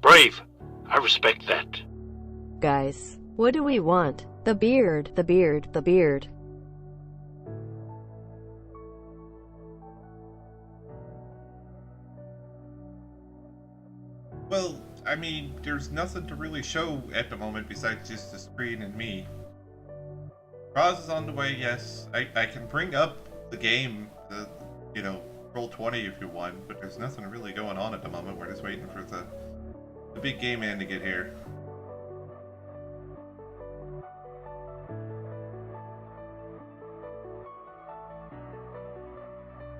Brave. I respect that. Guys, what do we want? The beard, the beard, the beard. Well, I mean, there's nothing to really show at the moment besides just the screen and me. Roz is on the way, yes. I can bring up the game, roll 20 if you want, but there's nothing really going on at the moment. We're just waiting for the big game man to get here.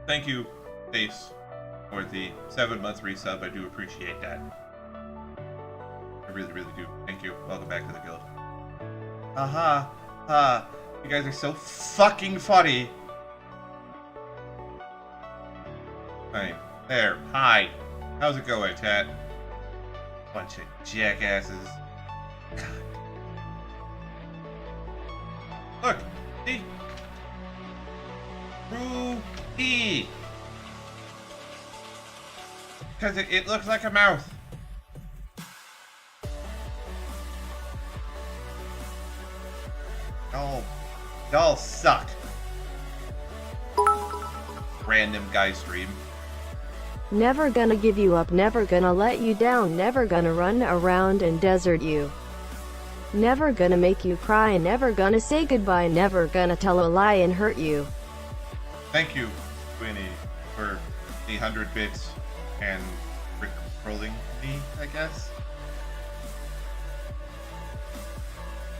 Thank you, Face, for the 7-month resub. I do appreciate that. I really, really do. Thank you. Welcome back to the guild. Aha. You guys are so fucking funny. Fine. There. Hi. How's it going, chat? Bunch of jackasses. God. Look. See? Ruby. Because it looks like a mouth. Y'all suck. Random guy stream. Never gonna give you up, never gonna let you down, never gonna run around and desert you. Never gonna make you cry, never gonna say goodbye, never gonna tell a lie and hurt you. Thank you, Winnie, for the 100 bits and rolling me, I guess.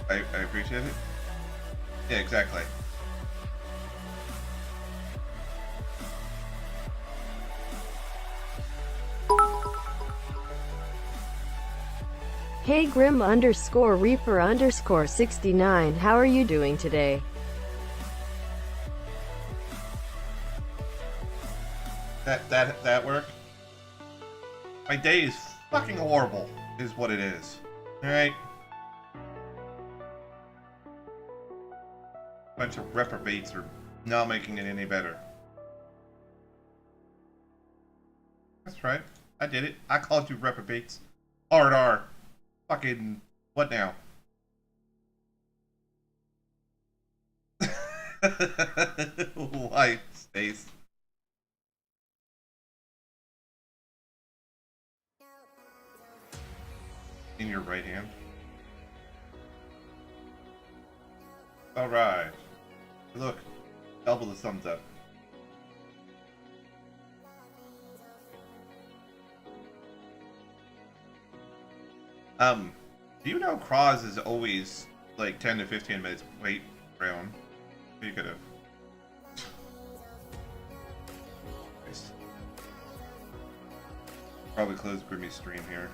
I appreciate it. Yeah, exactly. Hey Grim _ Reaper _ 69, how are you doing today? That work? My day is fucking horrible, is what it is. Alright? Bunch of reprobates are not making it any better. That's right. I did it. I called you reprobates. Hard R. Fucking what now? Why, Stace? In your right hand. Alright. Look. Double the thumbs up. Do you know Cross is always like 10 to 15 minutes wait around? You could have. Probably close Grimmy's stream here.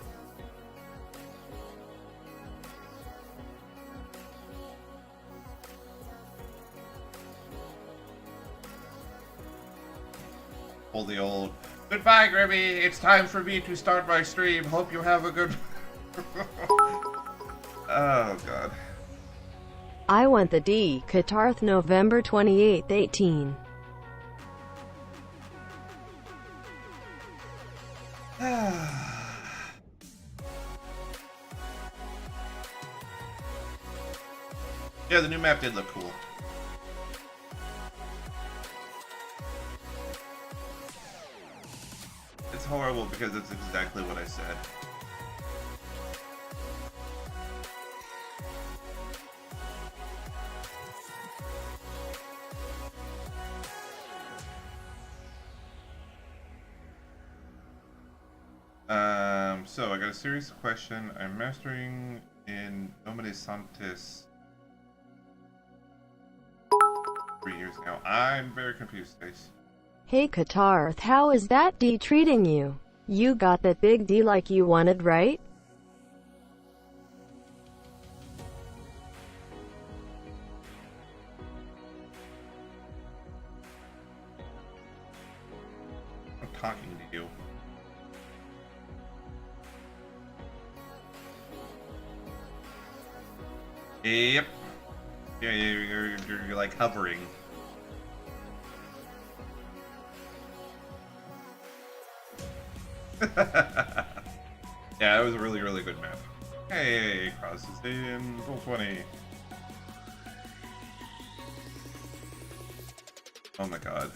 Pull the old goodbye, Grimmy. It's time for me to start my stream. Hope you have a good. Oh god. I want the D. Qatarth November 28, 18. Yeah, the new map did look cool. It's horrible because it's exactly what I said. So I got a serious question. I'm mastering in Nomade Santis 3 years now. I'm very confused, Stace. Hey Qatarth, how is that D treating you? You got that big D like you wanted, right? I'm talking to you. Yep. Yeah, you're like hovering. Yeah, it was a really, really good map. Hey, Cross is in full 20. Oh my god.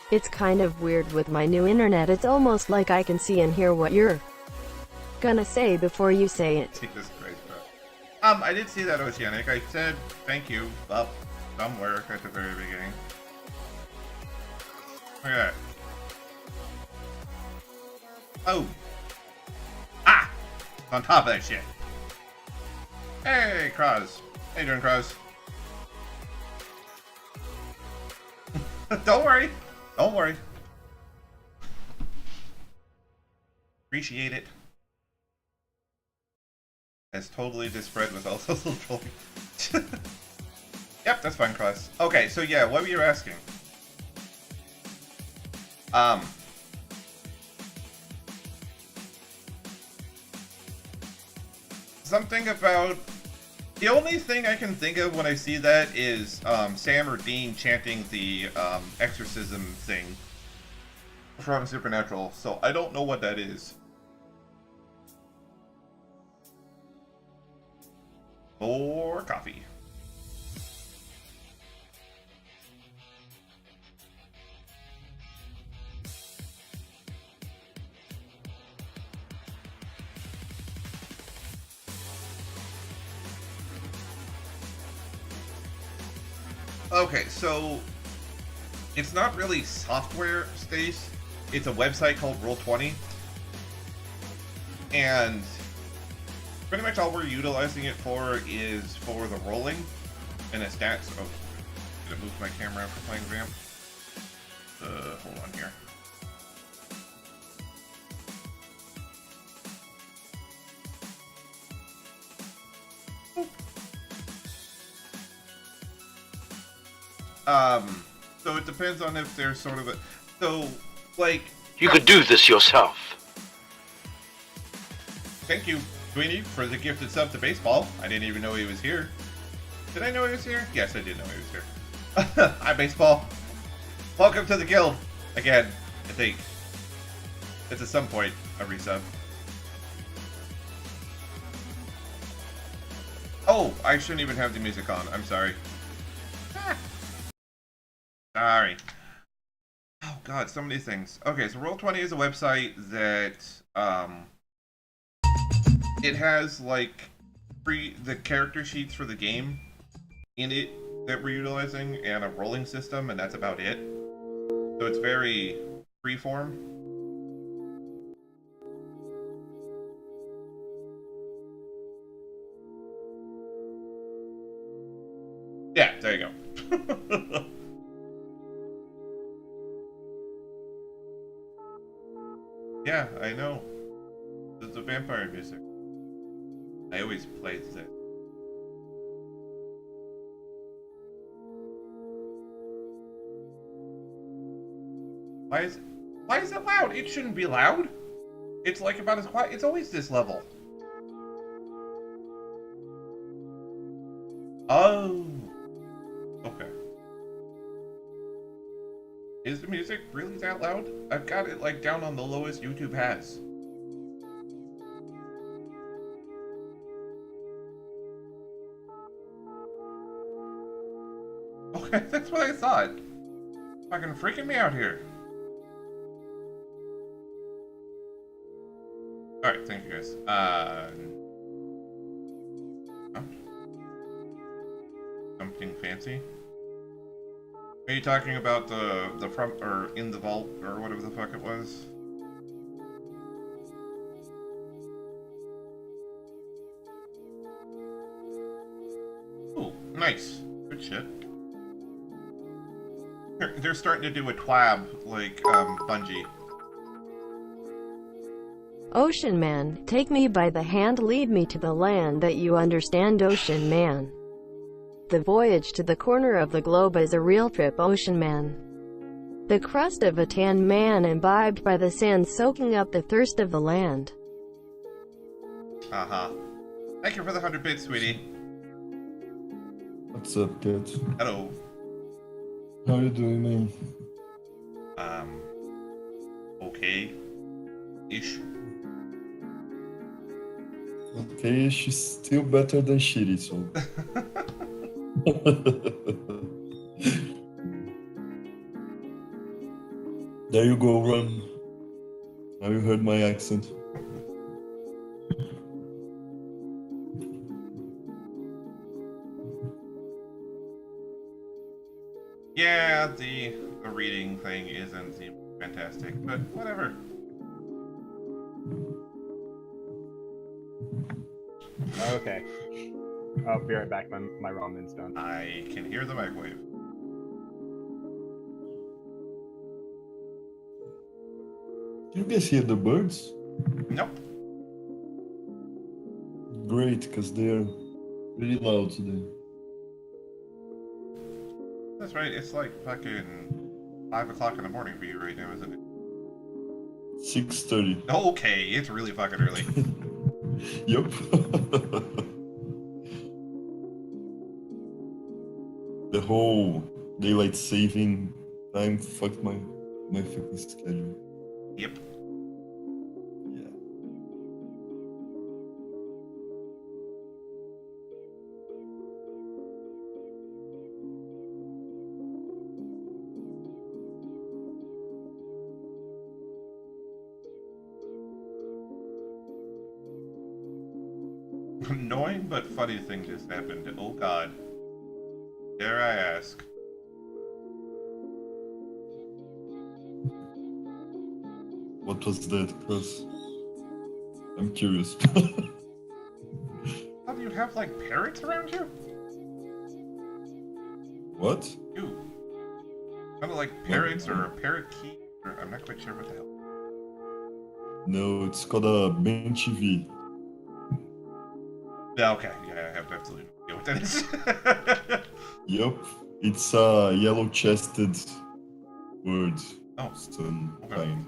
It's kind of weird with my new internet. It's almost like I can see and hear what you're gonna say before you say it. Jesus Christ, bro. I did see that, Oceanic. I said thank you up somewhere at the very beginning. Look at that. Oh. Ah! On top of that shit. Hey, Kraz. How you doing, Kraz? Don't worry. Don't worry. Appreciate it. As totally disparate with all those little trolling. Yep, that's fine, Cross. Okay, so yeah, what were you asking? Something about... The only thing I can think of when I see that is Sam or Dean chanting the exorcism thing from Supernatural, so I don't know what that is. More coffee. Okay, so it's not really software, Stace. It's a website called Roll20, and pretty much all we're utilizing it for is for the rolling and the stats. Oh, did I move my camera after playing Vamp? Hold on here. So it depends on if there's sort of a... So, like... You could do this yourself. Thank you, Sweeney, for the gifted sub to Baseball. I didn't even know he was here. Did I know he was here? Yes, I did know he was here. Hi, Baseball. Welcome to the guild. Again, I think. It's at some point a resub. Oh, I shouldn't even have the music on. I'm sorry. Sorry. Oh god, so many things. Okay, so Roll20 is a website that it has like the character sheets for the game in it that we're utilizing and a rolling system, and that's about it. So it's very freeform. Yeah, there you go. Yeah, I know. It's the vampire music. I always play this. Why is it loud? It shouldn't be loud. It's like about as quiet. It's always this level. Oh. Okay. Is the music really that loud? I've got it like down on the lowest YouTube has. Okay, that's what I thought. Fucking freaking me out here. Alright, thank you guys. Something fancy? Are you talking about the front, or in the vault, or whatever the fuck it was? Ooh, nice. Good shit. They're starting to do a twab, like, Bungie. Ocean Man, take me by the hand, lead me to the land that you understand. Ocean Man. The voyage to the corner of the globe is a real trip. Ocean Man. The crust of a tan man imbibed by the sand, soaking up the thirst of the land. Uh-huh. Thank you for the 100 bits, sweetie. What's up, kids? Hello. How you doing, man? Okay-ish. Okay, she's still better than shitty, so... There you go, Ron. Now you heard my accent. Yeah, the reading thing isn't fantastic, but whatever. Okay. I'll be right back. My ramen's done. I can hear the microwave. Do you guys hear the birds? Nope. Great, because they're really loud today. That's right, it's like fucking 5 o'clock in the morning for you right now, isn't it? 6:30. Okay, it's really fucking early. Yep. The whole daylight saving time fucked my fucking schedule. Yep. Yeah. Annoying but funny thing just happened. Oh god. Dare I ask? What was that? Cause I'm curious. How do you have like parrots around you? What? You. Kind of like parrots or a parakeet. Or I'm not quite sure what the hell. No, it's called a Ben TV. Yeah, okay. Yeah, I have absolutely no idea what that is. Yup. It's a yellow-chested bird. Oh, Some okay. kind.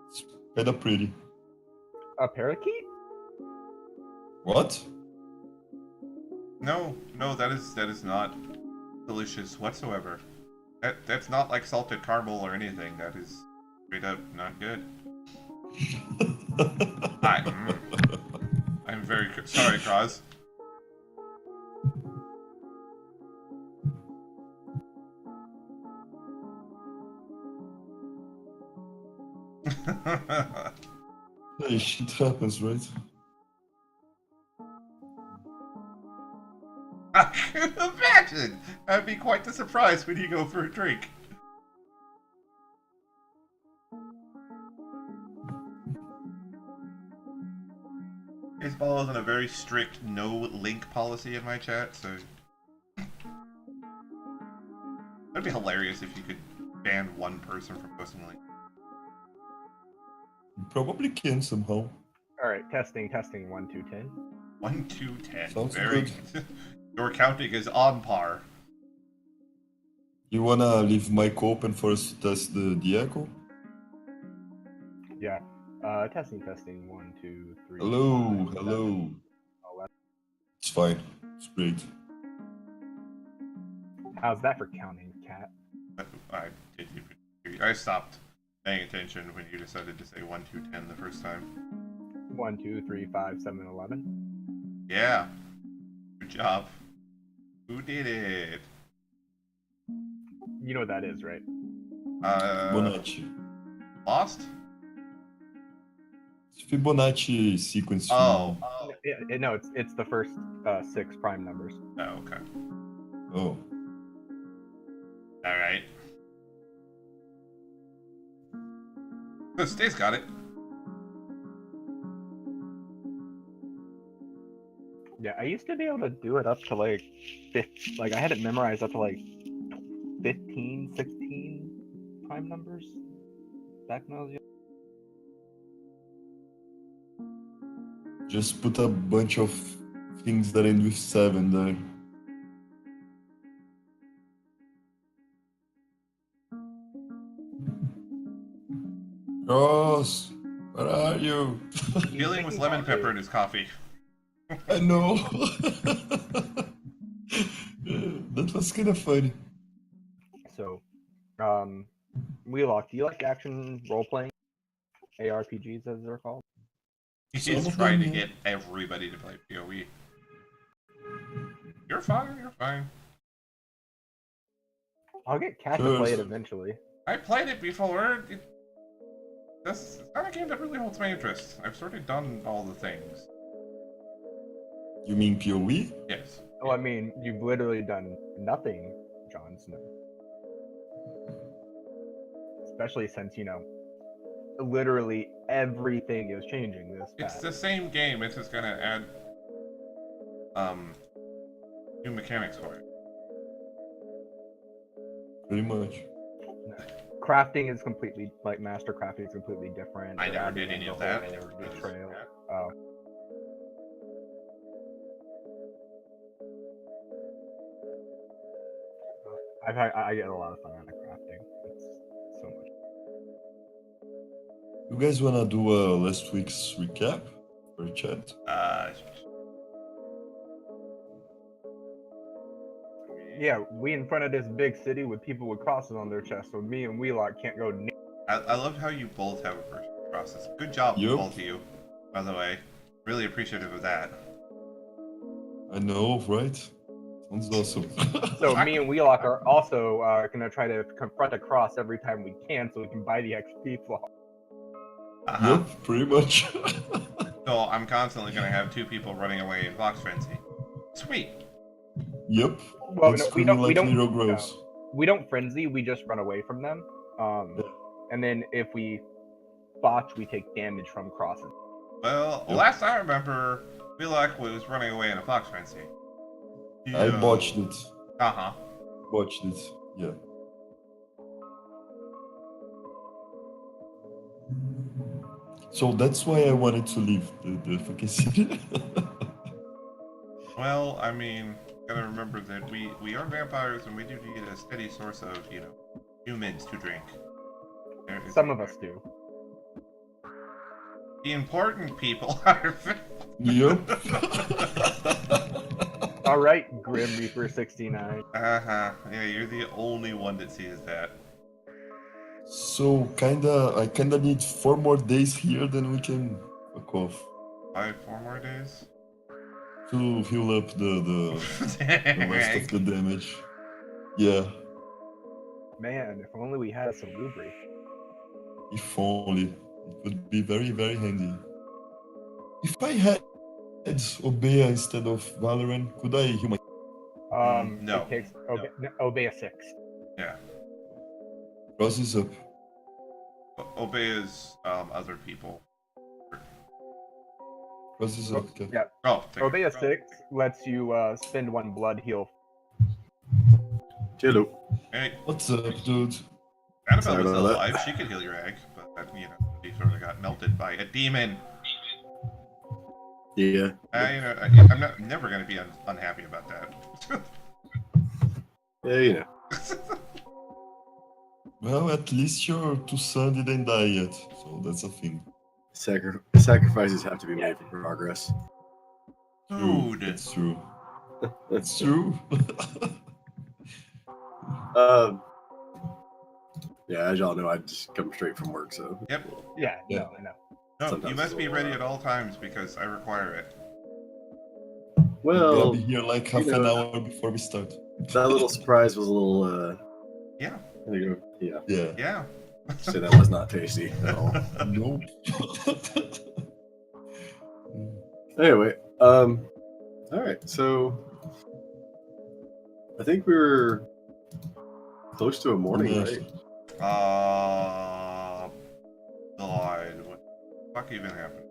It's kinda pretty. A parakeet? What? No, that is not delicious whatsoever. That's not like salted caramel or anything. That is straight up not good. I'm very sorry, Kraz. Hey, shit happens, right? Imagine! That'd be quite the surprise when you go for a drink. Baseball is on a very strict no link policy in my chat, so that'd be hilarious if you could ban one person from posting links. You probably can somehow. Alright, testing, 1, 2, 10. 1, 2, 10. Sounds Very good. Your counting is on par. You wanna leave mic open for us to test the echo? Yeah. Testing, 1, 2, 3. Hello, 5, hello. 7, 11. It's fine. It's great. How's that for counting, Cat? I didn't even hear you. I stopped paying attention when you decided to say 1, 2, 10 the first time. 1, 2, 3, 5, 7, 11. Yeah. Good job. Who did it? You know what that is, right? Fibonacci. Lost? It's Fibonacci sequence. Oh. No, it's the first 6 prime numbers. Oh, okay. Oh. Alright. Oh, Stace got it. Yeah, I used to be able to do it up to like 50, like I had it memorized up to like 15, 16 prime numbers back when I was young. Just put a bunch of things that end with 7 there. Ross, where are you? Dealing with lemon pepper in his coffee. I know. That was kind of funny. So, Wheelock, do you like action role-playing? ARPGs, as they're called? He's Some of trying to them, yeah. get everybody to play PoE. You're fine, you're fine. I'll get Cat to Sure. play it eventually. I played it before. It's not a game that really holds my interest. I've sort of done all the things. You mean PoE? Yes. Oh, I mean, you've literally done nothing, Jon Snow. Especially since, you know, literally everything is changing this It's patch. the same game, it's just gonna add new mechanics for it. Pretty much. Crafting is completely, like, master crafting is completely different. I They're never adding did any the of that. whole Because- trail. yeah. Oh. I get a lot of fun out of crafting. It's so much. You guys wanna do last week's recap for chat? Yeah, we in front of this big city with people with crosses on their chest, so me and Wheelock can't go near. I love how you both have a personal process. Good job, Yep. both of you, by the way. Really appreciative of that. I know, right? Sounds awesome. So me and Wheelock are also gonna try to confront a cross every time we can, so we can buy the XP flow. Uh-huh. Yep, pretty much. So I'm constantly gonna have 2 people running away in Fox Frenzy. Sweet. Yep. Well, And no, we screaming don't. We like don't. little gross. We don't frenzy. We just run away from them. And then if we botch, we take damage from crosses. Well, Yep. last I remember, Vilak was running away in a fox frenzy. I botched it. Uh-huh. Botched it. Yeah. So that's why I wanted to leave the fucking city. Well, I mean, gotta remember that we are vampires and we do need a steady source of, humans to drink. Some of us do. The important people are. Yep. All right, Grim Reaper 69. Uh-huh. Yeah, you're the only one that sees that. So I kinda need 4 more days here, then we can fuck off 4 more days? to heal up the rest of the damage. Yeah, Man, if only we had a Salubri. if only. It would be very, very handy. If I had Obeya instead of Valorant, could I heal my... No. It takes obey a 6. Yeah. Cross is up. Obey is other people. Cross is up, okay. Yeah, Oh, obey a 6 lets you spend 1 blood heal. Hello. Hey, What's up, dude? Annabelle Sorry was about still that. alive. She could heal your egg, but she sort of got melted by a demon. Yeah. I'm never gonna be unhappy about that. Yeah, you know. Well, at least your two sons didn't die yet, so that's a thing. Sacrifices have to be made for progress. Dude. That's true. That's true. Yeah, as y'all know, I just come straight from work, so. Yep. Yeah, Yeah. no, I know. No, Sometimes you must it's a be little, ready at all times because I require it. I'll Well, be here like half an hour before we start. that little surprise was a little. Yeah. There you go. Yeah. Yeah. Yeah. Say that was not tasty at all. Nope. Anyway, all right. So, I think we were close to a morning, Yes. right? God. What the fuck even happened?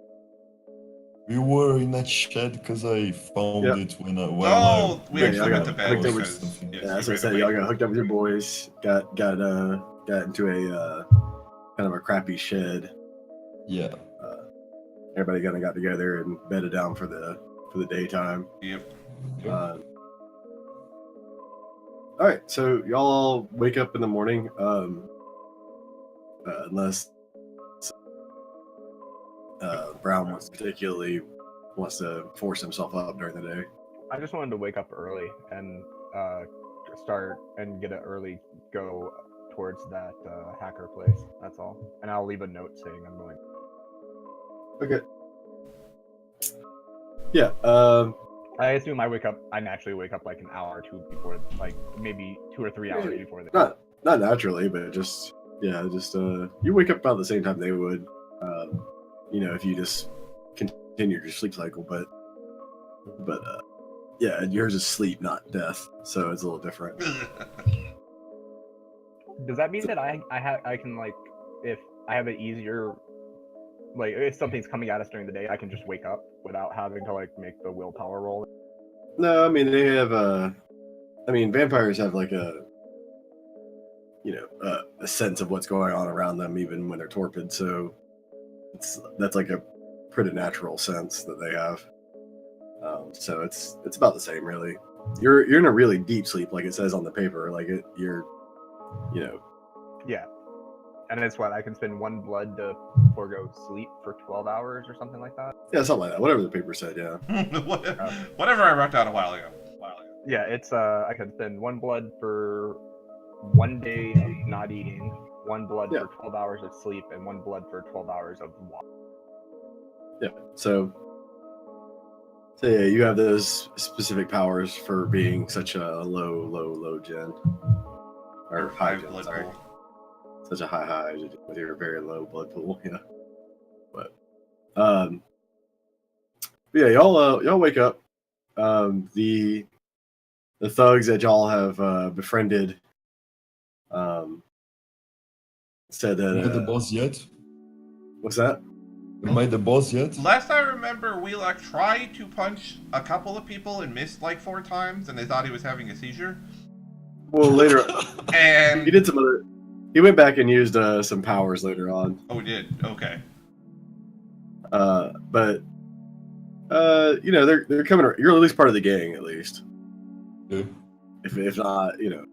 We were in that shed because I found Yep. it when I. Oh, we Yeah, actually I went got to bed hooked up with because something. yes, Yeah, that's you what I ran said. away. Y'all got hooked up with your boys. Got into a kind of a crappy shed. Yeah. Everybody kind of got together and bedded down for the daytime. Yep. All right, so y'all all wake up in the morning, unless Brown wants to force himself up during the day. I just wanted to wake up early and start and get an early go towards that hacker place. That's all. And I'll leave a note saying I'm going. Okay. Yeah. I assume I naturally wake up like an hour or two before, like maybe 2 or 3 hours before that. Not naturally, but just you wake up about the same time they would. If you just continue your sleep cycle, but yeah, yours is sleep, not death, so it's a little different. Does that mean that I can, like, if I have an easier, like, if something's coming at us during the day, I can just wake up without having to, like, make the willpower roll? No, I mean they have vampires have like a sense of what's going on around them even when they're torpid, so that's like a pretty natural sense that they have. So it's about the same, really. You're in a really deep sleep, like it says on the paper. Like you're. Yeah. And it's what, I can spend 1 blood to forego sleep for 12 hours or something like that? Yeah, something like that. Whatever the paper said, yeah. Whatever I wrote down a while ago. Yeah, it's I can spend 1 blood for 1 day of not eating, 1 blood Yeah. for 12 hours of sleep, and 1 blood for 12 hours of water. Yeah. So yeah, you have those specific powers for being such a low gen. Or high gen, blood sorry. pool. Such a high with your very low blood pool, yeah. But yeah, y'all wake up. The thugs that y'all have befriended said Not the that boss yet? What's that? Am I the boss yet? Last I remember, we like tried to punch a couple of people and missed like 4 times, and they thought he was having a seizure. Well, later And he did some other. He went back and used some powers later on. oh, he did. Okay. But you know, they're coming. You're at least part of the gang, at least. Yeah. If not, you know.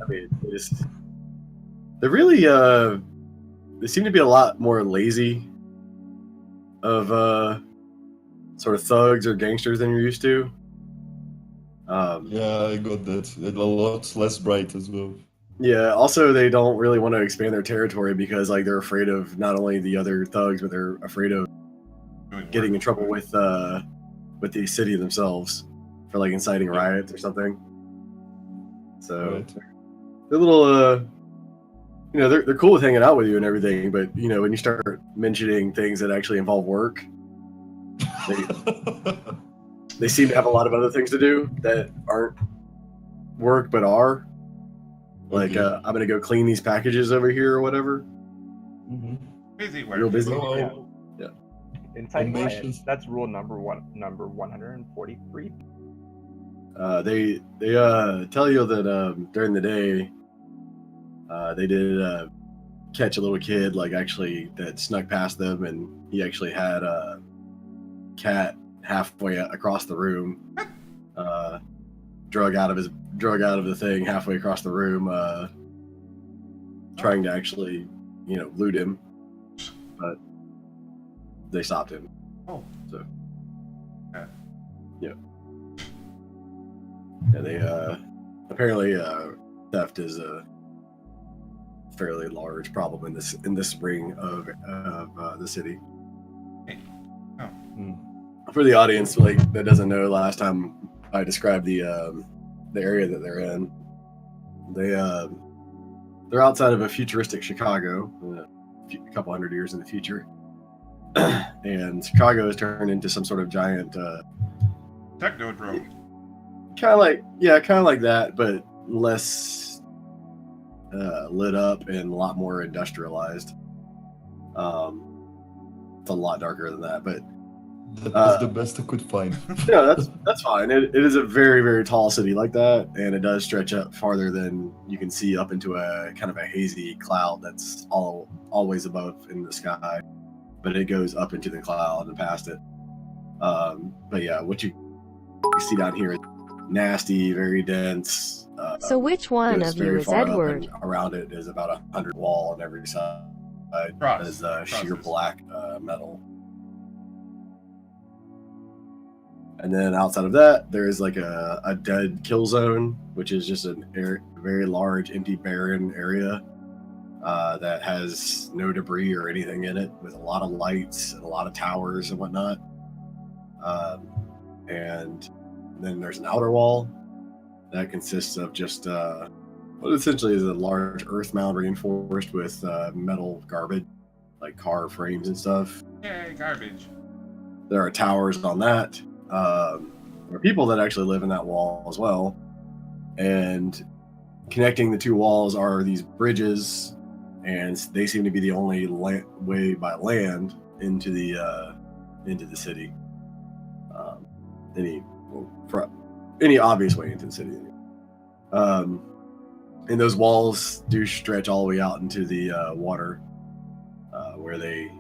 I mean, they're really they seem to be a lot more lazy of sort of thugs or gangsters than you're used to. Yeah, I got that. And a lot less bright as well. Yeah. Also, they don't really want to expand their territory because like they're afraid of not only the other thugs, but they're afraid of getting in trouble with the city themselves for like inciting riots or something. So Right. they're a little you know, they're cool with hanging out with you and everything, but you know, when you start mentioning things that actually involve work, they seem to have a lot of other things to do that aren't work but are. Like Okay. I'm gonna go clean these packages over here or whatever. Mhm. Busy work. Real busy. Well, Yeah. Inciting riots. mentions- That's rule number 143. They tell you that during the day they did catch a little kid like actually that snuck past them, and he actually had a cat halfway across the room, drug out of the thing halfway across the room, trying to actually, you know, loot him, but they stopped him. Oh. So Okay. yeah, they apparently theft is a fairly large problem in this ring of the city. Hmm. For the audience, like that doesn't know, last time I described the area that they're in, they're outside of a futuristic Chicago, a couple hundred years in the future, and Chicago has turned into some sort of giant, Technodrome. kind of like that, but less lit up and a lot more industrialized. It's a lot darker than that, but That's the best I could find. yeah, that's fine. It is a very, very tall city like that, and it does stretch up farther than you can see up into a kind of a hazy cloud that's always above in the sky, but it goes up into the cloud and past it. But yeah, what you see down here is nasty, very dense. So which one goes of you very is far up, Edward? and around it is about 100 wall on every side. Cross. Is sheer Crosses. black metal. And then outside of that, there is like a dead kill zone, which is just a very large, empty, barren area that has no debris or anything in it, with a lot of lights and a lot of towers and whatnot. And then there's an outer wall that consists of just what essentially is a large earth mound reinforced with metal garbage, like car frames and stuff. Yay, garbage. There are towers on that. There are people that actually live in that wall as well, and connecting the two walls are these bridges, and they seem to be the only way by land into the city. Any obvious way into the city. And those walls do stretch all the way out into the water, where they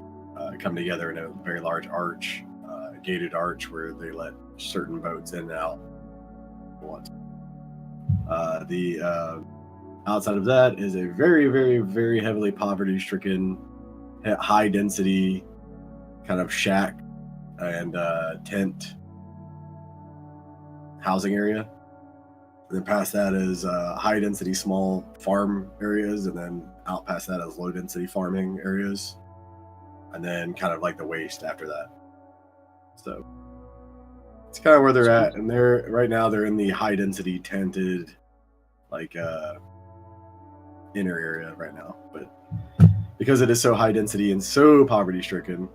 come together in a very large arch. Gated arch where they let certain boats in and out. The outside of that is a very, very, very heavily poverty-stricken, high-density kind of shack and tent housing area. And then past that is high-density small farm areas, and then out past that is low-density farming areas, and then kind of like the waste after that. So it's kind of where they're at, and they're right now they're in the high density tented like inner area right now, but because it is so high density and so poverty stricken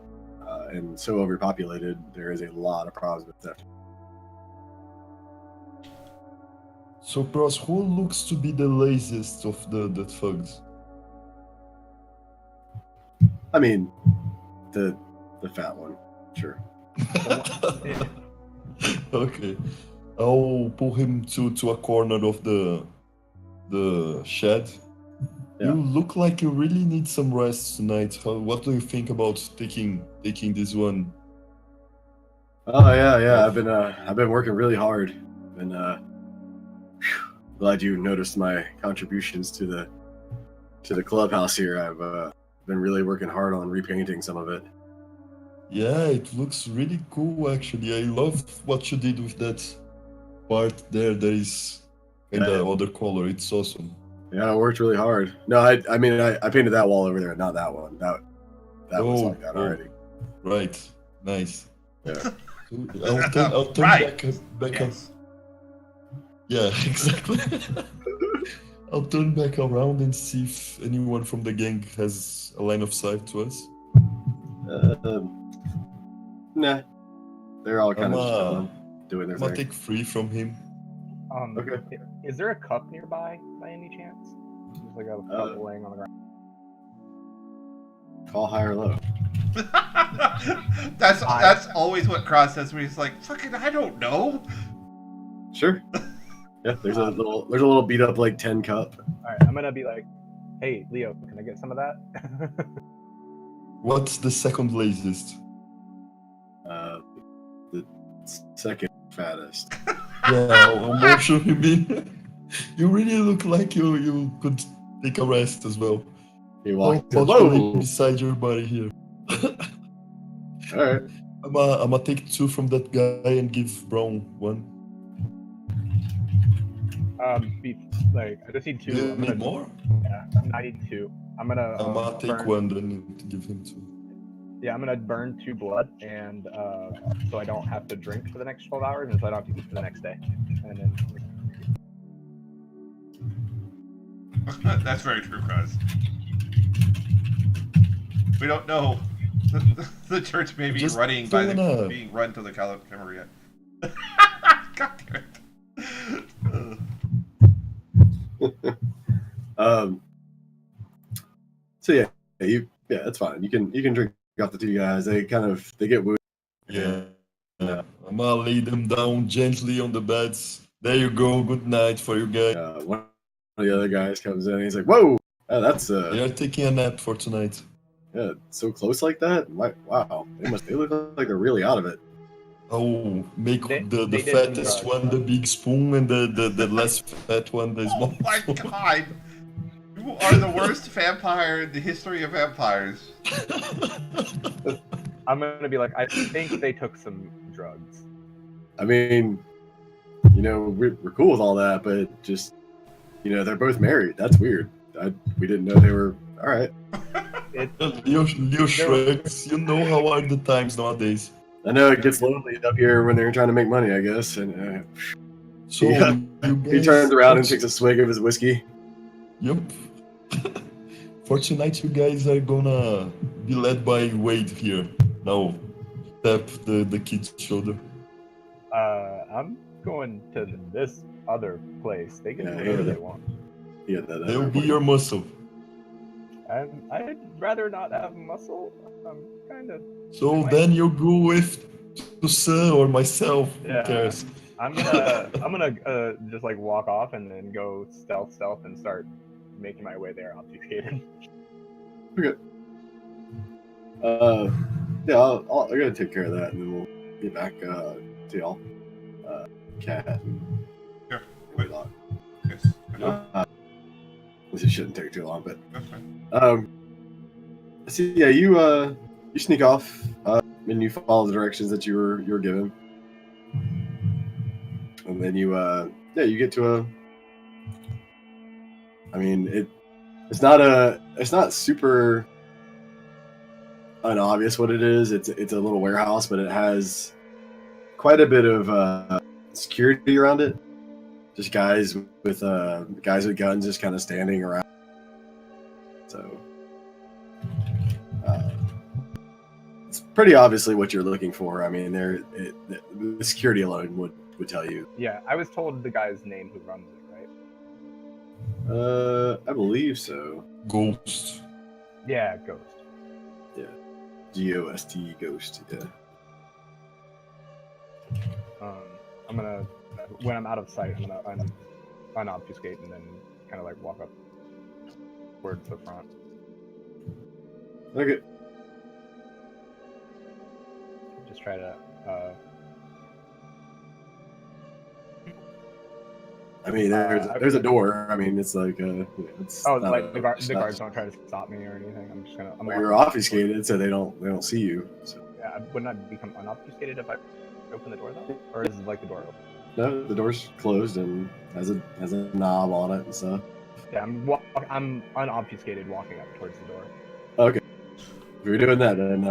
and so overpopulated, there is a lot of problems with theft. So, Pros, who looks to be the laziest of the thugs? I mean, the fat one, sure. Okay. I'll pull him to a corner of the shed. Yeah. You look like you really need some rest tonight. What do you think about taking this one? Oh yeah. I've been working really hard, and glad you noticed my contributions to the clubhouse here. I've been really working hard on repainting some of it. Yeah, it looks really cool actually. I love what you did with that part there. There is in the other color. It's awesome. Yeah, I worked really hard. No, I mean I painted that wall over there, not that one. That was like that already. Right. Nice. Yeah. Right. I'll turn back Yes. up. Yeah, exactly. I'll turn back around and see if anyone from the gang has a line of sight to us. Nah, they're all kind I'm of chilling, doing their gonna thing. take 3 from him. Okay. Is there a cup nearby by any chance? Just like a cup laying on the ground. Call high or low. That's always what Cross says when he's like, fucking, I don't know. Sure. Yeah, there's a little beat up like 10 cup. All right, I'm gonna be like, hey Leo, can I get some of that? What's the second laziest? The second fattest. Yeah, I'll motion him in. You really look like you could take a rest as well. He walked I'll in. lay beside your body here. All right. I'm gonna take 2 from that guy and give Brown 1. I just need 2. You I'm gonna need more? Yeah, I need 2. I'm gonna take burn, 1 then to give him 2. Yeah, I'm gonna burn 2 blood, and so I don't have to drink for the next 12 hours, and so I don't have to eat for the next day. And then That's very true, Cross. We don't know. The church may be Just being run to the Camarilla. God damn it. So yeah, it's fine. You can drink off the 2 guys. They get wounded. Yeah. I'm gonna lay them down gently on the beds. There you go. Good night for you guys. One of the other guys comes in. And he's like, "Whoa, that's They are taking a nap for tonight. yeah, so close like that. Wow, they look like they're really out of it." Oh, make They the did fattest some drugs. one the big spoon and the less fat one the small Oh my spoon. god! You are the worst vampire in the history of vampires. I'm gonna be like, I think they took some drugs. I mean, we're cool with all that, but just they're both married. That's weird. We didn't know they were. All right. Leo shrugs. You know how are the times nowadays. I know it gets lonely up here when they're trying to make money, I guess. And So Yeah. you he guys, turns around and takes a swig of his whiskey. Yep. For tonight, you guys are gonna be led by Wade here. Now, tap the kid's shoulder. I'm going to this other place. They can do Yeah, whatever yeah. they want. Yeah, They'll be your muscle. I'd rather not have muscle. I'm kind of. So then you go with Tusa or myself. Yeah. Who cares? I'm gonna just like walk off and then go stealth and start making my way there obfuscated. Okay. Yeah, I'm gonna take care of that, and then we'll get back to y'all. Cat. And Sure. Waylock. Yes. This shouldn't take too long, but That's fine. so yeah, you sneak off, and you follow the directions that you were given, and then you get to a. I mean, it's not super unobvious what it is. It's a little warehouse, but it has quite a bit of security around it. Just guys with guns just kind of standing around. So it's pretty obviously what you're looking for. I mean, the security alone would tell you. Yeah, I was told the guy's name who runs it, right? I believe so. Ghost. Yeah, Ghost. G-O-S-T, ghost, yeah. I'm gonna, when I'm out of sight, I'm gonna unobfuscate and then kind of like walk up towards the front. Okay. Just try to. I mean, there's a door. I mean, it's like it's. Oh, not like a- the it's guards not- don't try to stop me or anything. I'm just gonna. I'm You're walking obfuscated, so they don't see you. So. Yeah, wouldn't I become unobfuscated if I open the door though, or is like the door open? No, the door's closed and has a knob on it and stuff. Yeah, I'm unobfuscated walking up towards the door. Okay. If you're doing that, then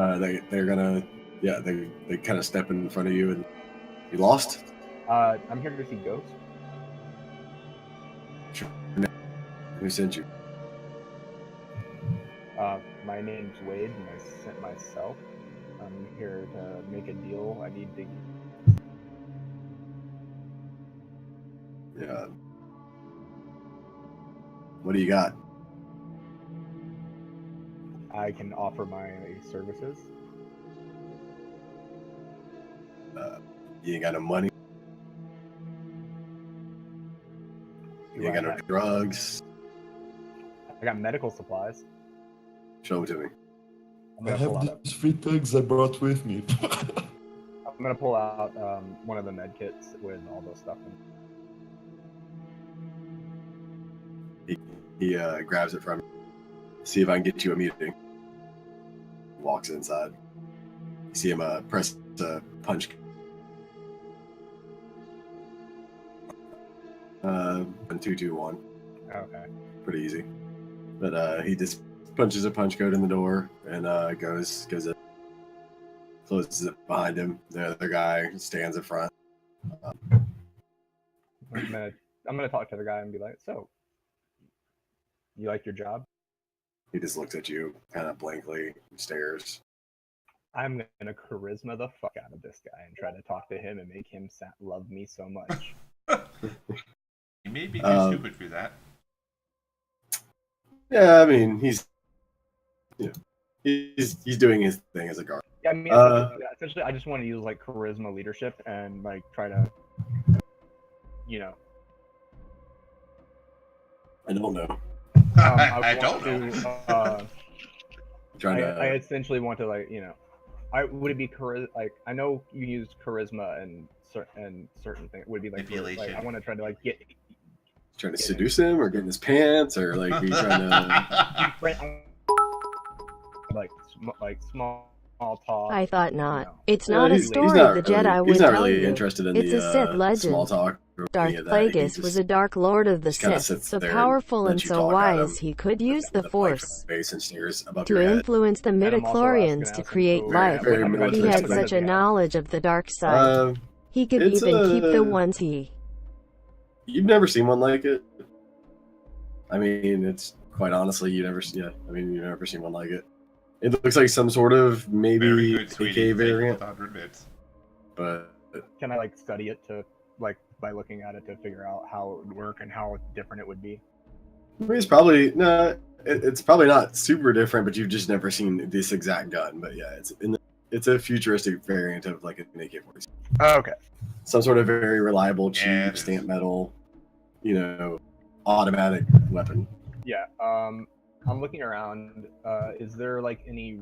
they're gonna they kind of step in front of you and you lost. I'm here to see ghosts. Who sent you? My name's Wade, and I sent myself. I'm here to make a deal. I need to. Yeah. What do you got? I can offer my services. You ain't got no money. Do You ain't I got no have- drugs. I got medical supplies. Show them to me. I'm I gonna pull have out. these 3 thugs I brought with me. I'm gonna pull out one of the med kits with all the stuff in. He grabs it from you. See if I can get you a meeting. Walks inside. You see him press the punch. 221. Okay. Pretty easy. But he just punches a punch code in the door and goes in. Closes it behind him. The other guy stands in front. I'm gonna talk to the guy and be like, so, you like your job? He just looks at you kind of blankly, stares. I'm gonna charisma the fuck out of this guy and try to talk to him and make him love me so much. You may be too stupid for that. Yeah, I mean, he's doing his thing as a guard. Yeah, I mean, essentially, I just want to use like charisma leadership and like try to, you know. I don't know. I don't know. I essentially want to like, you know, would it be like I know you use charisma and certain things would be like I want to try to like get trying to seduce him or get in his pants or like are you trying to like small talk. I thought not. You know. It's not a he's story not the really- Jedi would he's not tell really you. interested in It's the a Sith legend. small talk or Darth any of that. He Plagueis just- was a Dark Lord of the just kinda Sith, sits so there and powerful lets and you so talk at wise him. he could use the Like, Force face and stares above to your head. influence the I'm also midichlorians asking to him create to- life. Very He had militaristic. such a knowledge of the dark side. He could it's even keep the a- ones he... You've never seen one like it. I mean, it's quite honestly, you've never seen one like it. It looks like some sort of Very maybe good, sweetie. PK Thank you variant, for the 100 bits. but Can I like study it to like by looking at it to figure out how it would work and how different it would be? I mean, it's probably it's probably not super different, but you've just never seen this exact gun. But yeah, it's a futuristic variant of like an AK-47. Oh, okay. Some sort of very reliable, cheap, Yeah, it is. stamp metal, automatic weapon. Yeah. I'm looking around. Is there like any,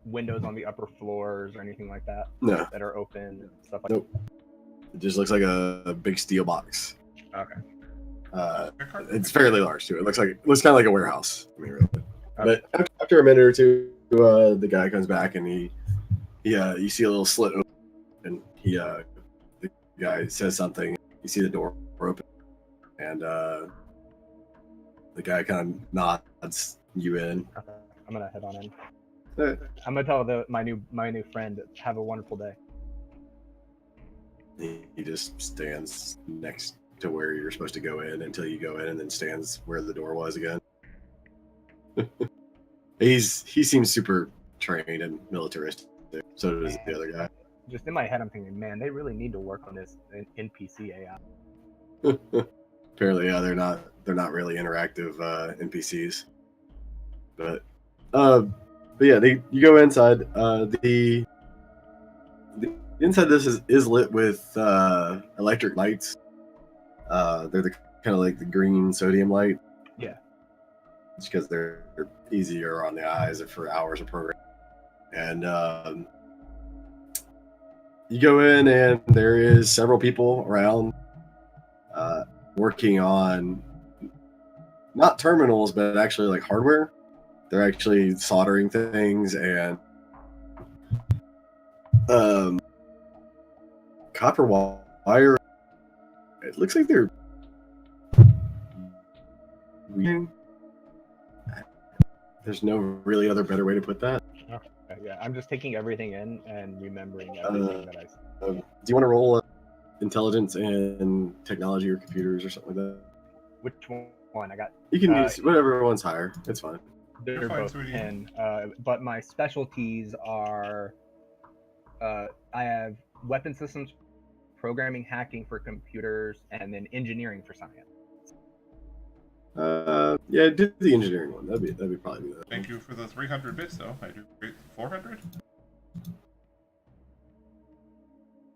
windows on the upper floors or anything like that No, that are open and stuff like Nope. It just looks like a big steel box. that? Okay. It's fairly large too. It looks kind of like a warehouse. I mean, really. But after a minute or two, the guy comes back and he you see a little slit open, and the guy says something. You see the door open, and the guy kind of nods you in. Okay. I'm gonna head on in. Alright. I'm gonna tell my new friend, have a wonderful day. He just stands next to where you're supposed to go in until you go in, and then stands where the door was again. He seems super trained and militaristic. So does the other guy. Just in my head, I'm thinking, man, they really need to work on this NPC AI. Apparently, yeah, they're not really interactive NPCs. But but yeah, you go inside. The inside this is lit with electric lights. They're the kind of like the green sodium light. Yeah. It's because they're easier on the eyes for hours of programming. And you go in, and there is several people around working on not terminals, but actually like hardware. They're actually soldering things and copper wire. It looks like they're reading. There's no really other better way to put that. Okay, yeah, I'm just taking everything in and remembering everything that I see. Do you want to roll intelligence and technology or computers or something like that? Which one? I got. You can use whatever one's higher. It's fine. They're fine, both sweetie. 10. But my specialties are I have weapon systems, programming, hacking for computers, and then engineering for science. Yeah, do the engineering one. That'd be probably the. Thank you for the 300 bits, though. I do 400.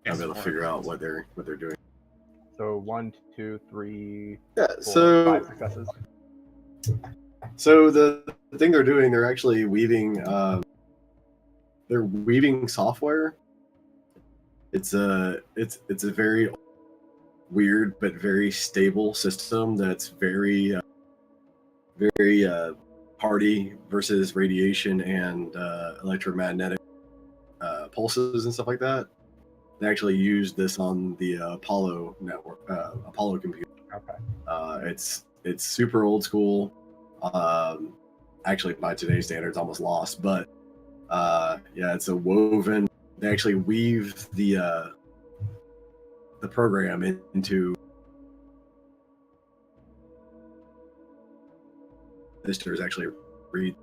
I'll be able to figure out what they're doing. So 1, 2, 3, Yeah. 4, So 5 successes. So the thing they're doing, they're actually weaving. They're weaving software. It's a very weird but very stable system that's very hardy versus radiation and electromagnetic pulses and stuff like that. They actually used this on the Apollo network, Apollo computer. Okay. It's super old school. Actually, by today's standards, almost lost. But yeah, it's a woven. They actually weave the program into transistors. Actually, read,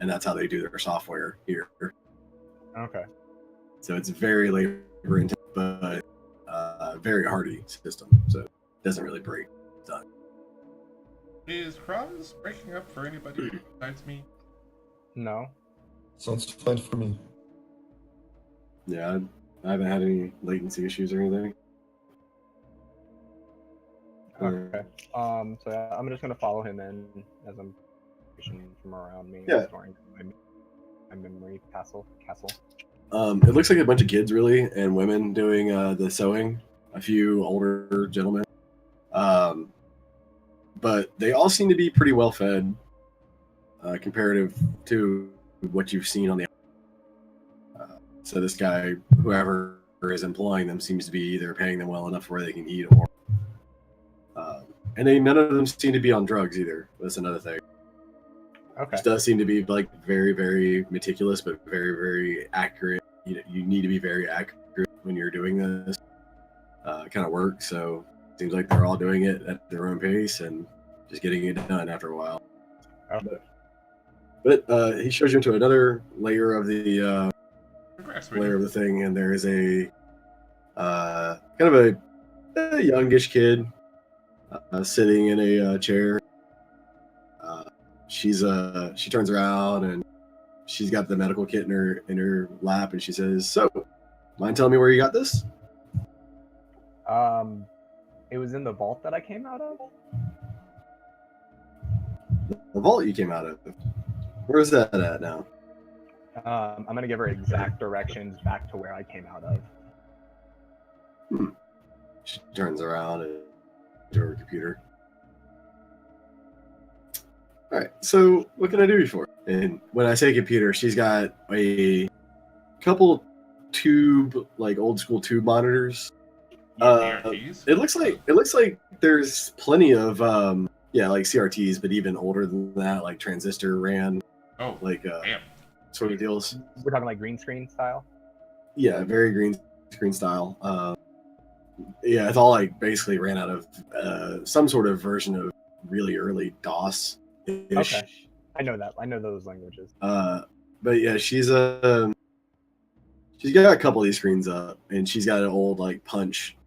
and that's how they do their software here. Okay. So it's very labor intensive, but very hardy system. So it doesn't really break. It's done. Is Kraz breaking up for anybody besides me? No. Sounds fine for me. Yeah, I haven't had any latency issues or anything. Okay. So yeah, I'm just gonna follow him in as I'm pushing from around me. Yeah. And storing my memory castle. It looks like a bunch of kids, really, and women doing the sewing. A few older gentlemen. But they all seem to be pretty well fed, comparative to what you've seen on the. So this guy, whoever is employing them, seems to be either paying them well enough where they can eat, or and none of them seem to be on drugs either. That's another thing. Okay. It does seem to be like very, very meticulous, but very, very accurate. You need to be very accurate when you're doing this kind of work. So it seems like they're all doing it at their own pace and just getting it done after a while. Okay. But he shows you into another layer of the Congrats, layer of the thing, and there is a kind of a youngish kid sitting in a chair. She turns around and she's got the medical kit in her lap, and she says, "So, mind telling me where you got this?" It was in the vault that I came out of. The vault you came out of. Where is that at now? I'm gonna give her exact directions back to where I came out of. She turns around and to her computer. All right, so what can I do for? And when I say computer, she's got a couple old school tube monitors. It looks like there's plenty of like CRTs, but even older than that, like transistor ran, Damn. sort of deals. We're talking like green screen style. Yeah, very green screen style. Yeah, it's all like basically ran out of some sort of version of really early DOS. Okay, I know that. I know those languages. But yeah, she's got a couple of these screens up, and she's got an old punch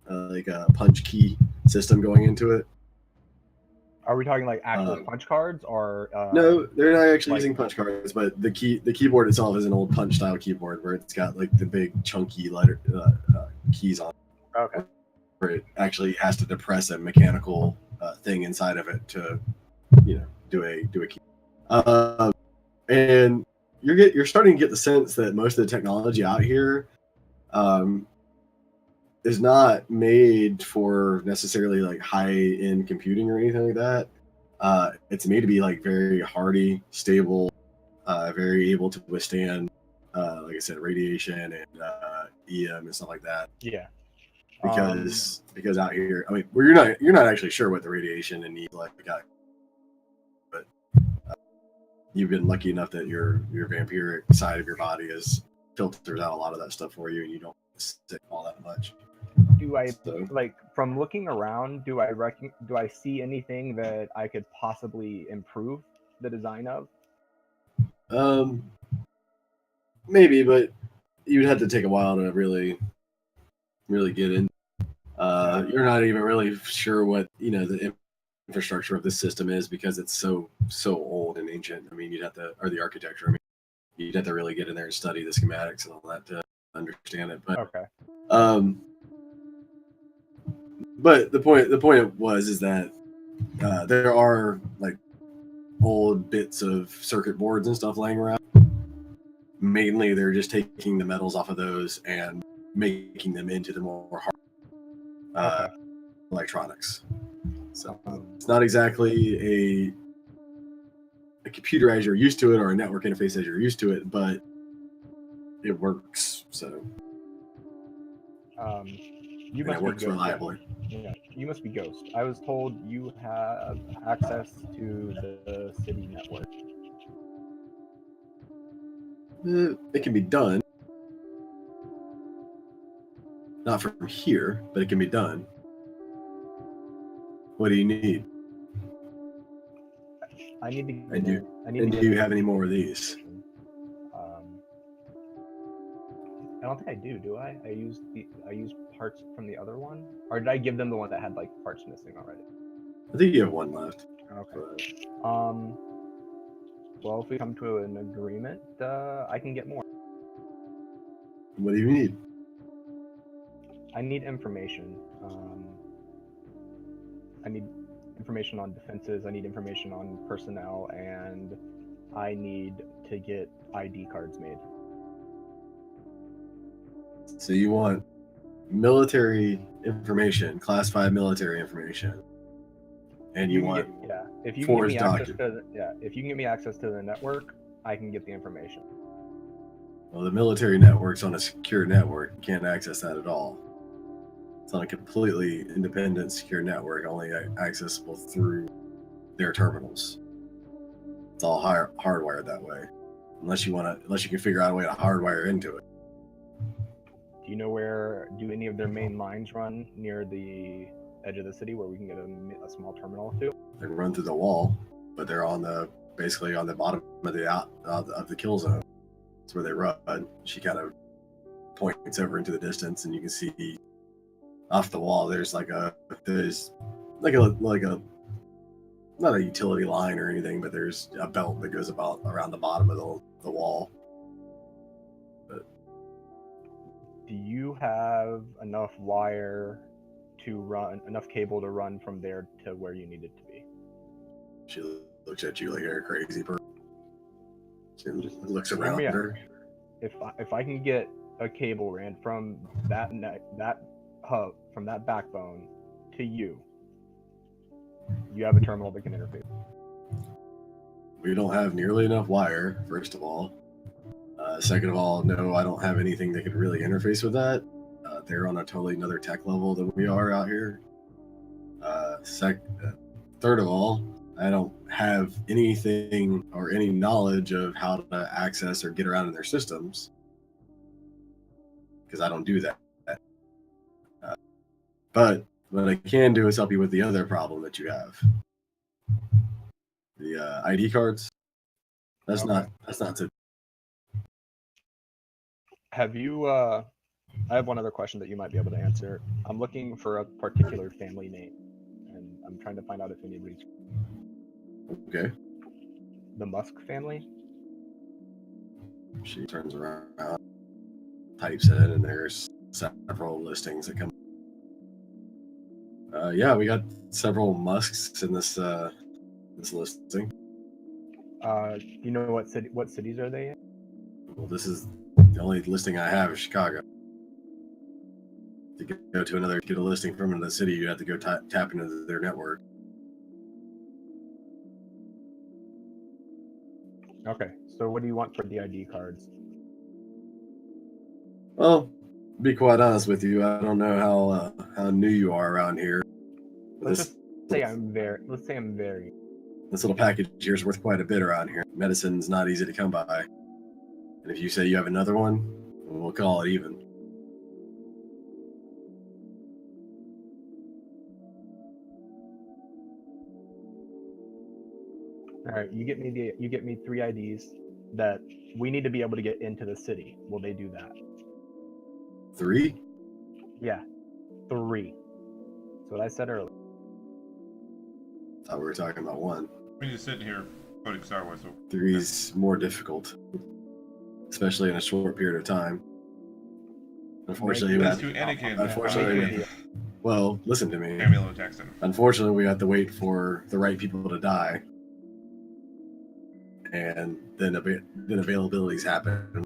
key system going into it. Are we talking like actual punch cards or? No, they're not actually like- using punch cards, but the keyboard itself is an old punch style keyboard where it's got like the big chunky keys on it, Okay. where it actually has to depress a mechanical thing inside of it to, do a key. And you're starting to get the sense that most of the technology out here is not made for necessarily like high end computing or anything like that. It's made to be like very hardy, stable, very able to withstand, like I said, radiation and EM and stuff like that. Yeah. Because out here, I mean, where you're not actually sure what the radiation and like got, but you've been lucky enough that your vampiric side of your body has filtered out a lot of that stuff for you, and you don't stick all that much. Do I like from looking around? Do I see anything that I could possibly improve the design of? Maybe, but you'd have to take a while to really get in. You're not even really sure what the infrastructure of this system is because it's so old and ancient. I mean, or the architecture. I mean, you'd have to really get in there and study the schematics and all that to understand it. But okay. But the point is that there are like old bits of circuit boards and stuff laying around. Mainly, they're just taking the metals off of those and making them into the more hard electronics. So it's not exactly a computer as you're used to it or a network interface as you're used to it, but it works. So you must it works reliably. Yeah, you must be Ghost. I was told you have access to the city network. It can be done. Not from here, but it can be done. What do you need? I need to get And do, I need and to do get you have any more of these? I don't think I do. Do I? I used parts from the other one, or did I give them the one that had like parts missing already? I think you have one left. Okay. Well, if we come to an agreement, I can get more. What do you need? I need information. I need information on defenses. I need information on personnel, and I need to get ID cards made. So you want military information, classified military information, and you want if you can give me documents. If you can give me access to the network, I can get the information. Well, the military network's on a secure network. You can't access that at all. It's on a completely independent, secure network, only accessible through their terminals. It's all hardwired that way, unless you can figure out a way to hardwire into it. Do you know do any of their main lines run near the edge of the city where we can get a small terminal to? They run through the wall, but they're basically on the bottom of the kill zone. That's where they run. She kind of points over into the distance, and you can see off the wall there's like a not a utility line or anything, but there's a belt that goes about around the bottom of the wall. But do you have enough wire to run, enough cable to run from there to where you need it to be? She looks at you like you're a crazy person. She just looks Hear around me out. her. If I can get a cable ran from that hub, from that backbone to you have a terminal that can interface. We don't have nearly enough wire, first of all. Second of all, no, I don't have anything that could really interface with that. They're on a totally another tech level than we are out here. Third of all, I don't have anything or any knowledge of how to access or get around in their systems because I don't do that. But what I can do is help you with the other problem that you have. The ID cards. That's not so. Have you I have one other question that you might be able to answer. I'm looking for a particular family name, and I'm trying to find out if anybody's Okay. the Musk family. She turns around, types it in, and there's several listings that come. Yeah, we got several Musks in this this listing. Do you know what cities are they in? Well, this is the only listing I have is Chicago. To go to another, get a listing from another city, you have to go tap into their network. Okay, so what do you want for the ID cards? Well, to be quite honest with you, I don't know how new you are around here. Let's say I'm very. This little package here is worth quite a bit around here. Medicine's not easy to come by. And if you say you have another one, we'll call it even. All right, you get me 3 IDs that we need to be able to get into the city. Will they do that? 3? Yeah, 3. That's what I said earlier. Thought we were talking about 1. We're just sitting here quoting Star Wars. 3's more difficult, especially in a short period of time. Unfortunately, That's to Anakin. Unfortunately, well, listen to me. Samuel L. Jackson. Unfortunately, we have to wait for the right people to die, and then availabilities happen,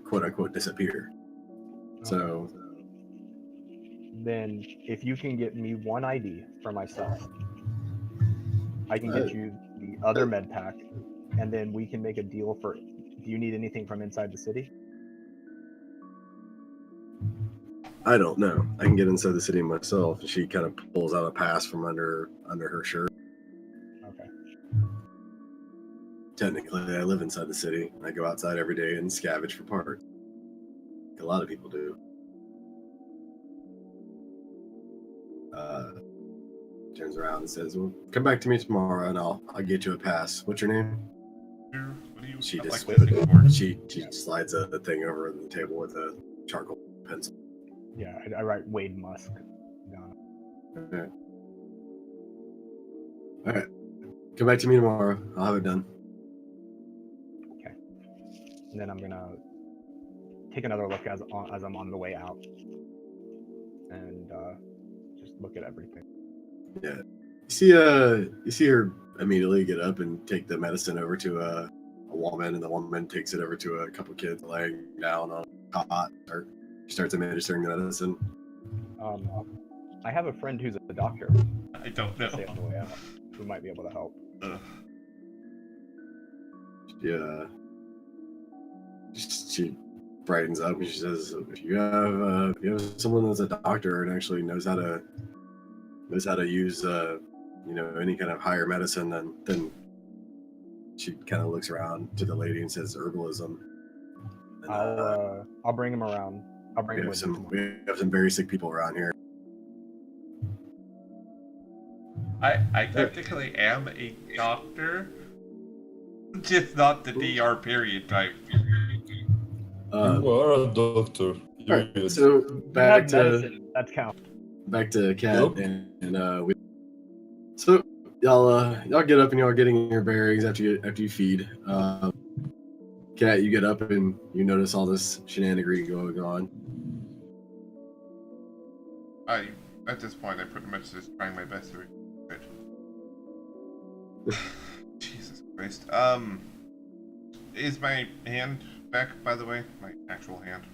quote unquote, disappear. So Then, if you can get me 1 ID for myself, I can get you the other med pack, and then we can make a deal for. Do you need anything from inside the city? I don't know. I can get inside the city myself. She kind of pulls out a pass from under her shirt. Okay. Technically, I live inside the city. I go outside every day and scavenge for parts. A lot of people do. Turns around and says, "Well, come back to me tomorrow, and I'll get you a pass. What's your name?" What do you She just like listening for? she slides a thing over the table with a charcoal pencil. Yeah, I write Wade Musk down. Okay. All right. Come back to me tomorrow. I'll have it done. Okay. And then I'm gonna take another look as I'm on the way out, and just look at everything. Yeah. You see her immediately get up and take the medicine over to a woman, and the woman takes it over to a couple kids laying down on a cot. She starts administering the medicine. I have a friend who's a doctor. I don't know. Say on the way out, who might be able to help. Yeah. She brightens up and she says, "If you have someone that's a doctor and actually knows how to use any kind of higher medicine, then." She kind of looks around to the lady and says, "Herbalism." And, I'll bring him around. I'll bring him with me. we have some very sick people around here. I technically am a doctor, just not the DR period type. You are a doctor. Right, so back to that count. Back to Kat, Yep. and we. So y'all get up and y'all getting your bearings after you feed. Kat, you get up and you notice all this shenanigan going on. At this point, I pretty much just trying my best to be good. Jesus Christ. Is my hand back, by the way? My actual hand.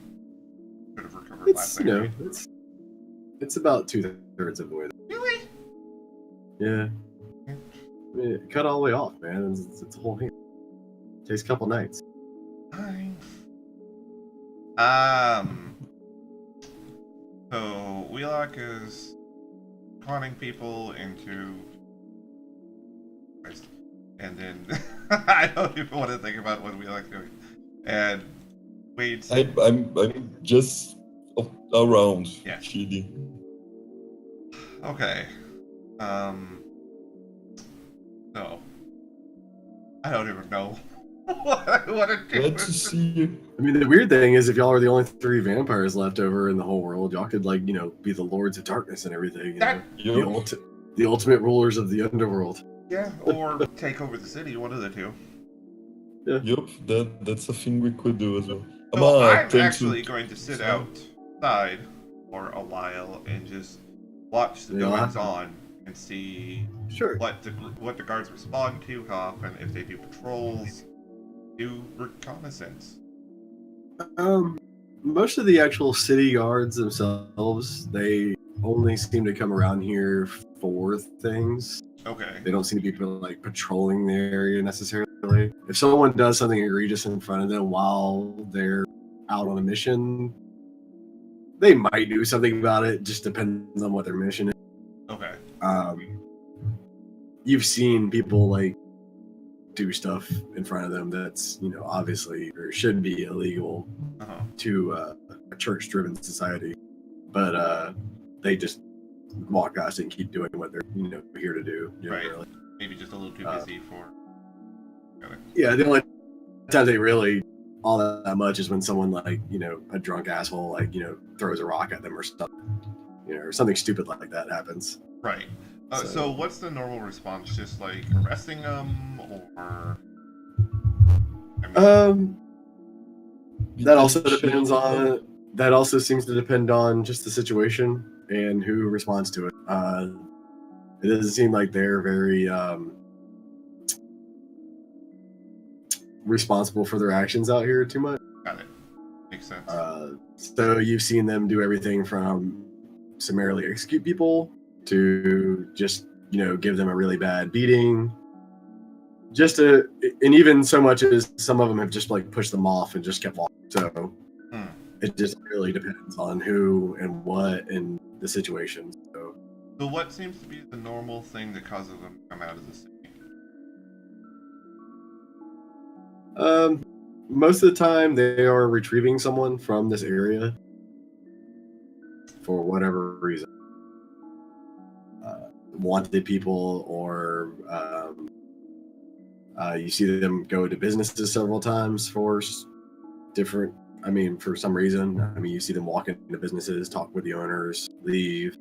Could have recovered last night. It's about 2/3 of the way. Really? Yeah. Cut all the way off, man. It's a whole hand. Takes a couple nights. Fine. So Wheelock is conning people into, and then I don't even want to think about what Wheelock's doing. And Wade's I'm just around, Yeah. chilling. okay. So I don't even know what I want to do. Glad to see you. I mean, the weird thing is, if y'all are the only 3 vampires left over in the whole world, y'all could be the lords of darkness and everything. That- The The ultimate rulers of the underworld. Yeah, or take over the city, one of the two. Yup, that's a thing we could do as well. So I'm trying actually going to sit outside for a while and just watch the goings on and see Sure. what the guards respond to, how often, if they do patrols, do reconnaissance. Most of the actual city guards themselves, they only seem to come around here for things. Okay. They don't seem to be like patrolling the area necessarily. If someone does something egregious in front of them while they're out on a mission, they might do something about it. Just depends on what their mission is. Okay. You've seen people like do stuff in front of them that's, you know, obviously or should be illegal to a church-driven society, but they just walk past it and keep doing what they're, you know, here to do. Right. Maybe just a little too busy for. Yeah, the only time they really all that much is when someone like, you know, a drunk asshole like, you know, throws a rock at them or something, you know, or something stupid like that happens. Right. So what's the normal response? Just like arresting them, or? That also depends on. That also seems to depend on just the situation and who responds to it. It doesn't seem like they're very responsible for their actions out here too much. Got it. Makes sense. So you've seen them do everything from summarily execute people to just, you know, give them a really bad beating. And even so much as some of them have just like pushed them off and just kept walking. So it just really depends on who and what and the situation. So what seems to be the normal thing that causes them to come out of the city? Most of the time they are retrieving someone from this area for whatever reason. Wanted people, or you see them go to businesses several times for different. I mean, for some reason. I mean, you see them walk into businesses, talk with the owners, leave,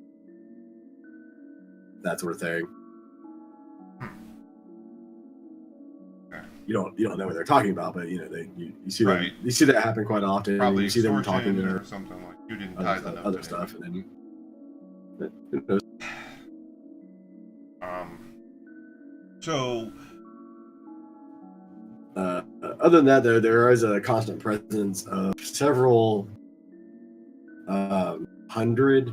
that sort of thing. You don't know what they're talking about, but you know you see them. Right. You see that happen quite often. Probably you see them talking to or something like you didn't tie the other stuff, and then who knows? So. Other than that, though, there is a constant presence of several hundred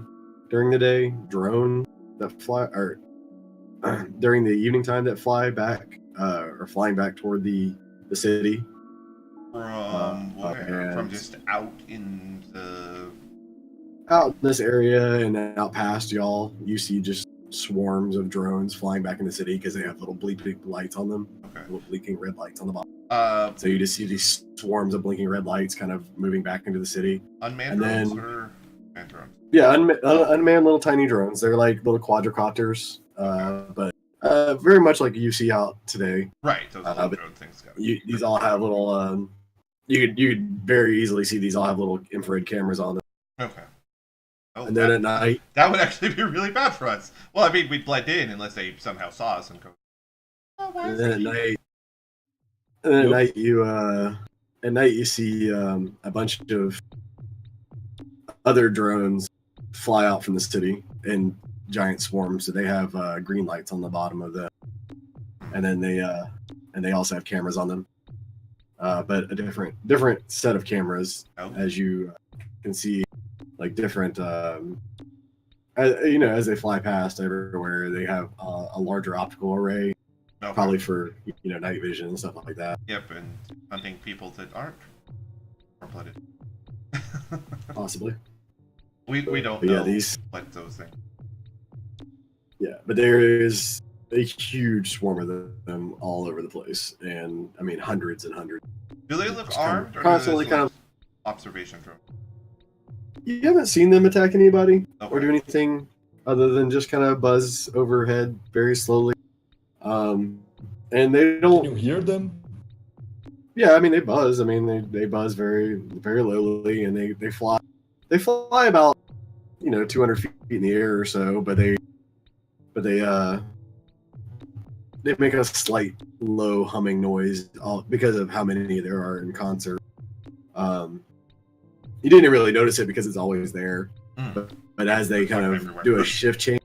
during the day drone that fly, or during the evening time that fly back or flying back toward the city. From where? From just out in this area and out past y'all, you see just swarms of drones flying back in the city because they have little bleeping lights on them. Okay. Little blinking red lights on the bottom. So you just see these swarms of blinking red lights kind of moving back into the city. Unmanned drones or manned drones? Yeah, unmanned little tiny drones. They're like little quadricopters, but very much like you see out today. Right, those little drone things. These all have little. You could very easily see these all have little infrared cameras on them. Okay. Oh, and then at night, that would actually be really bad for us. Well, I mean, we'd blend in unless they somehow saw us and go. Oh, and then at night you see a bunch of other drones fly out from the city in giant swarms. So they have green lights on the bottom of them, and then they also have cameras on them, but a different set of cameras, as you can see, like different. As they fly past everywhere, they have a larger optical array. Okay. Probably for night vision and stuff like that. Yep, and hunting people that aren't warm-blooded. Possibly. We don't know these those things. Yeah, but there is a huge swarm of them all over the place, and I mean hundreds and hundreds. Do they look armed, or constantly kind of observation drone? You haven't seen them attack anybody or do anything other than just kind of buzz overhead very slowly. And they don't. Can you hear them? Yeah, I mean they buzz. I mean they buzz very very lowly, and they fly. They fly about 200 feet in the air or so, but but they make a slight low humming noise because of how many there are in concert. You didn't really notice it because it's always there, but as they kind of do a shift change,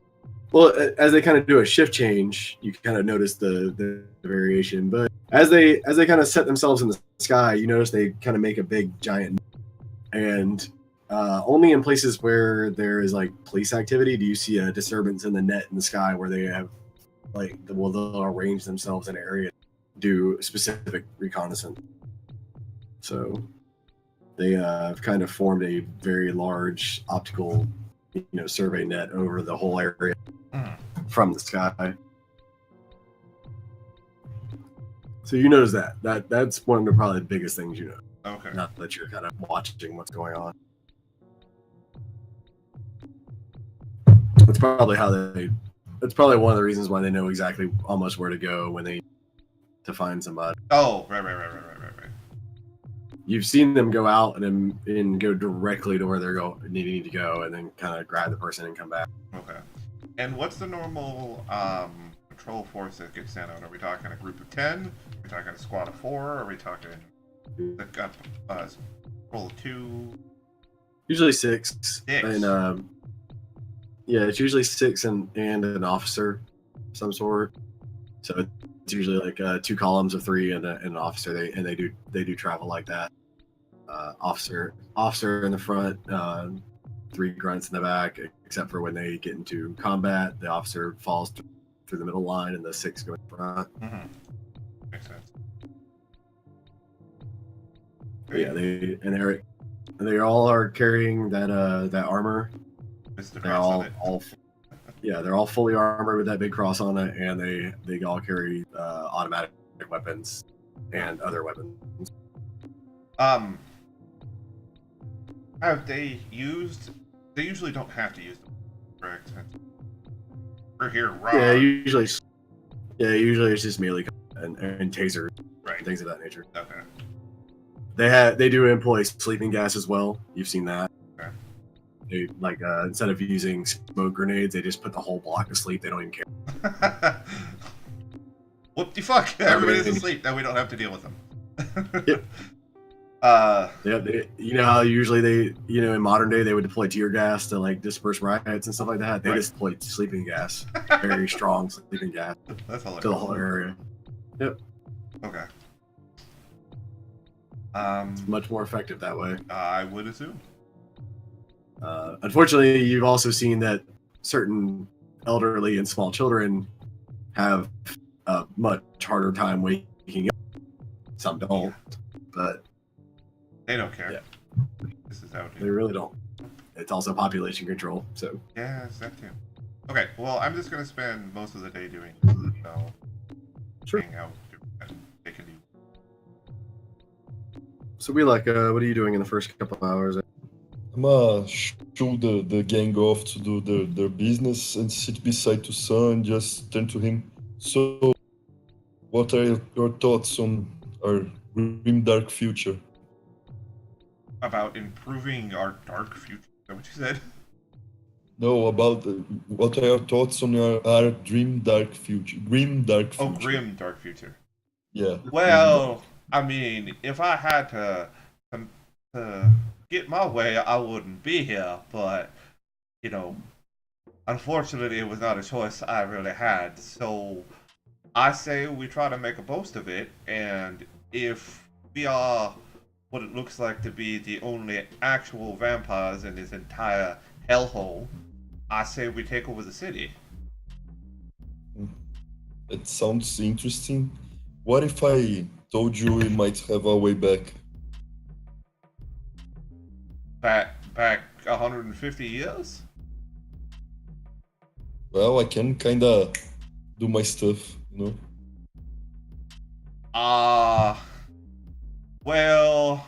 as they kind of do a shift change, you kind of notice the variation. But as they kind of set themselves in the sky, you notice they kind of make a big giant, and only in places where there is like police activity do you see a disturbance in the net in the sky where they have they'll arrange themselves in an area to do specific reconnaissance. So they have kind of formed a very large optical, survey net over the whole area from the sky. So you notice that's one of the probably the biggest things you know. Okay. Not that you're kind of watching what's going on. That's probably that's probably one of the reasons why they know exactly almost where to go when they to find somebody. Oh, right. You've seen them go out and go directly to where they're needing to go, and then kind of grab the person and come back. Okay. And what's the normal patrol force that gets sent out? Are we talking a group of 10? Are we talking a squad of 4? Are we talking a patrol of 2? Usually 6. 6. And yeah, it's usually 6 and an officer of some sort. So it's usually like 2 columns of 3 and an officer. They do travel like that. Officer in the front, 3 grunts in the back. Except for when they get into combat, the officer falls through the middle line and the 6 go in front. Mm-hmm. Makes sense. But yeah, they all are carrying that armor. They're all fully armored with that big cross on it, and they all carry automatic weapons and other weapons. Have they used? They usually don't have to use them, correct? We're here, raw. Yeah, usually it's just melee and tasers, right? And things of that nature. Okay. They do employ sleeping gas as well. You've seen that. Okay. They instead of using smoke grenades, they just put the whole block to sleep. They don't even care. What the fuck? Everybody's asleep. Now we don't have to deal with them. Yep. You know how usually in modern day they would deploy tear gas to disperse riots and stuff like that. They just deployed sleeping gas, very strong sleeping gas. That's hilarious. To the whole area. Yep. Okay. It's much more effective that way. I would assume. Unfortunately, you've also seen that certain elderly and small children have a much harder time waking up. Some don't, but they don't care. Yeah. This is how they really don't. It's also population control, so. Yeah, it's that too. Okay, well, I'm just gonna spend most of the day doing so. Sure. Hang out, they can do. So what are you doing in the first couple of hours? I'm show the gang off to do their business and sit beside to son and just turn to him. So, what are your thoughts on our grim dark future? About improving our dark future. Is that what you said? No, about what are your thoughts on our grim dark future? Grim dark future. Oh, grim dark future. Yeah. Well, I mean, if I had to get my way, I wouldn't be here. But unfortunately, it was not a choice I really had. So I say we try to make a boast of it, and if we are what it looks like to be the only actual vampires in this entire hellhole, I say we take over the city. It sounds interesting. What if I told you we might have our way back? Back 150 years? Well, I can kinda do my stuff, Well,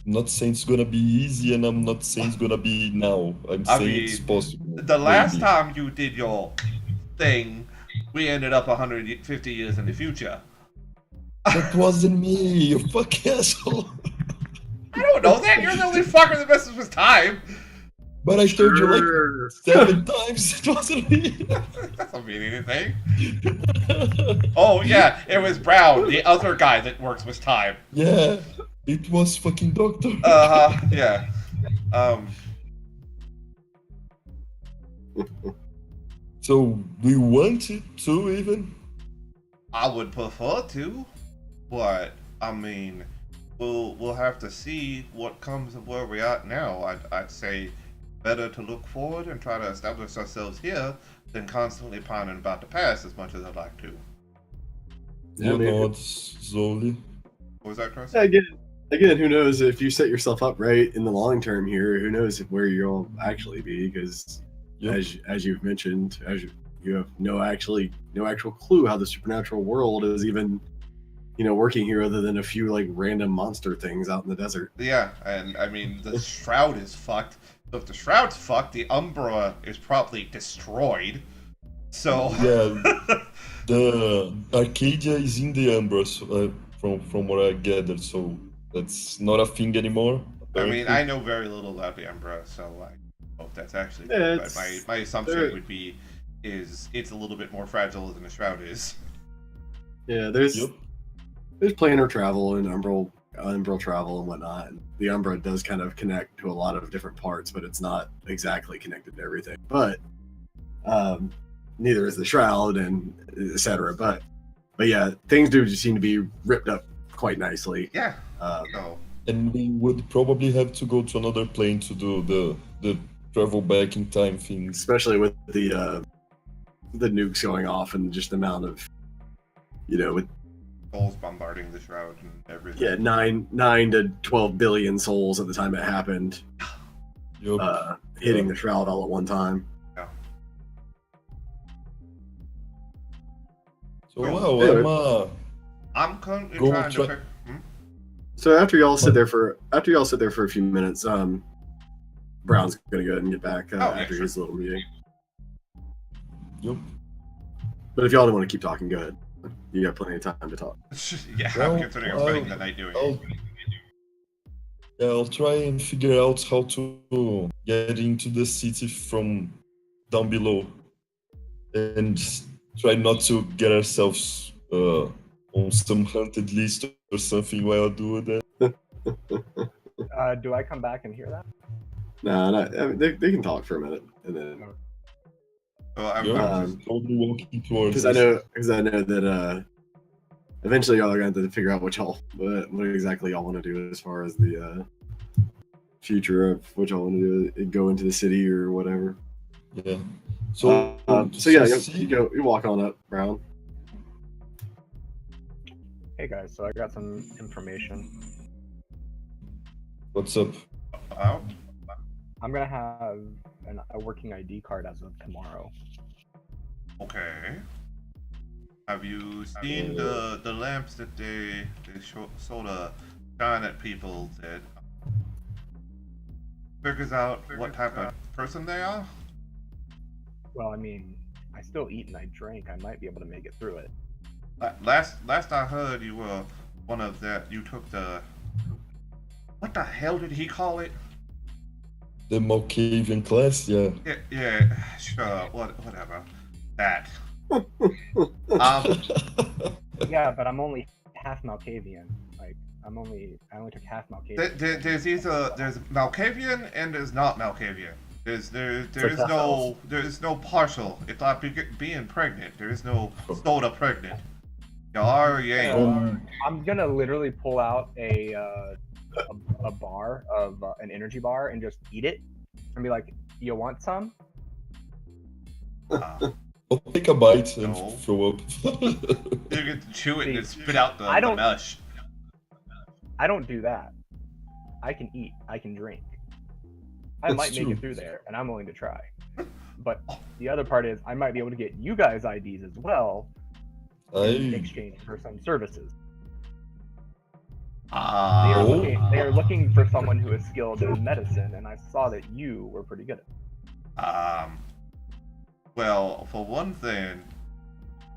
I'm not saying it's gonna be easy, and I'm not saying it's gonna be now. I'm saying it's possible. The last time you did your thing, we ended up 150 years in the future. That wasn't me, you fucking asshole. I don't know that. You're the only fucker that messes with time. But I told you like Sure. 7 times it wasn't me. That doesn't mean anything. Oh yeah, it was Brown, the other guy that works with time. Yeah, it was fucking Doctor. Yeah. So, do you want it to even? I would prefer to, but I mean, we'll have to see what comes of where we're at now. I'd say better to look forward and try to establish ourselves here than constantly pining about the past as much as I'd like to. Yeah, You man. nod slowly. What was that, Chris? Again, who knows if you set yourself up right in the long term here? Who knows where you'll actually be? Because Yep. as you've mentioned, you have no actual clue how the supernatural world is even, working here other than a few like random monster things out in the desert. Yeah, and I mean the shroud is fucked. So if the shroud's fucked, the Umbra is probably destroyed. So Yeah, the Arcadia is in the Umbra, so, from what I gathered, so that's not a thing anymore. I mean, apparently. I know very little about the Umbra, so I hope that's actually Yeah, true. But my assumption would be is it's a little bit more fragile than the shroud is. Yeah, there's Yep. planar travel and umbral travel and whatnot. And the Umbra does kind of connect to a lot of different parts, but it's not exactly connected to everything. But neither is the shroud and etc. But yeah, things do seem to be ripped up quite nicely. Yeah. Um, So And we would probably have to go to another plane to do the travel back in time thing. especially with the nukes going off and just the amount of, with souls bombarding the shroud and everything. yeah 9 to 12 billion souls at the time it happened, Yup. hitting the shroud all at one time. So Cool. wow, I'm currently Go trying to try- pick. So after y'all sit there for a few minutes, Brown's gonna go ahead and get back yeah, after sure. his little meeting. Yup. But if y'all don't want to keep talking, go ahead. You got plenty of time to talk. Yeah, Well, I'm considering spending the night doing it. I'll try and figure out how to get into the city from down below, and try not to get ourselves on some hunted list or something while I do that. Do I come back and hear that? Nah, I mean, they can talk for a minute, and then So I'm You're totally walking towards because I know that eventually y'all are going to have to figure out what exactly y'all want to do as far as the future of what y'all want to do, go into the city or whatever. Yeah. So You walk on up, Brown. Hey guys, so I got some information. what's up? out. I'm gonna have a working ID card as of tomorrow. Okay. Have you seen the lamps that they sort of shine at people that figures out what type of person they are? Well, I mean, I still eat and I drink. I might be able to make it through it. Last I heard, you were one of that. You took the. What the hell did he call it? The Malkavian class, yeah. Yeah, sure. Whatever. That. Yeah, but I'm only half Malkavian. Like, I only took half Malkavian. There's Malkavian and there's not Malkavian. There's half no partial. It's like being pregnant. There is no soda pregnant. You are or you ain't. I'm gonna literally pull out a bar of an energy bar and just eat it and be like, "You want some?" I'll take a bite and No. throw up. You get to chew it and then spit out the mesh. I don't do that. I can eat. I can drink. I That's might make true. it through there, and I'm willing to try. But the other part is, I might be able to get you guys IDs as well in exchange for some services. They are looking for someone who is skilled in medicine, and I saw that you were pretty good at it. Well, for one thing,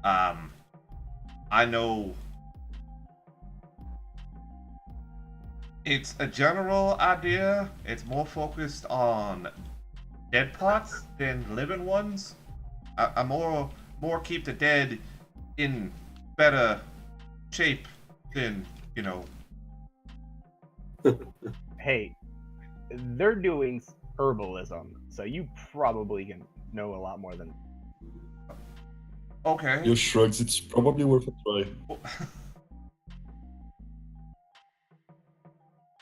I know it's a general idea. It's more focused on dead pots than living ones. I more keep the dead in better shape than, you know. Hey, they're doing herbalism, so you probably can know a lot more than. Okay. Your shrugs, it's probably worth a try.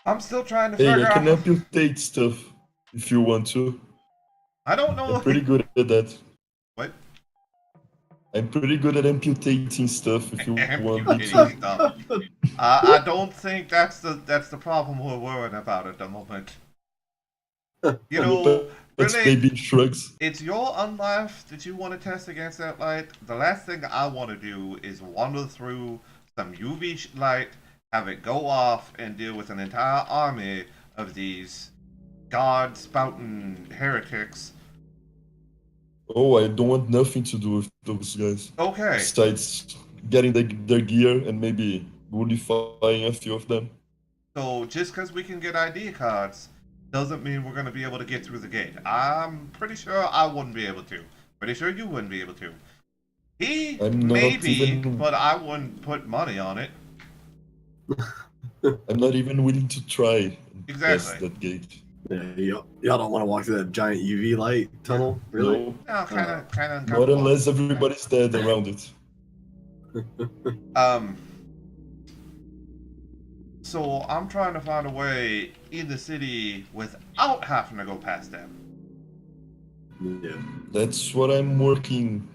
I'm still trying to Hey, figure I can out. amputate stuff if you want to. I don't know. I'm pretty good at that. What? I'm pretty good at amputating stuff if you want me Amputating to. stuff. I don't think that's the problem we're worrying about at the moment. You know, That's really, maybe shrugs. it's your unlife that you want to test against that light. The last thing I want to do is wander through some UV light, have it go off, and deal with an entire army of these god-spouting heretics. Oh, I don't want nothing to do with those guys. Okay. Besides getting their gear and maybe modifying a few of them. So just because we can get ID cards doesn't mean we're going to be able to get through the gate. I'm pretty sure I wouldn't be able to. Pretty sure you wouldn't be able to. He I'm not maybe, even- but I wouldn't put money on it. I'm not even willing to try and Exactly. pass that gate. Yeah, y'all don't want to walk through that giant UV light tunnel, really? No, No, kind of not uncomfortable. unless everybody's dead around it. So I'm trying to find a way in the city without having to go past them. Yeah. That's what I'm working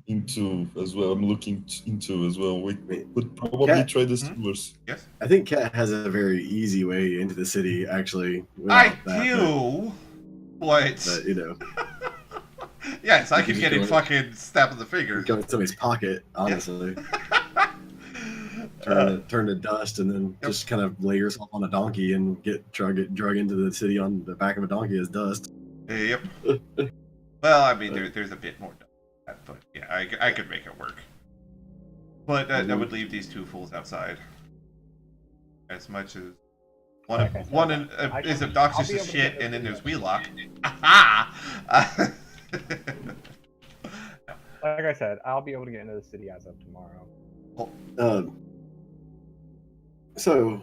into as well. I'm looking into as well. We would probably Cat? try the sewers. Yes. I think Cat has a very easy way into the city, actually. I without that, do, but But, you know, yes, I You could can get just him go in- fucking snap of the you finger. go in somebody's pocket, honestly. Turn to dust and then Yep. just kind of lay yourself on a donkey and get drug into the city on the back of a donkey as dust. Yep. Well, I mean, there's a bit more to that, but yeah, I could make it work. But that would leave these two fools outside. As much as one Like I said, one I is can- obnoxious I'll be as able to shit, get and then this there's video. Wheelock. Aha! Like I said, I'll be able to get into the city as of tomorrow. So,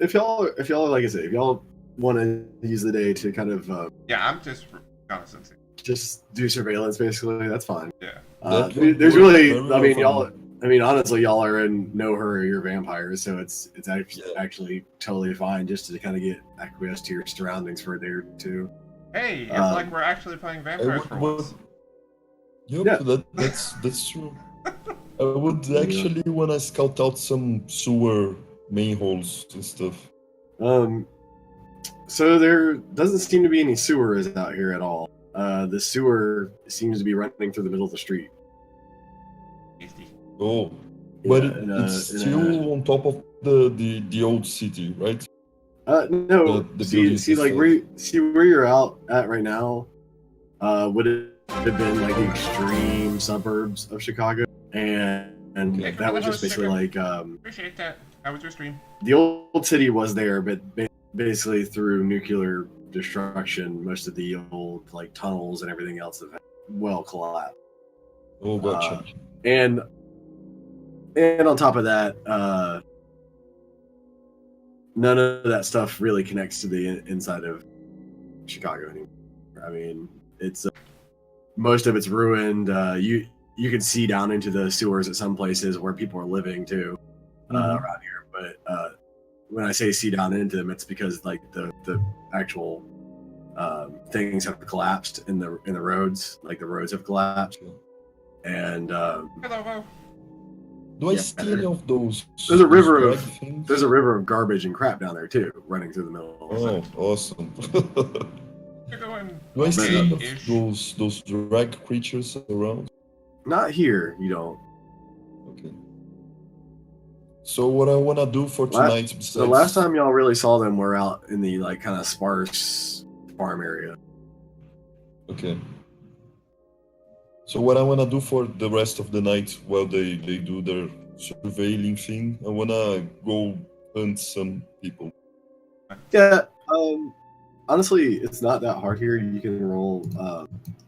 if y'all are, like I said, if y'all want to use the day to kind of Yeah, I'm just reconnaissance. just do surveillance, basically, that's fine. Yeah. That would There's work really, very I well mean, for y'all. me. I mean, honestly, y'all are in no hurry. You're vampires, so it's actually, Yeah. actually totally fine just to kind of get acquiesced to your surroundings for a day or two. Hey, it's Um, like we're actually playing I vampires would for want- once. Yep, Yeah. that's true. I would actually want to scout out some sewer main holes and stuff. So there doesn't seem to be any sewers out here at all. The sewer seems to be running through the middle of the street. Tasty. Oh, but Yeah, it's still on top of the old city, right? No. the see, buildings like itself. where you're out at right now. Would it have been like the extreme suburbs of Chicago, and Okay. that was just basically like Appreciate that. How was your stream? the old city was there, but basically through nuclear destruction, most of the old like tunnels and everything else have well collapsed. Oh, gotcha. And on top of that, none of that stuff really connects to the inside of Chicago anymore. I mean, it's most of it's ruined. You can see down into the sewers at some places where people are living too around here. But when I say see down into them, it's because like the actual things have collapsed in the roads. Like the roads have collapsed, and Hello. Do I yeah, see any of those? there's a those river drag of- things? there's a river of garbage and crap down there too, running through the middle. Oh, awesome. You're going Do I see any of okay-ish. those drag creatures around? Not here, you don't. Okay. So what I wanna do for tonight, besides The last time y'all really saw them were out in the like kind of sparse farm area. Okay. So what I wanna do for the rest of the night while they do their surveilling thing, I wanna go hunt some people. Yeah, honestly, it's not that hard here. You can roll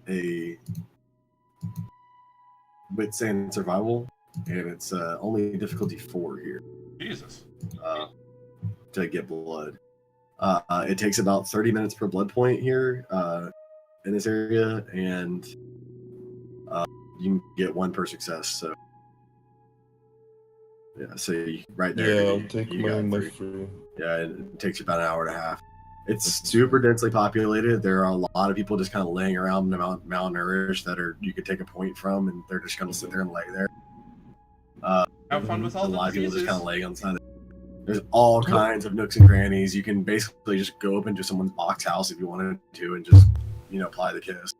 a wit sand survival, and it's only difficulty 4 here Jesus. to get blood. It takes about 30 minutes per blood point here in this area, and you can get 1 per success. So yeah, so right there. Yeah, I'll take you my got 3. free. Yeah, it takes you about an hour and a half. It's super densely populated. There are a lot of people just kind of laying around malnourished that you could take a point from, and they're just going to sit there and lay there. Have fun with all A the lot of people just diseases. kind of laying on the side. There's all kinds of nooks and crannies. You can basically just go up into someone's box house if you wanted to, and just apply the kiss.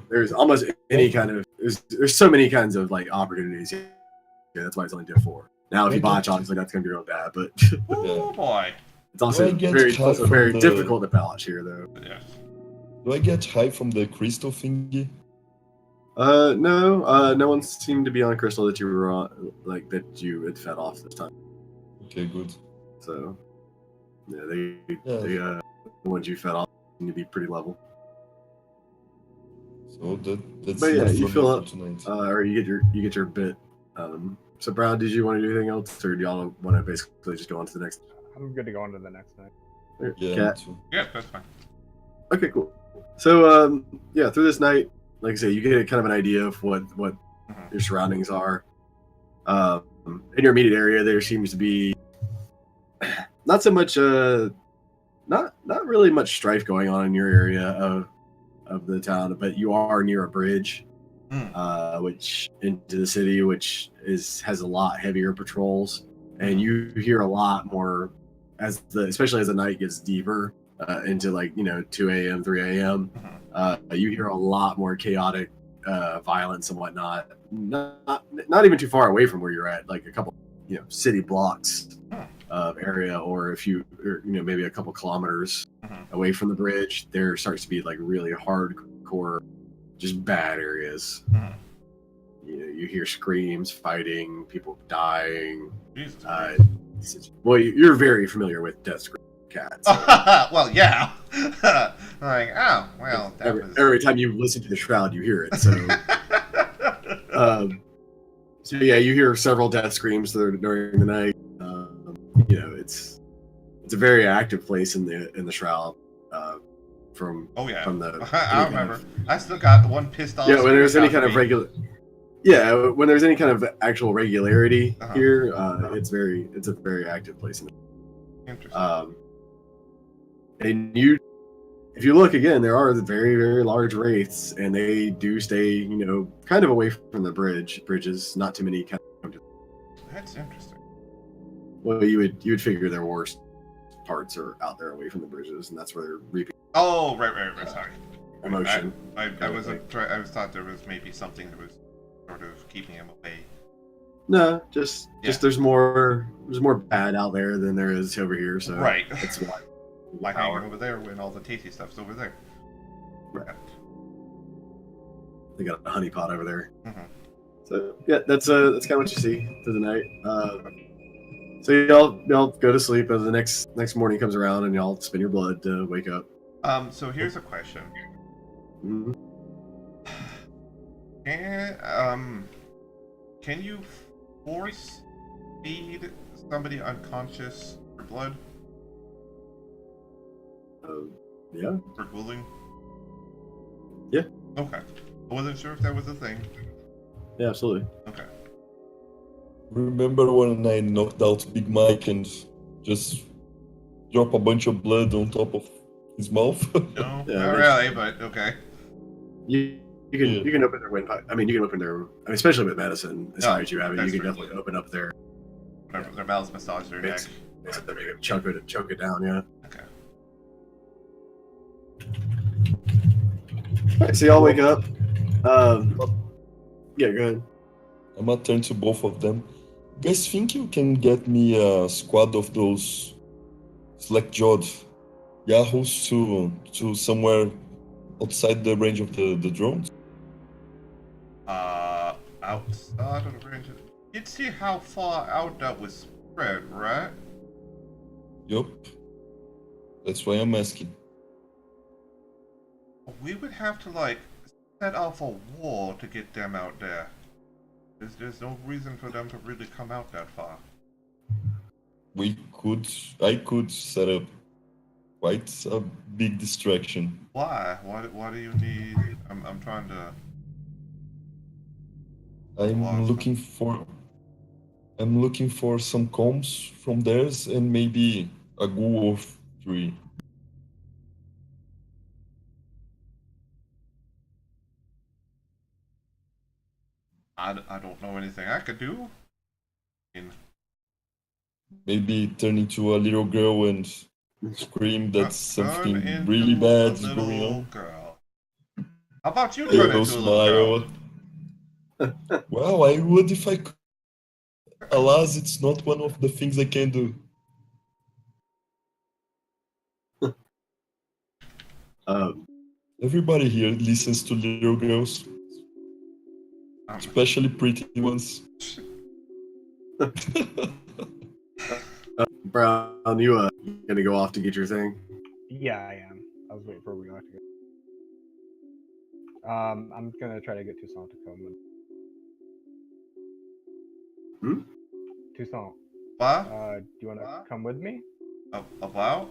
There's almost any kind of there's so many kinds of like opportunities. Yeah, that's why it's only did 4. Now, if you botch, obviously that's gonna be real bad, but Oh boy. it's also very difficult to botch here, though. Yes. Do I get high from the crystal thingy? No, no one seemed to be on crystal that you were on, like that you had fed off this time. Okay, good. So, yeah, the ones you fed off seem to be pretty level. So that's. But yeah, enough you for fill me up, for tonight. or you get your bit. So Brown, did you want to do anything else, or do y'all want to basically just go on to the next? I'm good to go on to the next night. Yeah, Cat? me too. Yeah, that's fine. Okay, cool. So yeah, through this night, like I say, you get kind of an idea of what your surroundings are. In your immediate area, there seems to be not so much not really much strife going on in your area of the town, but you are near a bridge which into the city, which has a lot heavier patrols, and you hear a lot more especially as the night gets deeper into 2 a.m. 3 a.m. You hear a lot more chaotic violence and whatnot, not even too far away from where you're at, like a couple city blocks of area, or maybe a couple kilometers away from the bridge. There starts to be like really hardcore, just bad areas. You hear screams, fighting, people dying. Jesus. Well, you're very familiar with death scream cats. Well, yeah. Like, oh, well, Every time you listen to the Shroud, you hear it. So, so yeah, you hear several death screams during the night. It's a very active place in the Shroud. From the I remember. I still got one pissed off. Yeah, when there's any kind of when there's any kind of actual regularity here, it's a very active place. Interesting. And if you look again, there are very, very large wraiths, and they do stay, kind of away from the bridges. Not too many. That's interesting. Well, you would figure their worst parts are out there away from the bridges, and that's where they're reaping. Oh, right. Sorry. Emotion. I was thought there was maybe something that was sort of keeping him away. No, just there's more bad out there than there is over here. So right. That's why. Why hang over there when all the tasty stuff's over there? Right. They got a honeypot over there. Mm-hmm. So yeah, that's kind of what you see through the night. So y'all go to sleep as the next morning comes around, and y'all spin your blood to wake up. So here's a question. Mm-hmm. Can you force feed somebody unconscious for blood? Yeah. For ghouling? Yeah. Okay. I wasn't sure if that was a thing. Yeah, absolutely. Okay. Remember when I knocked out Big Mike and just drop a bunch of blood on top of his mouth? No, Yeah, not really, but okay. You can open their windpipe. I mean, you can open their. Especially with medicine, as high as you have it, you can definitely open up their mouths, massage their neck. Choke it down. Yeah. Okay. All right, so y'all wake up. Yeah, go ahead. I'm gonna turn to both of them. You guys think you can get me a squad of those slack-jawed yahoos to somewhere outside the range of the drones? Outside of the range of... You'd see how far out that was spread, right? Yup. That's why I'm asking. We would have to, like, set off a wall to get them out there. There's no reason for them to really come out that far. I could set up quite a big distraction. Why? Why do you need... I'm trying to... I'm looking for some combs from theirs and maybe a wolf tree. I don't know anything I could do. Maybe turn into a little girl and scream that Turn something into really bad is a going little on. girl. How about you turn Girl into a little girl? smile. Well, I would if I could. Alas, it's not one of the things I can do. Um, Everybody here listens to little girls, especially pretty ones. Brown, you gonna go off to get your thing? Yeah, I am. I was waiting for we to go. I'm gonna try to get Toussaint to come. Toussaint, What? do you want to come with me? About?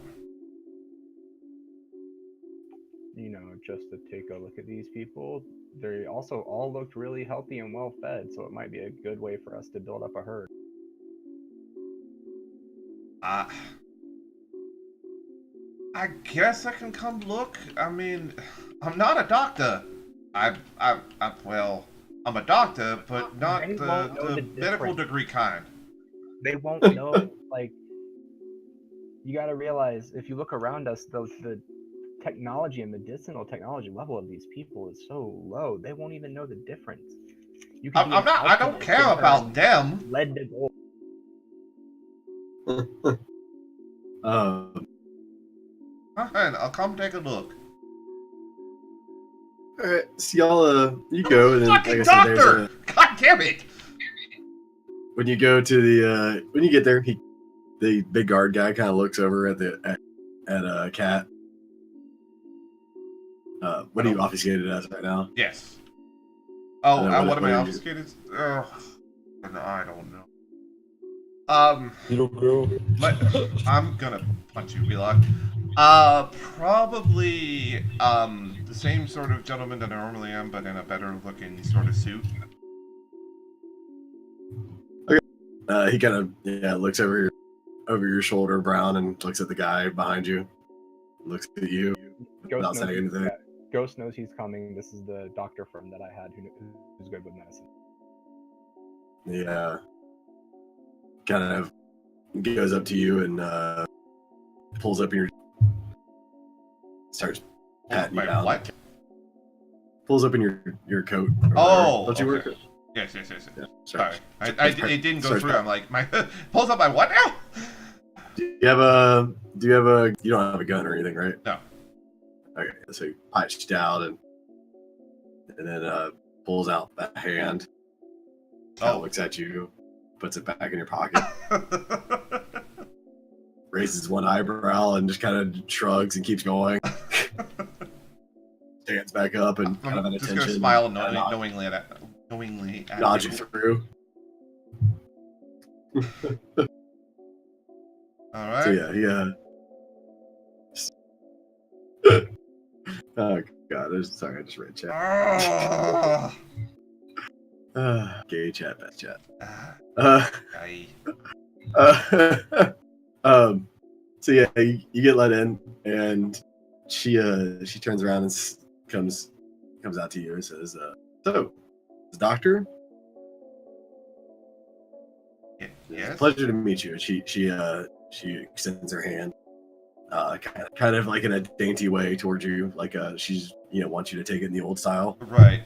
You know, just to take a look at these people. They also all looked really healthy and well fed, so it might be a good way for us to build up a herd. I guess I can come look. I mean, I'm not a doctor. Well, I'm a doctor, but not They won't know the the medical difference. degree kind. They won't know. Like, you got to realize if you look around us, the technology and medicinal technology level of these people is so low. They won't even know the difference. You can be I'm not. I don't alchemist care and about turn them. lead to gold. Fine, I'll come take a look. Alright, so y'all, you go, and then, like Fucking I said, doctor! God damn it! when you go to the, when you get there, the big guard guy kind of looks over at Cat. What are you obfuscated as right now? Yes. Oh, And then what am what I are you- obfuscated? No, I don't know. Little girl. I'm gonna punch you, Wheelock. Probably, the same sort of gentleman that I normally am, but in a better looking sort of suit. He kind of looks over your shoulder, Brown, and looks at the guy behind you. Looks at you without saying anything. Ghost knows he's coming. This is the doctor friend that I had who's good with medicine. Yeah. Kind of goes up to you and pulls up your. Starts patting you down. What? Pulls up in your coat. Oh, Don't you okay. work? Yes. Yeah, Sorry, Starts it didn't go starts through. I'm like, my pulls up my what now? Do you have a? You don't have a gun or anything, right? No. Okay, so he pipes you down and then pulls out that hand. Looks at you, puts it back in your pocket, raises one eyebrow, and just kind of shrugs and keeps going. Stands back up and kind of an just attention. gonna smile kinda knowingly at nods you. you through. All right. So yeah. Oh god, sorry, I just read chat. Gay chat, best chat. So yeah, you get let in, and she turns around and comes out to you and says, "So, the doctor, Yes. it's a pleasure to meet you." And she extends her hand, kind of like in a dainty way towards you, like she's wants you to take it in the old style. Right.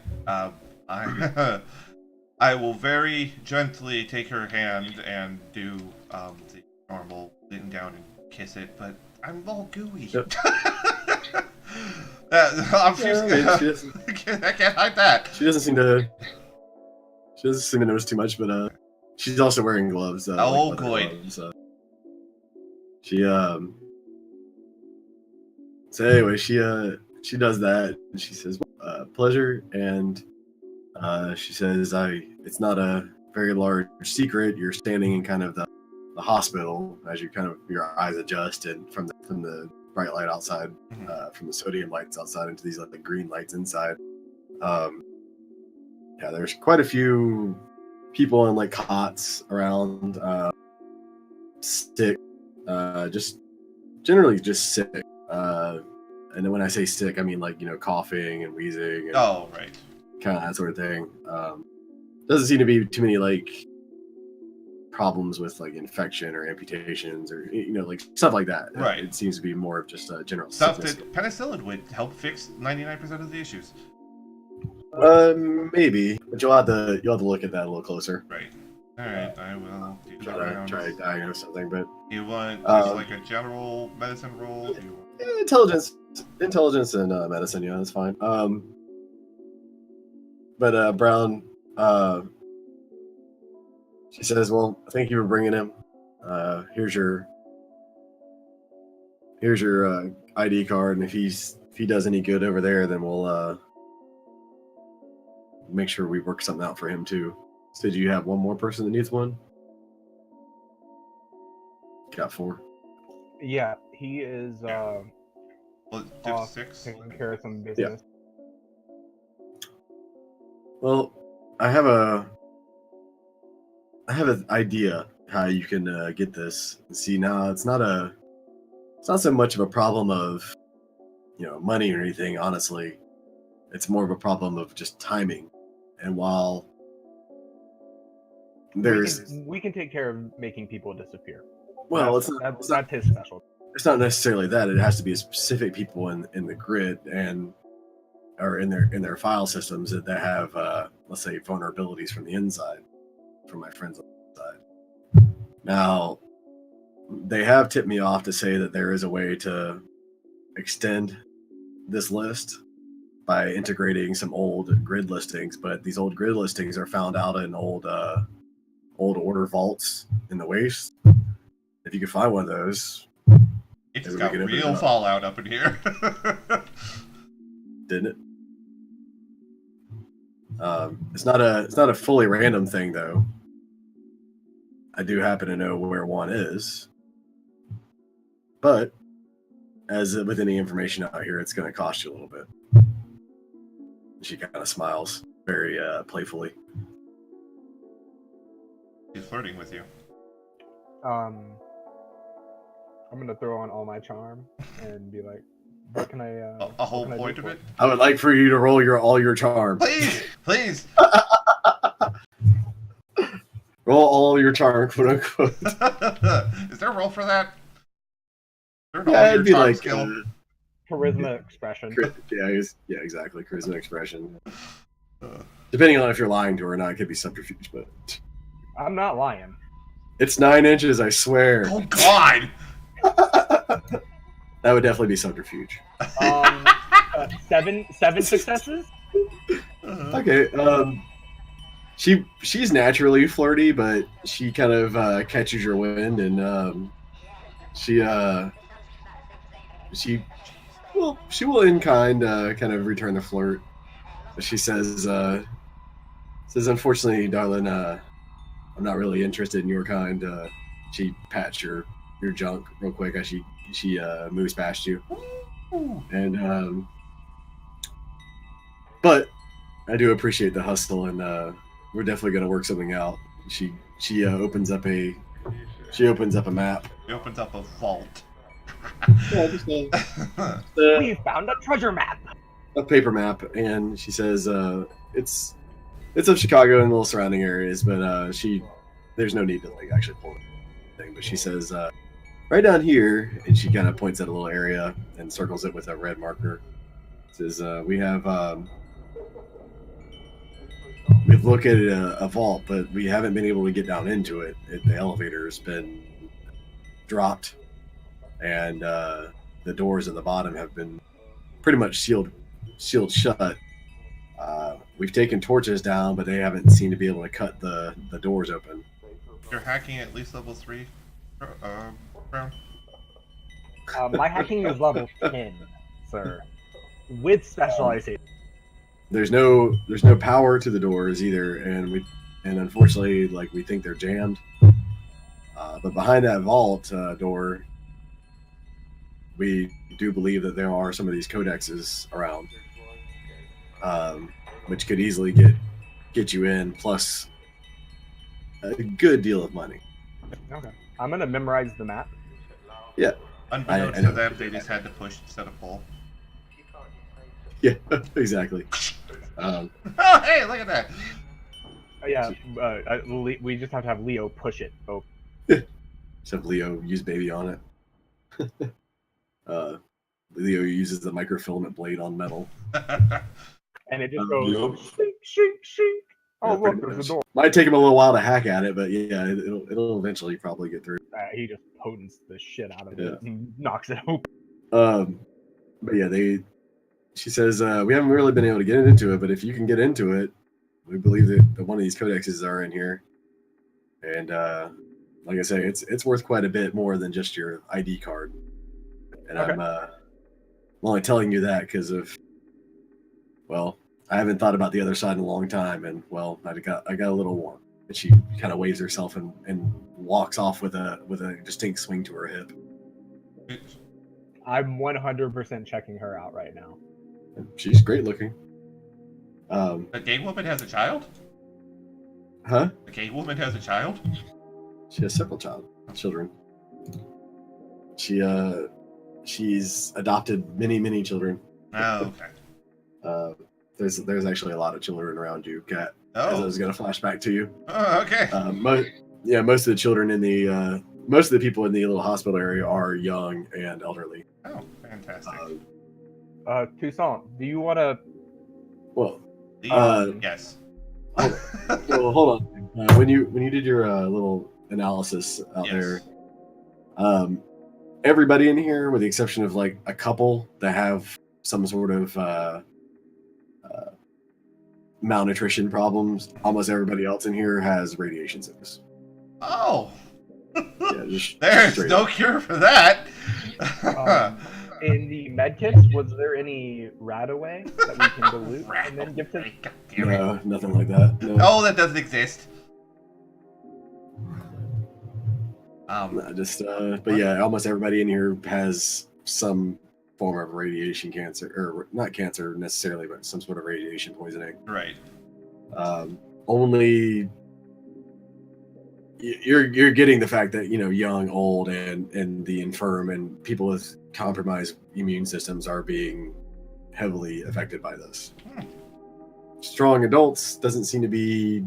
I will very gently take her hand and do the normal lean down and kiss it, but I'm all gooey. Yep. I can't hide that. She doesn't seem to notice too much, but she's also wearing gloves. Oh, like good. gloves, she So anyway, she she does that, and she says, "Pleasure." And she says, It's not a very large secret. You're standing in kind of the hospital as you kind of your eyes adjust, and from the bright light outside, from the sodium lights outside into these like the green lights inside. Yeah, there's quite a few people in like cots around, sick, just generally just sick. And then when I say sick, I mean like coughing and wheezing. And Oh, right. kind of that sort of thing. Doesn't seem to be too many like problems with like infection or amputations or like stuff like that. Right. It seems to be more of just a general Stuff sickness. that penicillin would help fix 99% of the issues. Maybe, but you'll have to look at that a little closer. Right. All right, I will do that. Try to diagnose something, but You want just like a general medicine roll? intelligence and medicine, yeah, that's fine. But Brown, she says, "Well, thank you for bringing him. Here's your ID card, and if he does any good over there, then we'll make sure we work something out for him too." So, do you have one more person that needs one? Got 4. Yeah, he is Well, div off 6. taking care of some business. Well, I have an idea how you can get this. See, now it's not so much of a problem of money or anything. Honestly, it's more of a problem of just timing. And while We can take care of making people disappear. well, That's not his specialty. it's not necessarily that. It has to be specific people in the grid or in their file systems that have let's say vulnerabilities from the inside, from my friends on the side. Now, they have tipped me off to say that there is a way to extend this list by integrating some old grid listings, but these old grid listings are found out in old order vaults in the waste. If you could find one of those, It just maybe we got could open it real up. fallout up in here. Didn't it? It's not a fully random thing though. I do happen to know where one is, but as with any information out here, it's going to cost you a little bit. She kind of smiles very playfully. He's flirting with you. I'm gonna throw on all my charm and be like, "What can I?" A whole what can I do point of for it? I would like for you to roll all your charm. Please! Please! Roll all your charm, quote unquote. Is there a roll for that? Is there an Yeah, all it'd your be charm like skill? Charisma expression. yeah, exactly. Charisma expression. Depending on if you're lying to her or not, it could be subterfuge, but I'm not lying. it's 9 inches, I swear. Oh God! That would definitely be subterfuge. 7 successes. Okay. She's naturally flirty, but she kind of catches your wind, and she will in kind of return the flirt. She says unfortunately, darling, I'm not really interested in your kind. She pats your junk real quick as she moves past you, and but I do appreciate the hustle, and we're definitely gonna work something out. She opens up a map. He opens up a vault. Yeah, just We found a treasure map. a paper map, and she says it's of Chicago and little surrounding areas, but there's no need to like actually pull the thing. But she says right down here, and she kind of points at a little area and circles it with a red marker. Says we have we've located a vault, but we haven't been able to get down into it. The elevator's been dropped, and the doors at the bottom have been pretty much sealed shut. We've taken torches down, but they haven't seemed to be able to cut the doors open. You're hacking at least level 3, Brown? My hacking is level 10, sir. with specialization. There's no power to the doors either, and unfortunately, like, we think they're jammed. But behind that vault door, we do believe that there are some of these codexes around, which could easily get you in, plus a good deal of money. Okay. I'm gonna memorize the map. Yeah. Unbeknownst I to know. them, they just had to push instead of pull. Yeah, exactly. Oh, hey, look at that! Yeah, we just have to have Leo push it. Oh, Except Leo use baby on it. Leo uses the microfilament blade on metal. and it just goes Yup. shink, shink, shink. Oh, Yeah, look, pretty there's a much. door. Might take him a little while to hack at it, but yeah, it'll eventually probably get through. He just potents the shit out of Yeah. it and knocks it open. But yeah, she says, we haven't really been able to get into it, but if you can get into it, we believe that one of these codexes are in here. And like I say, it's worth quite a bit more than just your ID card. And Okay. I'm only telling you that because of, well, I haven't thought about the other side in a long time, and well, I got a little warm. And she kind of waves herself and walks off with a distinct swing to her hip. I'm 100% checking her out right now. She's great looking. The gay woman has a child? Huh? The gay woman has a child? She has several children. She's adopted many children. Oh, okay. There's actually a lot of children around you, Kat. As I Oh, was gonna flash back to you. oh okay. Most of the children in the most of the people in the little hospital area are young and elderly. Oh, fantastic. Toussaint, do you want to? Well, Yes. well, hold on. When you did your little analysis out there, everybody in here, with the exception of like a couple that have some sort of malnutrition problems, almost everybody else in here has radiation sickness. Oh. Yeah, just There's straight no up. cure for that. In the med kits, was there any Radaway that we can dilute and then give to? God damn it. No, nothing like that. No. Oh, that doesn't exist. No, just but yeah, almost everybody in here has some form of radiation cancer, or not cancer necessarily, but some sort of radiation poisoning. Right. Only you're getting the fact that, you know, young, old, and the infirm and people with compromised immune systems are being heavily affected by this. Strong adults don't seem to be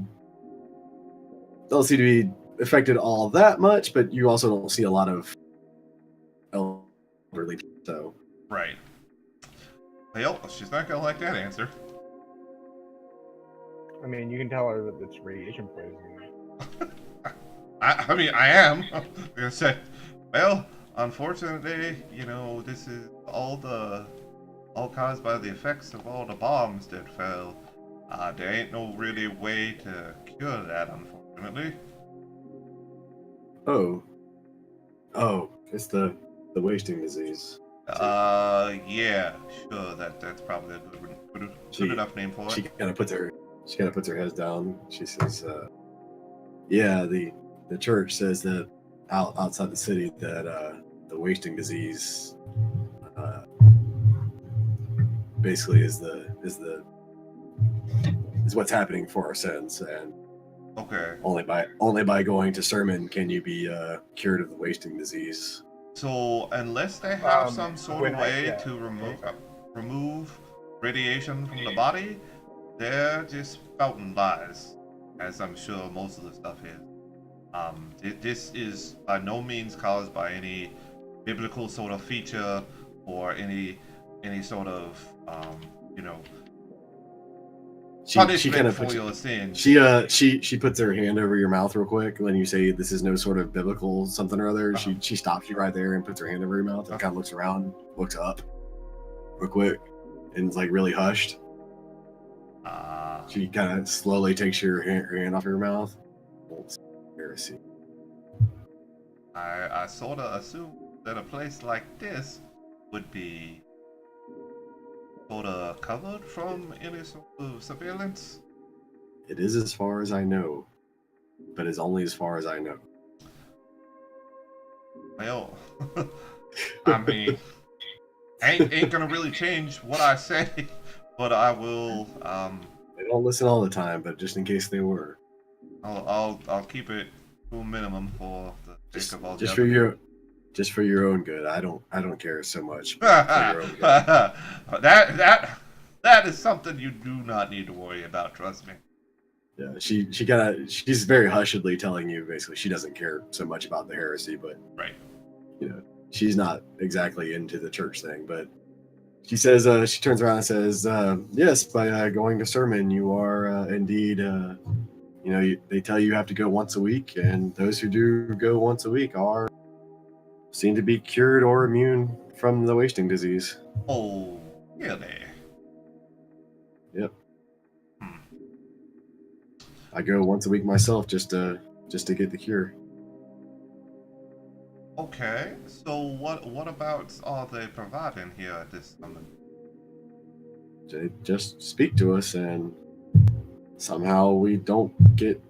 affected all that much, but you also don't see a lot of elderly people. So Right. Well, she's not gonna like that answer. I mean, you can tell her that it's radiation poisoning. I mean, I am. I'm gonna say, well, unfortunately, you know, this is all caused by the effects of all the bombs that fell. There ain't no really way to cure that, unfortunately. oh, it's the wasting disease. Yeah, sure. That's probably a good enough name for She it. kind of puts her head down. She says, "Yeah, the church says that outside the city that the wasting disease basically is what's happening for our sins, and Okay. only by going to sermon can you be cured of the wasting disease." So unless they have Um, some sort when of I- way yeah. to remove radiation from the body, they're just spouting lies, as I'm sure most of the stuff is. This is by no means caused by any biblical sort of feature or any sort of you know, She punishment kind of for puts your sins. she puts her hand over your mouth real quick when you say this is no sort of biblical something or other. Uh-huh. She stops you right there and puts her hand over your mouth and kind of looks around, looks up real quick, and is like really hushed. She kind of slowly takes her hand off your mouth. Heresy. I sort of assume that a place like this would be sort of covered from any sort of surveillance? It is as far as I know, but it's only as far as I know. Well, I mean, ain't gonna really change what I say, but I will. They don't listen all the time, but just in case they were, I'll keep it to a minimum for the sake of all the just other. just for your own good. I don't care so much. But for your own good. that is something you do not need to worry about. Trust me. Yeah, she's very hushedly telling you basically she doesn't care so much about the heresy, but Right. She's not exactly into the church thing, but she says she turns around and says, yes, by going to sermon, you are indeed, they tell you have to go once a week, and those who do go once a week are seen to be cured or immune from the wasting disease. Oh, really? Yep. I go once a week myself just to get the cure. Okay. So what about are they providing here at this summit? They just speak to us, and somehow we don't get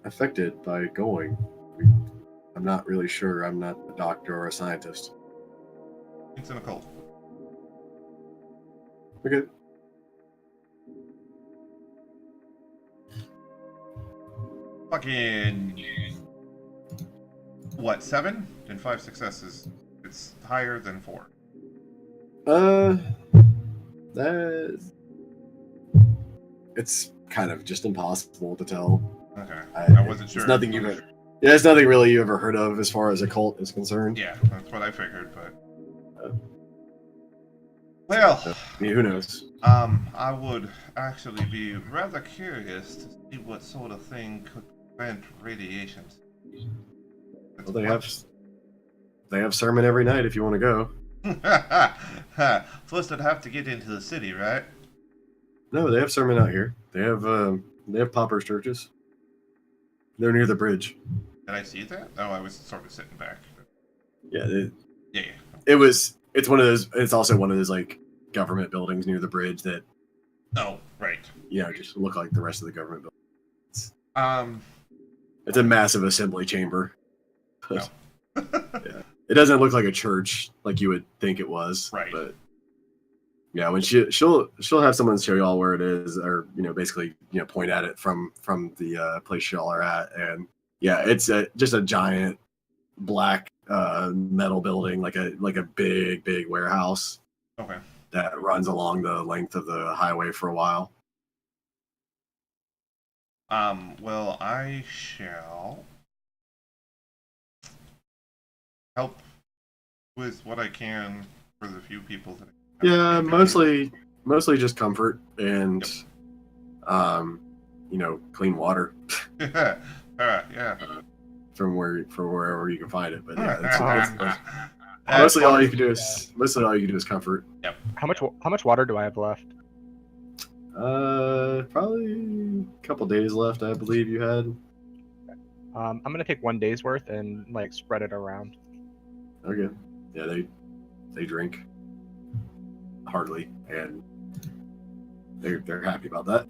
affected by going. I'm not really sure. I'm not a doctor or a scientist. It's in a cult. Okay. Fucking what? 7 and 5 successes. It's higher than 4. That it's kind of just impossible to tell. Okay. I wasn't sure. It's nothing it's nothing really you ever heard of as far as a cult is concerned. Yeah, that's what I figured, but well, I mean, who knows? I would actually be rather curious to see what sort of thing could prevent radiation. Well, they have sermon every night if you want to go. First, I'd have to get into the city, right? No, they have sermon out here. They have paupers churches. They're near the bridge. Did I see that? Oh, I was sort of sitting back. Yeah, Yeah. it's one of those. It's also one of those like government buildings near the bridge that Oh, right. just look like the rest of the government buildings. Um, It's a massive assembly chamber. No. Yeah. It doesn't look like a church like you would think it was. Right. But yeah, when she'll have someone show y'all where it is, or basically point at it from the place y'all are at, and yeah, it's just a giant black metal building, like a big warehouse. Okay. That runs along the length of the highway for a while. Well, I shall help with what I can for the few people that. Yeah, mostly just comfort and, clean water. Yeah. From wherever you can find it, but yeah, That's mostly all you can do is comfort. Yep. How much water do I have left? Probably a couple days left, I believe you had. I'm gonna take 1 day's worth and spread it around. Okay. Yeah, they drink hardly, and they're happy about that.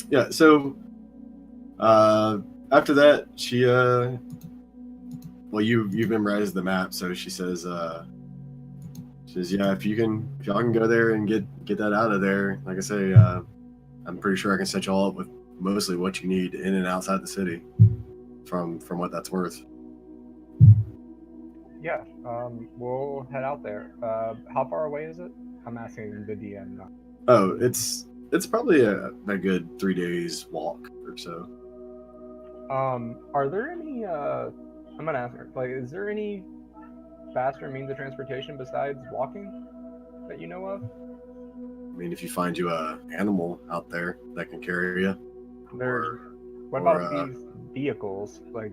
Yeah. So after that, she you've memorized the map, so she says yeah, if y'all can go there and get that out of there, like I say, I'm pretty sure I can set y'all up with mostly what you need in and outside the city from what that's worth. Yeah, we'll head out there. How far away is it? I'm asking the DM now. Oh, it's probably a good 3 days walk or so. Are there any I'm gonna ask her, is there any faster means of transportation besides walking that you know of? I mean, if you find you a animal out there that can carry you. What about these vehicles? I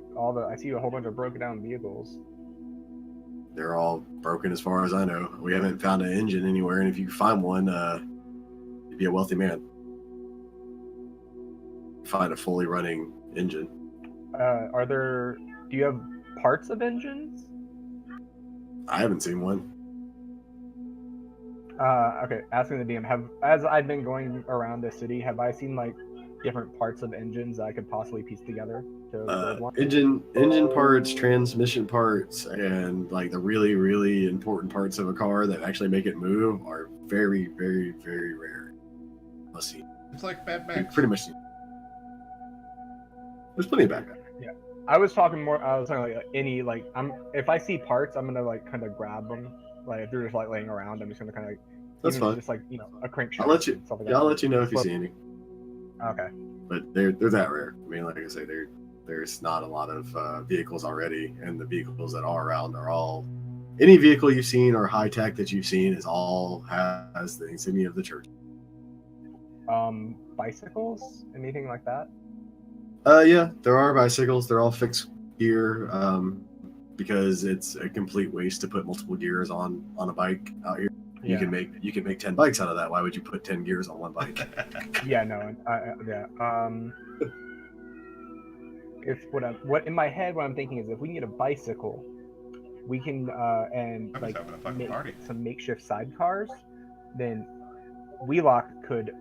see a whole bunch of broken down vehicles. They're all broken as far as I know. We haven't found an engine anywhere, and if you find one, you'd be a wealthy man. Find a fully running engine. Do you have parts of engines? I haven't seen one. Okay, asking the DM, as I've been going around the city, have I seen like different parts of engines that I could possibly piece together to build one? Engine parts, transmission parts, and like the really, really important parts of a car that actually make it move are very, very, very rare. Let's see. It's like Mad You Max. pretty much. There's plenty of backup. I was talking like any like if I see parts, I'm gonna like kind of grab them. Like if they're just like laying around, I'm just gonna kind of That's fine. just like a crankshaft. I'll let you. Stuff like Yeah, that. I'll let you know if you see any. Okay. But they're that rare. I mean, like I say, there's not a lot of vehicles already, and the vehicles that are around are all. Any vehicle you've seen or high tech that you've seen has the insignia of the church. Bicycles, anything like that? Yeah, there are bicycles. They're all fixed gear, because it's a complete waste to put multiple gears on a bike out here. Yeah. You can make 10 bikes out of that. Why would you put 10 gears on one bike? Yeah, no, yeah. If what in my head, what I'm thinking is, if we can get a bicycle, we can and I'm like just having a fucking make party. some makeshift sidecars, then Wheelock could,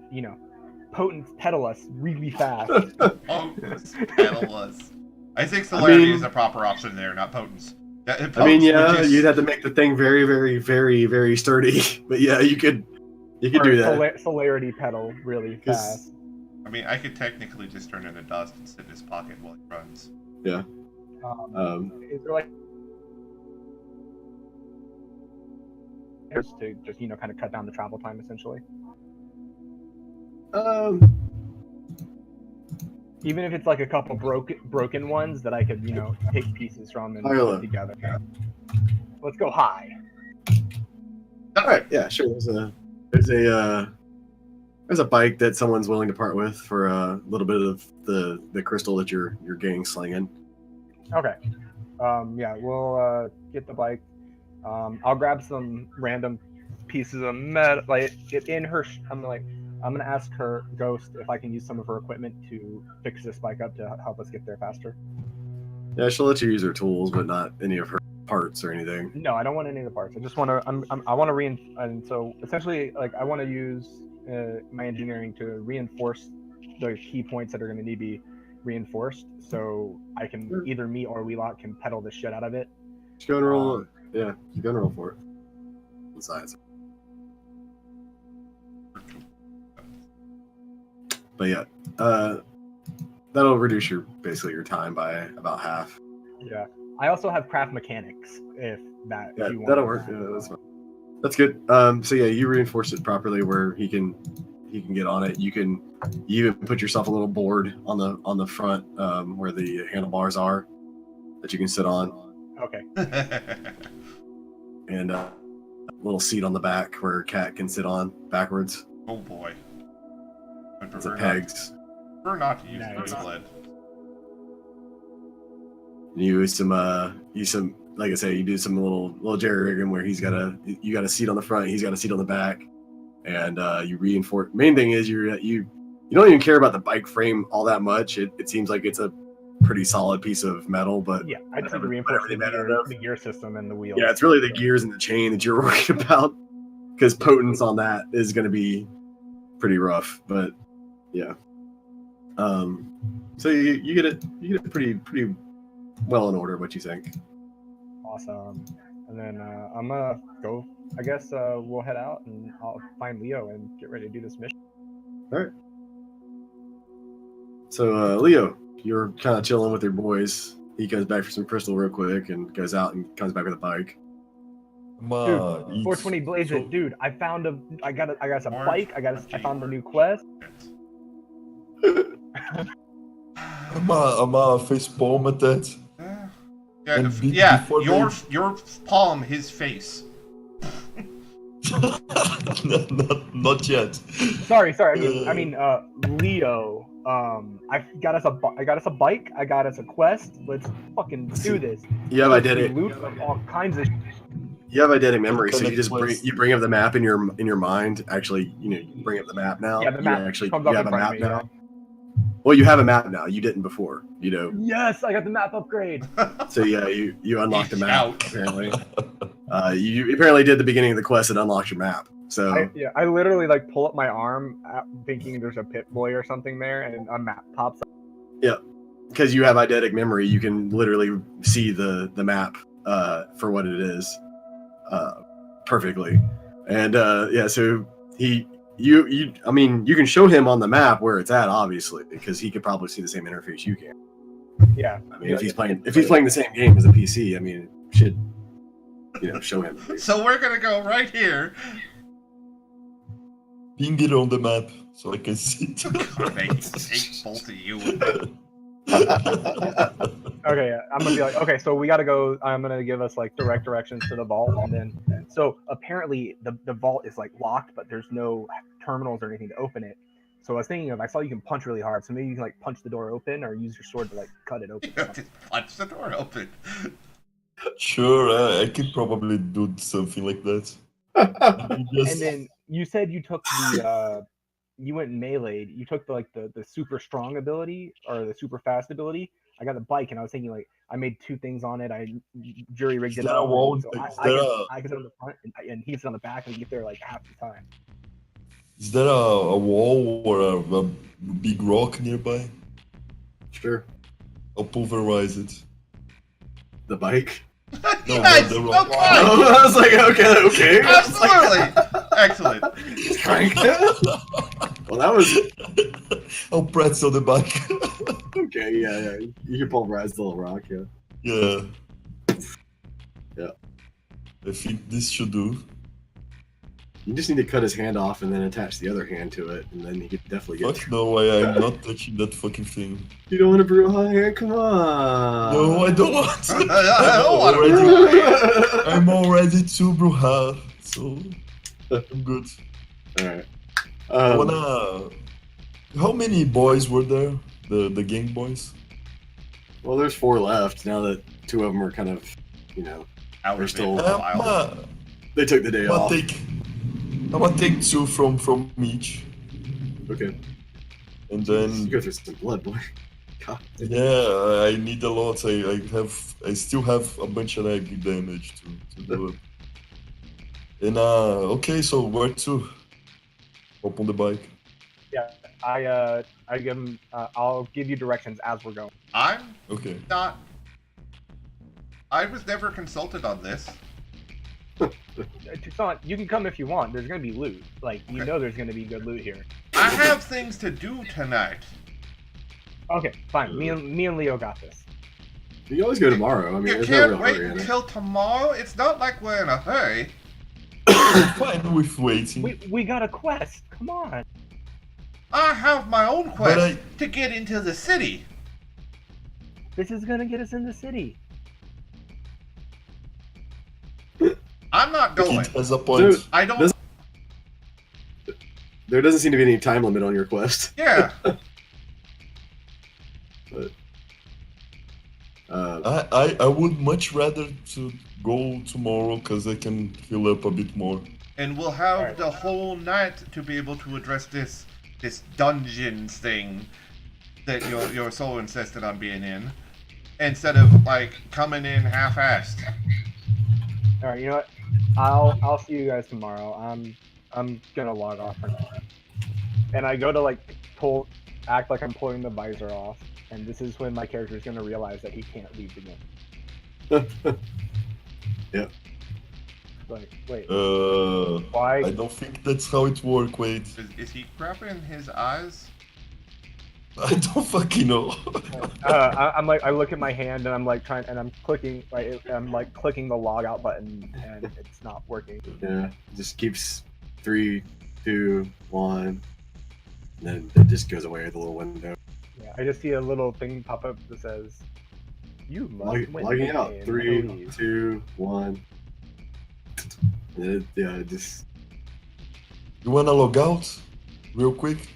potent pedal us really fast. Potence, pedal us. I think celerity is a proper option there, not potence. You'd have to make the thing very, very, very, very sturdy. But yeah, you could do that. Celerity pedal really fast. I mean, I could technically just turn into dust and sit in his pocket while he runs. Yeah. Is there like to just kind of cut down the travel time essentially? Even if it's like a couple broken ones that I could take pieces from and put together. Let's go high. All right. Yeah. Sure. There's a bike that someone's willing to part with for a little bit of the crystal that your gang's slinging. Okay. Yeah, we'll get the bike. I'll grab some random pieces of metal. Like in her, I'm gonna ask her Ghost if I can use some of her equipment to fix this bike up to help us get there faster. Yeah, she'll let you use her tools, but not any of her parts or anything. No, I don't want any of the parts. I just want to. I want to and so essentially, like, I want to use my engineering to reinforce the key points that are going to need to be reinforced, so I can either me or Wheelock can pedal the shit out of it. Just go and roll. Yeah, you go and roll for it. Besides. But yeah, that'll reduce your time by about half. Yeah, I also have craft mechanics if that. Yeah, if you want that'll work. Yeah, that's fine. That's good. So yeah, you reinforce it properly where he can get on it. You even put yourself a little board on the front where the handlebars are that you can sit on. Okay. And a little seat on the back where Cat can sit on backwards. Oh boy. I It's prefer a pegs. prefer not to use Nice. the sled. You use some like I say, you do some little jerry rigging where you got a seat on the front, he's got a seat on the back, and you reinforce. Main thing is you don't even care about the bike frame all that much. It seems like it's a pretty solid piece of metal, but Yeah, I just need to reinforce whatever the gear system and the wheels. yeah, it's really the gears and the chain that you're worried about, because potence on that is going to be pretty rough. But yeah, so you get it pretty well in order. What you think? Awesome. And then I'm gonna go. I guess we'll head out and I'll find Leo and get ready to do this mission. All right. So Leo, you're kind of chilling with your boys. He goes back for some crystal real quick and goes out and comes back with a bike. Dude, 420 blaze it, dude. I got a bike. I found a new quest. I'm face palm at that. Yeah, your palm, his face. not yet. Sorry. I mean, Leo. I got us a bike. I got us a quest. Let's fucking do this. You have eidetic. Loot of all kinds of. You have eidetic memory, so you just bring up the map in your mind. Actually, you bring up the map now. Yeah, the map you comes up have in a front of map me, now. yeah. Well, you have a map now. You didn't before. Yes, I got the map upgrade. So yeah, you unlocked the map. Out. Apparently, you apparently did the beginning of the quest and unlocked your map. So I literally like pull up my arm, thinking there's a pit boy or something there, and a map pops up. yeah, because you have eidetic memory, you can literally see the map for what it is perfectly. And yeah, so I mean, you can show him on the map where it's at, obviously, because he could probably see the same interface you can. Yeah. I mean, if he's playing the same game as a PC, I mean, it should, show him. So we're gonna go right here. Ping it on the map so I can see it. God, I hate both of you with that. Okay, yeah, I'm gonna be like, okay, so we gotta go. I'm gonna give us like direct directions to the vault, and then so apparently the vault is like locked, but there's no terminals or anything to open it. So I was thinking I saw you can punch really hard, so maybe you can like punch the door open or use your sword to like cut it open. Just punch the door open. Sure, I could probably do something like that. And then you said you took the you went melee. You took the super strong ability or the super fast ability. I got the bike, and I was thinking like I made 2 things on it. I jury rigged it up. So I can sit on the front, and he can sit on the back, and we get there like half the time. Is there a wall or a big rock nearby? Sure. I'll pulverize it. The bike? No, Yes! the rock. Okay! I was like, okay. Absolutely! Excellent. Well, that was I'll pretzel the back. okay. Yeah. You can pulverize the little rock. Yeah. Yeah. Yeah. I think this should do. You just need to cut his hand off and then attach the other hand to it, and then he could definitely get. Fuck no, I'm not touching that fucking thing. You don't want to brew a hot hand? Come on. No, I don't want I to. don't want to brew I'm already too bruja, so I'm good. Alright. I wanna. How many boys were there? The gang boys? Well, there's 4 left now that 2 of them are kind of, Out They're of still- it for a while. they took the day off. I'm gonna take 2 from each, Okay. and You then go through some blood, boy. God. yeah, I need a lot. I still have a bunch of egg damage to do it. And okay, so where to? Hop on the bike. Yeah, I give him. I'll give you directions as we're going. I'm Okay. not. I was never consulted on this. Tucson, you can come if you want. There's gonna be loot. Like you Okay. know, there's gonna be good loot here. I have things to do tonight. Okay, fine. Me and Leo got this. You can always go tomorrow. I mean, You there's no can't real wait hurry in it. until tomorrow. It's not like we're in a hurry. Fine with waiting. We got a quest. Come on. I have my own But quest to get into the city. This is gonna get us in the city. I'm not going. It has a point. Dude. I don't. This- There doesn't seem to be any time limit on your quest. Yeah. But I would much rather to go tomorrow because I can heal up a bit more. And we'll have Alright. the whole night to be able to address this dungeons thing that you're so insistent on being in, instead of like coming in half-assed. All right, you know what? I'll see you guys tomorrow. I'm gonna log off for now. And I go to like act like I'm pulling the visor off, and this is when my character is gonna realize that he can't leave the game. yeah. Like, wait, I why? don't think that's how it works. Wait, Is he grabbing his eyes? I don't fucking know. I'm like, I look at my hand and I'm like trying, and I'm clicking, like, I'm like clicking the log out button, and it's not working. Yeah. It just keeps 3, 2, 1, and then it just goes away with the little window. Yeah, I just see a little thing pop up that says, "You must win Logging the out. game, 3, please." 2, 1. And it just. You wanna log out, real quick?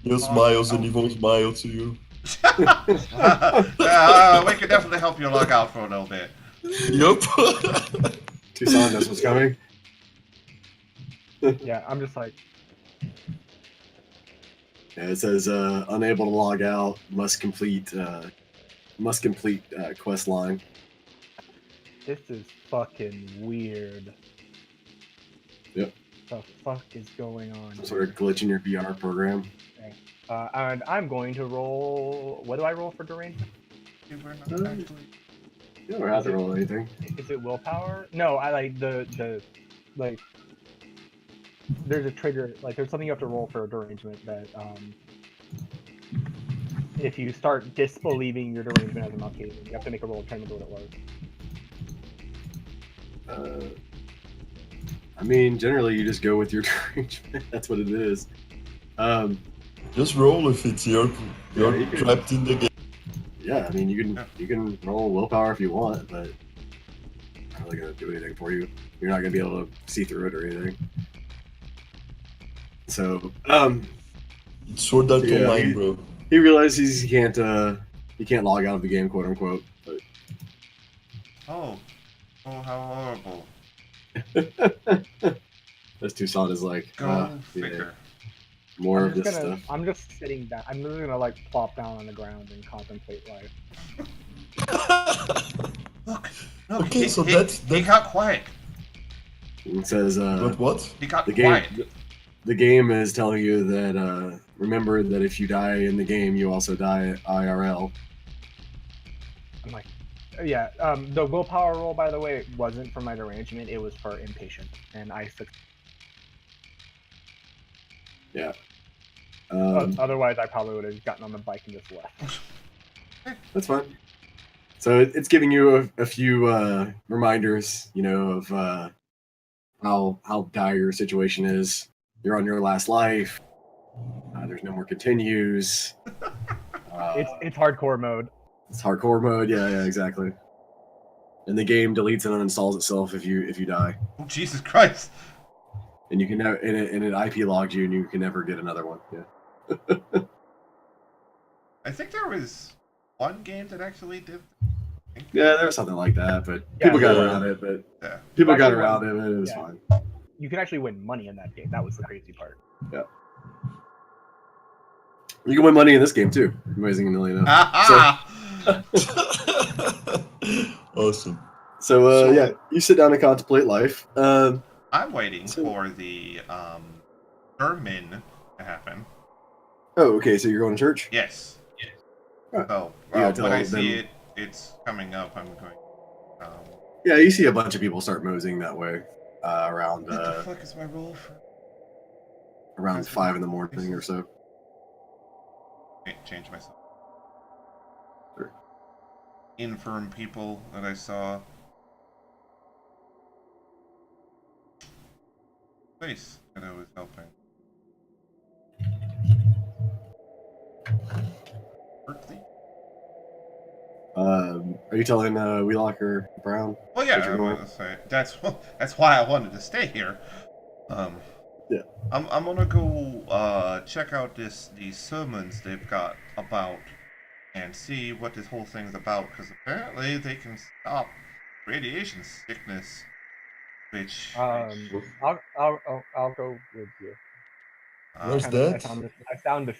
He smiles and he won't smile to you. We can definitely help you log out for a little bit. Yup. Tucson knows what's coming. Yeah, I'm just like, Yeah, it says unable to log out. Must complete quest line. this is fucking weird. The fuck is going on? Some sort of glitch in your VR program. And I'm going to roll. What do I roll for derangement? You were not actually. You don't have to roll anything. Is it willpower? No, I like the like. There's a trigger. Like there's something you have to roll for a derangement that if you start disbelieving your derangement as a Malkavian, you have to make a roll to try to remember what it was. I mean, generally you just go with your derangement. That's what it is. Just roll if it's you're you can- trapped in the game. Yeah, I mean you can roll willpower if you want, but it's not really gonna do anything for you. You're not gonna be able to see through it or anything. So, It's Sword Art Yeah, Online, bro. he realizes he can't log out of the game, quote unquote. But Oh, how horrible. this Toussaint is like, Go yeah, figure. more of this stuff. I'm just sitting back. I'm just gonna like plop down on the ground and contemplate life. Look, no, Okay, so that's he got quiet. It says, But what? He got the quiet. the game is telling you that remember that if you die in the game, you also die IRL. I'm like, yeah. The willpower roll, by the way, wasn't for my derangement. It was for impatient, and I succeeded. Yeah. Otherwise, I probably would have gotten on the bike and just left. That's fine. So it's giving you a few reminders, you know, of how dire your situation is. You're on your last life. There's no more continues. It's hardcore mode. It's hardcore mode. Yeah, exactly. And the game deletes and uninstalls itself if you die, Oh, Jesus Christ. and you can never and it IP logs you, and you can never get another one. Yeah. I think there was one game that actually did. Yeah, there was something like that, but Yeah, people got yeah. around it. But Yeah. people got Actually, around it, and it was yeah. fine. You can actually win money in that game. That was the crazy part. You can win money in this game too, amazingly enough. Ah! Awesome. So yeah, you sit down and contemplate life. I'm waiting for the sermon to happen. Oh, okay. So you're going to church? Yes. Right. So Yeah, when tell I see them- it's coming up. I'm going. Yeah, you see a bunch of people start moseying that way around What the fuck is my role for? around 5 in the morning or so. Change myself. Sure. Infirm people that I saw. Place that I was helping. Berkeley? Are you telling Wheelocker Brown? Well, yeah, that you're I going? wanted to say that's why I wanted to stay here. Yeah. I'm gonna go check out these sermons they've got about and see what this whole thing's about, because apparently they can stop radiation sickness, which I'll go with you. Where's I that? found the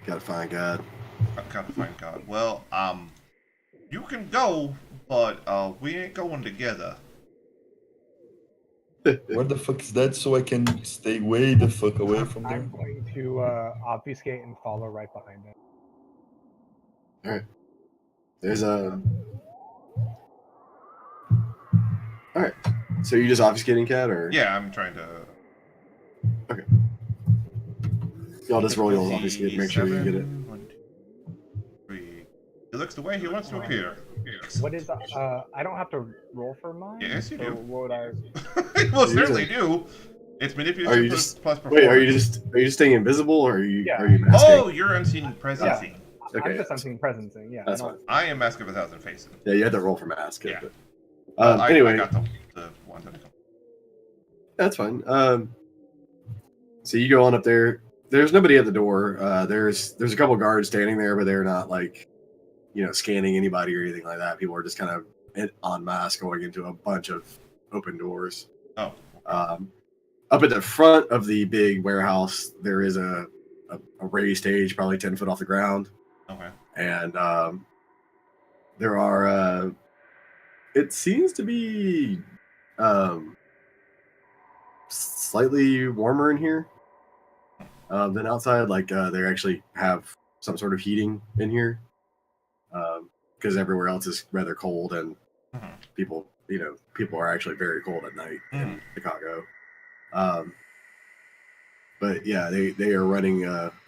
Gotta find God. I've got to find God. Well, you can go, but we ain't going together. Where the fuck is that so I can stay way the fuck away from there? I'm going to obfuscate and follow right behind it. There's a. All right. So you just obfuscating Cat, or Yeah, I'm trying to. y'all just roll your obfuscate, make sure you can get it. 1, 2, 3. He looks the way he wants to appear. What is I don't have to roll for mine. Yes, you so do. What would I? Well, certainly do. It's manipulation Are you plus, just- plus performance. Wait, are you just staying invisible, or are you Yeah. masking? Oh, you're unseen presence. Yeah. Okay, I'm just that's- unseen presencing. Yeah. That's I don't- fine. I am Mask of a Thousand Faces. Yeah, you had to roll for mask. Yeah. But, I anyway, got the ones that I come. that's fine. So you go on up there. There's nobody at the door. There's a couple guards standing there, but they're not like, scanning anybody or anything like that. People are just kind of en masse going into a bunch of open doors. Oh. Up at the front of the big warehouse, there is a raised stage, probably 10 foot off the ground, Okay. and there are. It seems to be slightly warmer in here than outside. Like they actually have some sort of heating in here because everywhere else is rather cold, and people are actually very cold at night in Chicago. But yeah, they are running.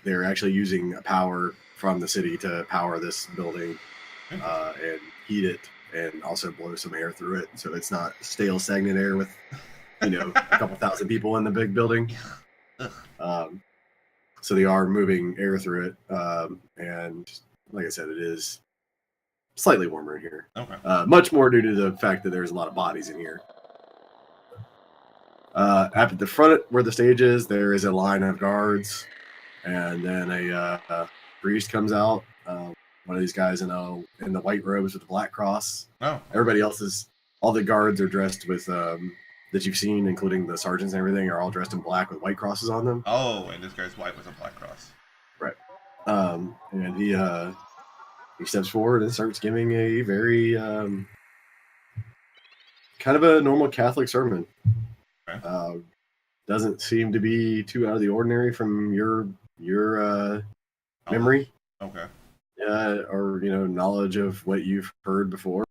They're actually using power from the city to power this building and heat it, and also blow some air through it, so it's not stale, stagnant air with a couple thousand people in the big building. So they are moving air through it, and like I said, it is slightly warmer in here. Okay. Much more due to the fact that there's a lot of bodies in here. At the front where the stage is, there is a line of guards, and then a priest comes out. One of these guys in the white robes with the black cross. Oh. Everybody else all the guards are dressed with that you've seen, including the sergeants and everything, are all dressed in black with white crosses on them. Oh, and this guy's white with a black cross. Right. And he steps forward and starts giving a very kind of a normal Catholic sermon. Okay. Doesn't seem to be too out of the ordinary from your memory. Okay. Or knowledge of what you've heard before.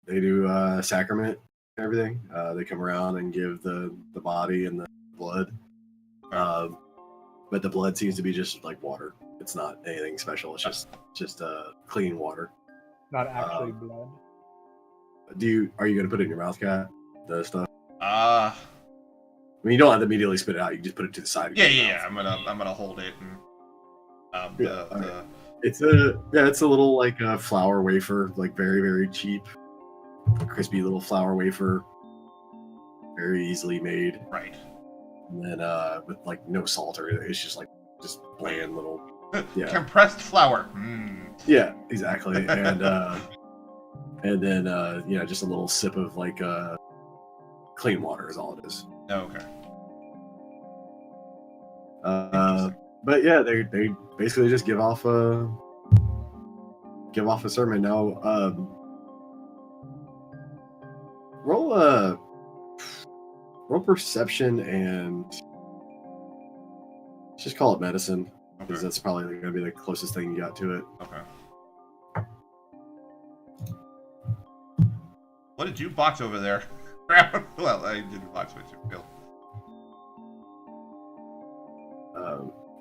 They do sacrament and everything. They come around and give the body and the blood. But the blood seems to be just like water. It's not anything special. It's just clean water. Not actually blood. Are you going to put it in your mouth, Cat? The stuff. I mean, you don't have to immediately spit it out. You can just put it to the side. Yeah. I'm gonna hold it and It's a little like a flour wafer, like very, very cheap, crispy little flour wafer, very easily made. Right. And then with like no salt or anything. It's just bland little compressed flour. Yeah, exactly. And then just a little sip of like clean water is all it is. Okay. But yeah, they basically just give off a sermon. Now, roll perception and let's just call it medicine, because that's probably going to be the closest thing you got to it. Okay. What did you box over there? Well, I didn't box what you feel.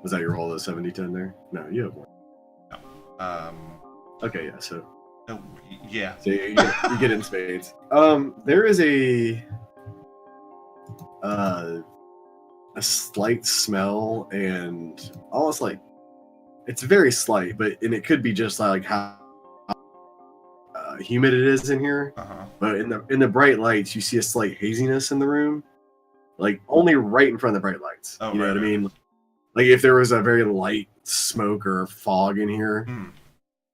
Was that your roll of 70-10 there? No, you have more. No. Okay, yeah, so. Oh, yeah. So you get it in spades. There is a slight smell, and almost like it's very slight, and it could be just like how humid it is in here. But in the bright lights, you see a slight haziness in the room, like only right in front of the bright lights. Oh, you know what I mean? Like if there was a very light smoke or fog in here,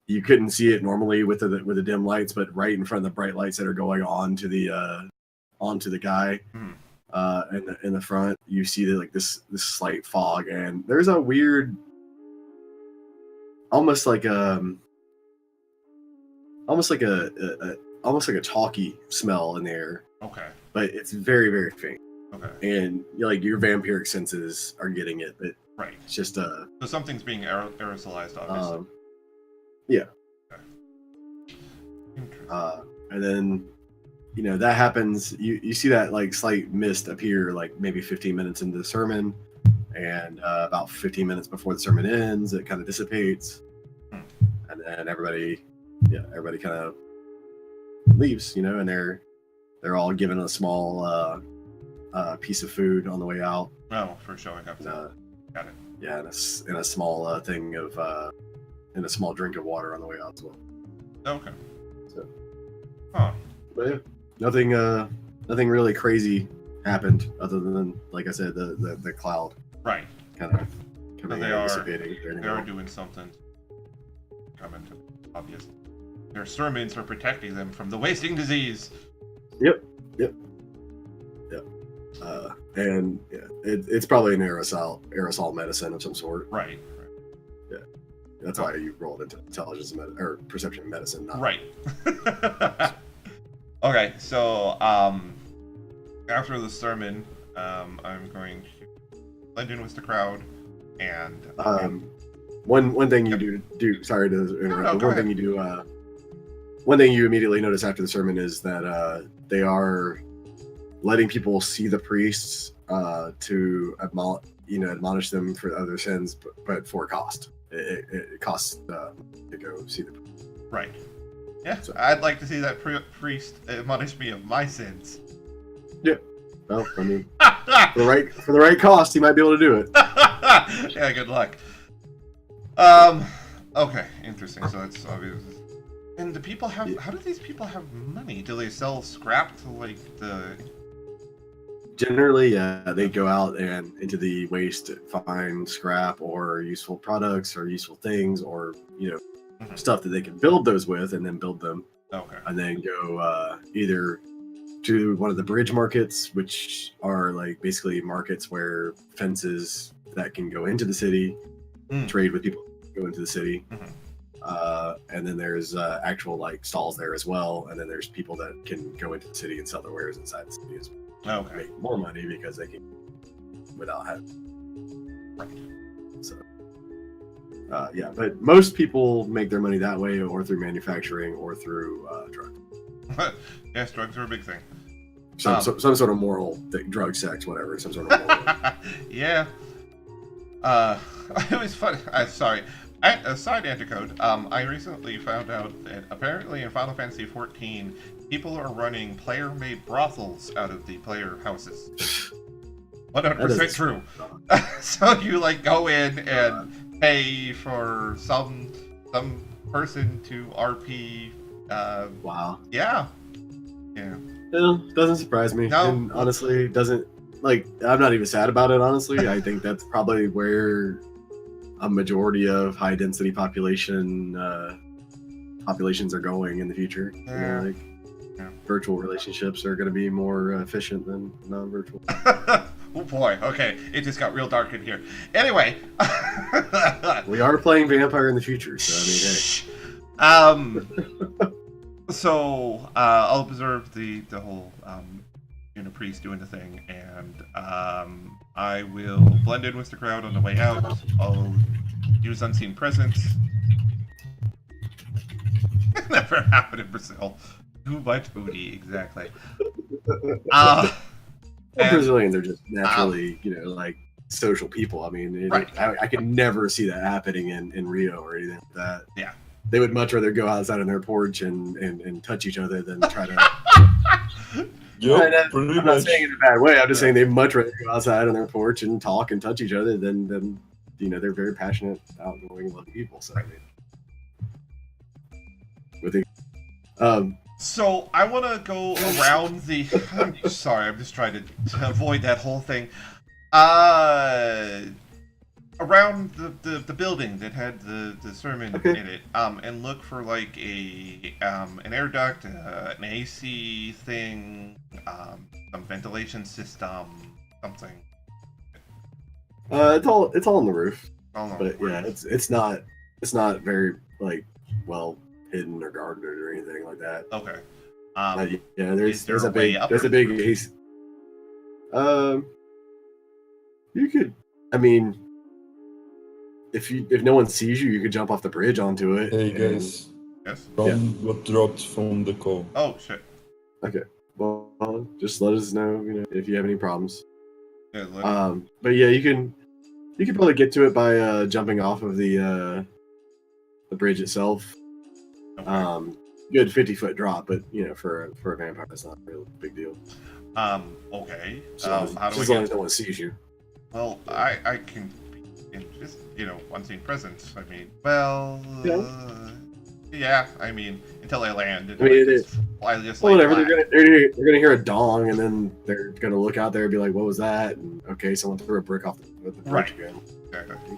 you couldn't see it normally with the dim lights, but right in front of the bright lights that are going on to the guy in the front, you see this slight fog, and there's a weird, almost like a chalky smell in the air. Okay. But it's very, very faint. Okay. And your vampiric senses are getting it, but right. It's just so something's being aerosolized, obviously. Yeah. Okay. And then that happens. You see that like slight mist appear like maybe 15 minutes into the sermon, and about 15 minutes before the sermon ends, it kind of dissipates, and then everybody kind of leaves, and they're all given a small piece of food on the way out. Oh, for showing up. Got it. Yeah, and a small thing of and a small drink of water on the way out as well. Okay. So. Huh. But yeah, nothing really crazy happened other than, like I said, the cloud. Right. Kind of dissipating. They are doing something. Coming to obvious. Their sermons are protecting them from the wasting disease. Yep. And yeah, it's probably an aerosol medicine of some sort. Right. Yeah. That's why you rolled into intelligence or perception medicine. Not right. Okay, so after the sermon, I'm going to blend in with the crowd, and one thing you do. Sorry to interrupt. No, but go one ahead. thing you do. One thing you immediately notice after the sermon is that they are letting people see the priests to admonish them for other sins, but for a cost. It costs to go see the priest. Right. Yeah, So- I'd like to see that priest admonish me of my sins. Well, I mean, for the right cost, you might be able to do it. Yeah, good luck. Okay, interesting. So that's obvious. And do people have? How do these people have money? Do they sell scrap to like the? Generally, they go out and into the waste to find scrap or useful products or useful things or Mhm. stuff that they can build those with and then build them Okay. and then go either to one of the bridge markets, which are like basically markets where fences that can go into the city trade with people who go into the city. Mhm. And then there's actual like stalls there as well. And then there's people that can go into the city and sell their wares inside the city as well. Okay. Make more money because they can without having. Right. So, yeah, but most people make their money that way or through manufacturing or through drugs. Yes, drugs are a big thing. Some sort of moral thing, drug, sex, whatever. Some sort of moral. Yeah. It was funny. Sorry. A side anecdote. I recently found out that apparently in Final Fantasy XIV, people are running player-made brothels out of the player houses. 100% true. So you like go in and pay for some person to RP. Wow. Yeah. Yeah. Doesn't surprise me. No. And honestly, doesn't like. I'm not even sad about it. Honestly, I think that's probably where a majority of high density populations are going in the future. Yeah. Like virtual relationships are going to be more efficient than non-virtual. Oh boy. Okay, it just got real dark in here. Anyway. We are playing Vampire in the future, so I mean, hey. So I'll observe the whole priest doing the thing, and I will blend in with the crowd on the way out. I'll use unseen presence. Never happened in Brazil. Too much booty, exactly. Well, and- Brazilians are just naturally, like social people. I mean, Right. I can never see that happening in Rio or anything like that. Yeah. They would much rather go outside on their porch and touch each other than try to. Yep, pretty I'm not much. saying it in a bad way. I'm just saying they'd much rather go outside on their porch and talk and touch each other than they're very passionate, outgoing, loving people. So I mean, with the So I want to go around the. I'm sorry, I'm just trying to avoid that whole thing. Around the building that had the sermon Okay. in it, and look for like an air duct, an AC thing, some ventilation system, something. it's all on the roof, I don't know. but yeah, it's not very like well hidden or guarded or anything like that. Okay. Yeah, is there there's a a way big up there's or- a big AC. You could, I mean, if no one sees you, you could jump off the bridge onto it. Hey and- guys, Yes. Tom got dropped from the call. Oh shit. Well, just let us know, if you have any problems. Yeah, let- But yeah, you can probably get to it by jumping off of the bridge itself. okay. Good 50-foot drop, but for a vampire, that's not a real big deal. Okay. So How do I just as long get? as no one sees you. Well, I can, just unseen presence. I mean, well, yeah. I mean, until I land. And I mean, I just Well, like whatever. flat. They're gonna hear a dong, and then they're gonna look out there and be like, "What was that?" And okay, someone threw a brick off the bridge Right. again. Exactly.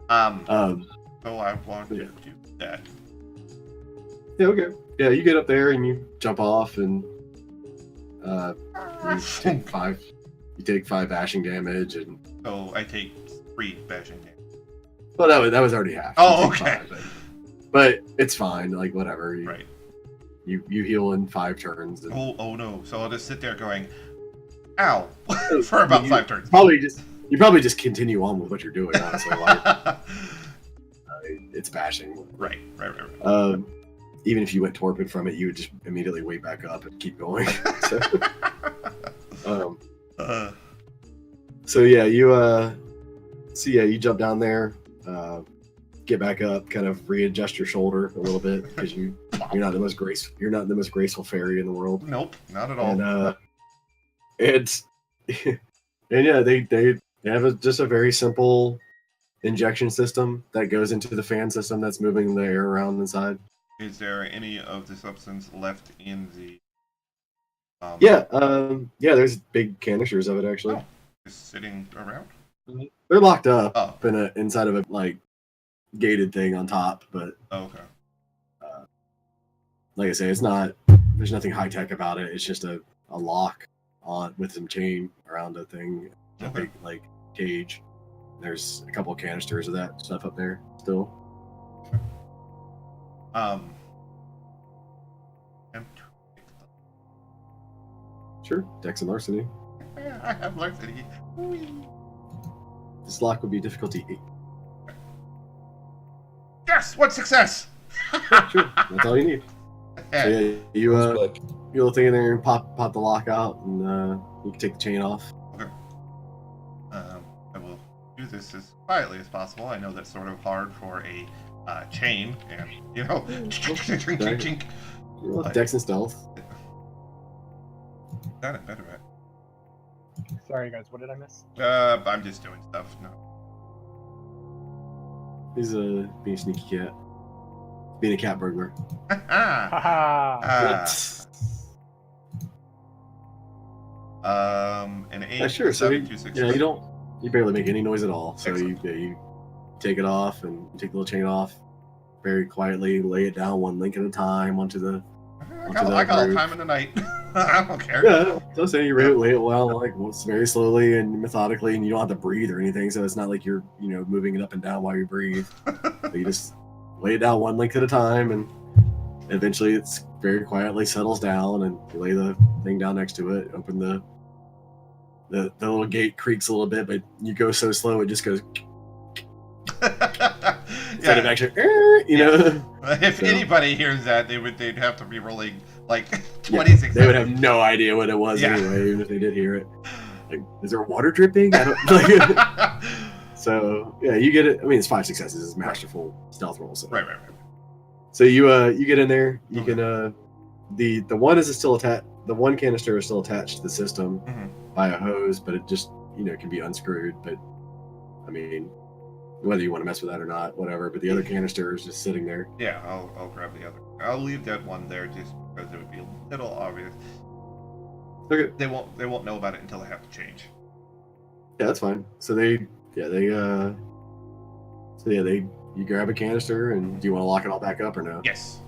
So I want to Yeah. do that. Yeah. Okay. Yeah, you get up there and you jump off, and you take five. You take 5 bashing damage, and So I take 3 bashing damage. well, that was already half. Oh, You take okay. 5, but it's fine. Like whatever. Right. You heal in 5 turns. And Oh no! So I'll just sit there going, "Ow," for about 5 turns. You probably just continue on with what you're doing. Honestly, like, it's bashing. Right. Even if you went torpid from it, you would just immediately wait back up and keep going. So yeah, you jump down there, get back up, kind of readjust your shoulder a little bit because you're not the most graceful fairy in the world. Nope, not at all. And yeah, they have just a very simple injection system that goes into the fan system that's moving the air around inside. Is there any of the substance left in the? Yeah, there's big canisters of it actually. Oh, just sitting around. They're locked up inside of a like gated thing on top, but okay. Like I say, there's nothing high tech about it. It's just a lock on with some chain around a thing, a big like cage. There's a couple of canisters of that stuff up there still. Sure, Dex and larceny. I have larceny. This lock would be difficulty 8. Yes, what success! Sure, that's all you need. So yeah, you little thing in there and pop the lock out, and you can take the chain off. Okay. I will do this as quietly as possible. I know that's sort of hard for a chain, and chink. Dex and stealth. That it better at. Sorry, guys. What did I miss? I'm just doing stuff. No. He's being a sneaky cat. Being a cat burglar. An 8. Yeah, sure. So 7, 2, 6, you barely make any noise at all. So you Excellent. take it off and take the little chain off very quietly, lay it down one link at a time onto the. I got all time in the night. I don't care. Yeah, so say you lay it well, like very slowly and methodically, and you don't have to breathe or anything. So it's not like you're moving it up and down while you breathe. So you just lay it down one link at a time, and eventually it's very quietly settles down, and you lay the thing down next to it. Open the little gate creaks a little bit, but you go so slow it just goes. Instead of actually, If anybody hears that, they'd have to be rolling like 26. They would have no idea what it was anyway, even if they did hear it. Like, is there water dripping? I don't. So yeah, you get it. I mean, it's 5 successes. It's masterful stealth roll. So. Right. So you get in there. You can the one is still attached. The one canister is still attached to the system by a hose, but it just can be unscrewed. But I mean, whether you want to mess with that or not, whatever. But the other canister is just sitting there. Yeah, I'll grab the other. I'll leave that one there just because it would be a little obvious. Okay. They won't know about it until they have to change. Yeah, that's fine. So you grab a canister, and do you want to lock it all back up or no? Yes.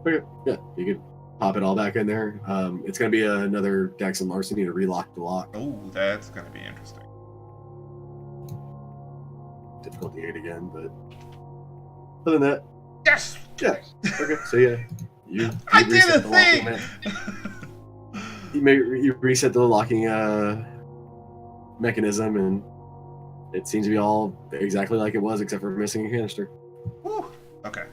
Okay. Yeah, you could pop it all back in there. It's gonna be another Dex and larceny to relock the lock. Oh, that's gonna be interesting. Difficulty 8 again, but other than that, Yes. yeah. Okay, so yeah, you I did reset a the thing. locking you reset the locking mechanism, and it seems to be all exactly like it was, except for missing a canister. Whew. Okay.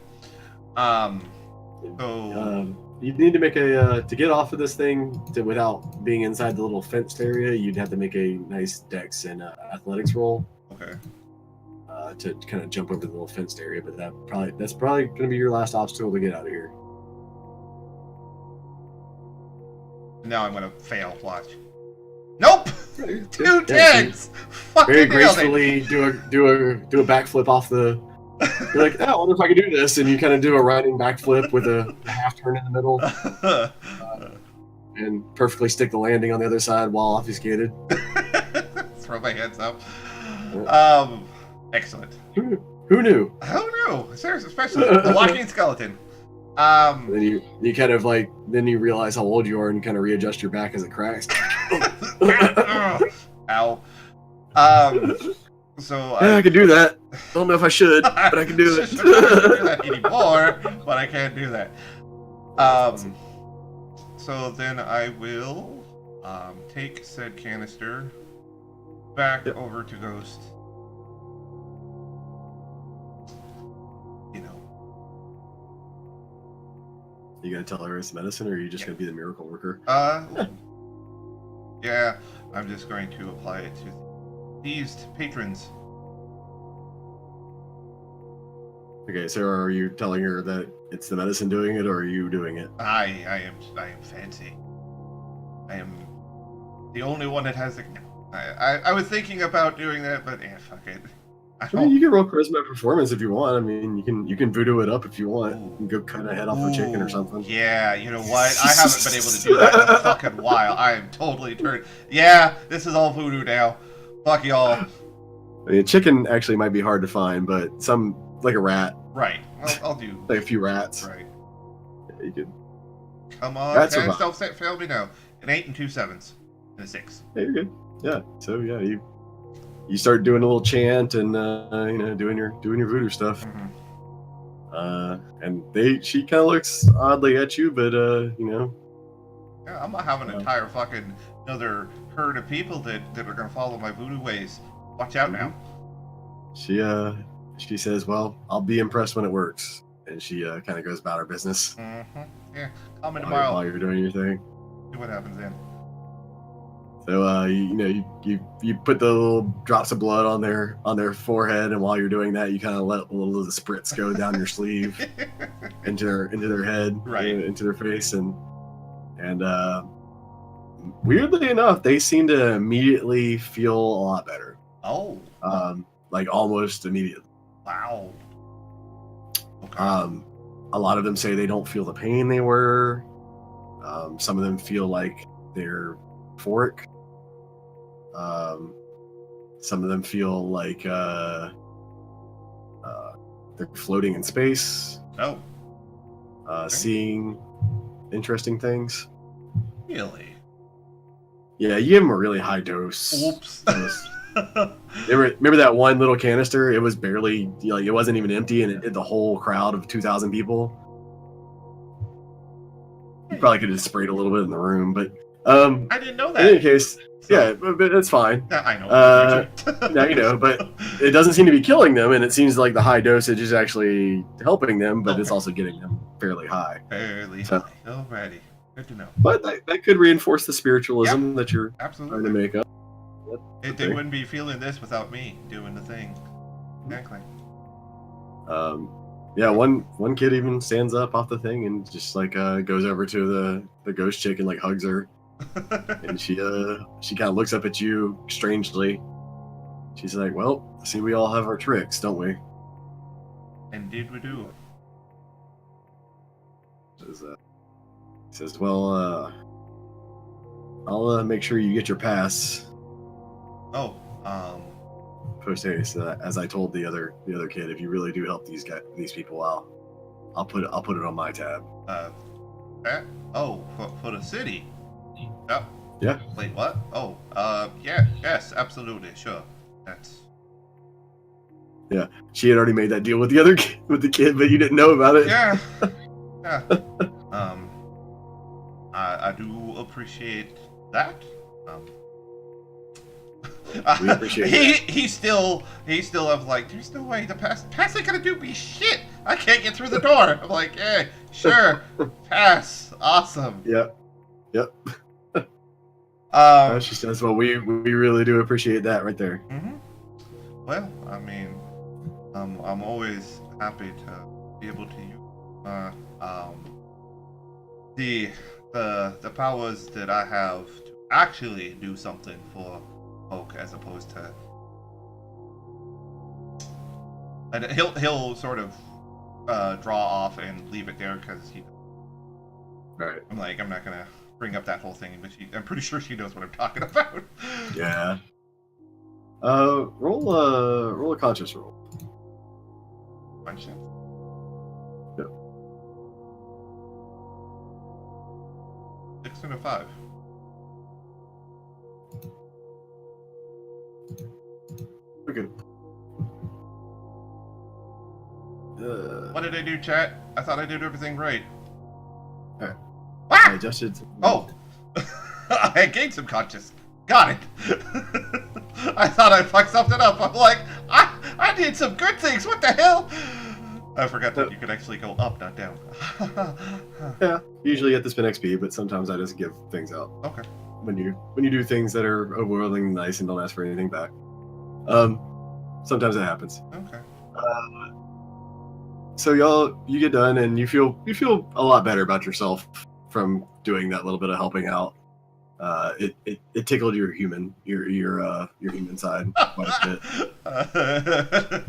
You need to make to get off of this thing without being inside the little fenced area. You'd have to make a nice Dex and athletics roll. Okay. To kind of jump over the little fenced area, but that's probably going to be your last obstacle to get out of here. Now I'm gonna fail. Watch. Nope. 2 Yeah, tens. Fucking very nailed it. gracefully do a backflip off the. You're like, oh, I wonder if I can do this, and you kind of do a riding backflip with a half turn in the middle, and perfectly stick the landing on the other side while obfuscated. Throw my hands up. Excellent. Who knew? Who knew? Seriously, especially the walking skeleton. Then you kind of then you realize how old you are and kind of readjust your back as it cracks. Ow. So I can do that. I don't know if I should, but I can do it. I can't do that anymore, but I can do that. Um, so then I will take said canister back over to Ghost. You know. You gonna tell her it's medicine, or are you just gonna be the miracle worker? Yeah, I'm just going to apply it to these patrons. Okay, so are you telling her that it's the medicine doing it, or are you doing it? I am fancy. I am the only one that has the. I was thinking about doing that, but fuck it. I mean, you can roll charisma performance if you want. I mean, you can voodoo it up if you want. You can go cut a head off a chicken or something. Yeah, you know what? I haven't been able to do that in a fucking while. I am totally turned. Yeah, this is all voodoo now. Fuck y'all. I mean, chicken actually might be hard to find, but some like a rat. Right. I'll do like a few rats. Right. Yeah, you could. Come on, Rats Cash, survive. don't fail me now. An 8 and 2 7s and a 6. Yeah, you're good. Yeah. So yeah, you start doing a little chant and doing your voodoo stuff. Mm-hmm. And she kind of looks oddly at you, but Yeah, I'm gonna have an entire fucking another herd of people that are gonna follow my voodoo ways. Watch out now. She says, "Well, I'll be impressed when it works," and she kind of goes about her business. Mm-hmm. Yeah, call me While tomorrow. you're doing your thing. See what happens then. So you put the little drops of blood on their forehead, and while you're doing that, you kind of let a little of the spritz go down your sleeve into their head, Right. into their face, and weirdly enough, they seem to immediately feel a lot better. Oh. Like almost immediately. Wow. Okay. A lot of them say they don't feel the pain they were. Some of them feel like they're euphoric. Some of them feel like they're floating in space, Oh, seeing interesting things. really? Yeah, you give them a really high dose. Oops. Remember that one little canister? It was barely, it wasn't even empty, and it did the whole crowd of 2,000 people. You probably could have sprayed a little bit in the room, but I didn't know in that. any case, So- yeah, but that's fine. Yeah, I know. Now you know, but it doesn't seem to be killing them, and it seems like the high dosage is actually helping them, but it's Okay. also getting them fairly high. Fairly So- high. Alrighty. Good to know. But that could reinforce the spiritualism that you're trying Absolutely. to make up. They Okay. wouldn't be feeling this without me doing the thing. Exactly. Yeah, one kid even stands up off the thing and just like goes over to the ghost chick and like hugs her, and she kind of looks up at you strangely. She's like, "Well, I see we all have our tricks, don't we?" Indeed we do. Says, "Well, I'll make sure you get your pass Oh, post haste." As I told the other kid, if you really do help these people out, I'll put it on my tab. that? Oh, for the city? Yep. Yeah. Wait, what? Oh, yeah, yes, absolutely, sure. That's... She had already made that deal with the other kid, with the kid, but you didn't know about it. Yeah. Yeah. I do appreciate that. We appreciate He's still of like, there's no way the pass ain't gonna do me shit. I can't get through the door. I'm like, hey, sure, pass, awesome. Yep. She says, "Well, we really do appreciate that right there." Mhm. Well, I mean, I'm always happy to be able to use the powers that I have to actually do something for folk, as opposed to. And he'll sort of draw off and leave it there because Right. I'm like, I'm not gonna bring up that whole thing, but I'm pretty sure she knows what I'm talking about. Yeah. Roll a conscious roll. Punch it. Yep. 6 and a 5. Okay. What did I do, chat? I thought I did everything right. I adjusted. Oh! I gained some conscious. Got it. I thought I fucked something up. I'm like, I did some good things. What the hell? I forgot that you could actually go up, not down. Yeah, usually at the spin XP, but sometimes I just give things out. Okay. When you do things that are overwhelmingly nice and don't ask for anything back. Sometimes it happens. Okay. So you get done and you feel a lot better about yourself from doing that little bit of helping out. It tickled your human side quite a bit.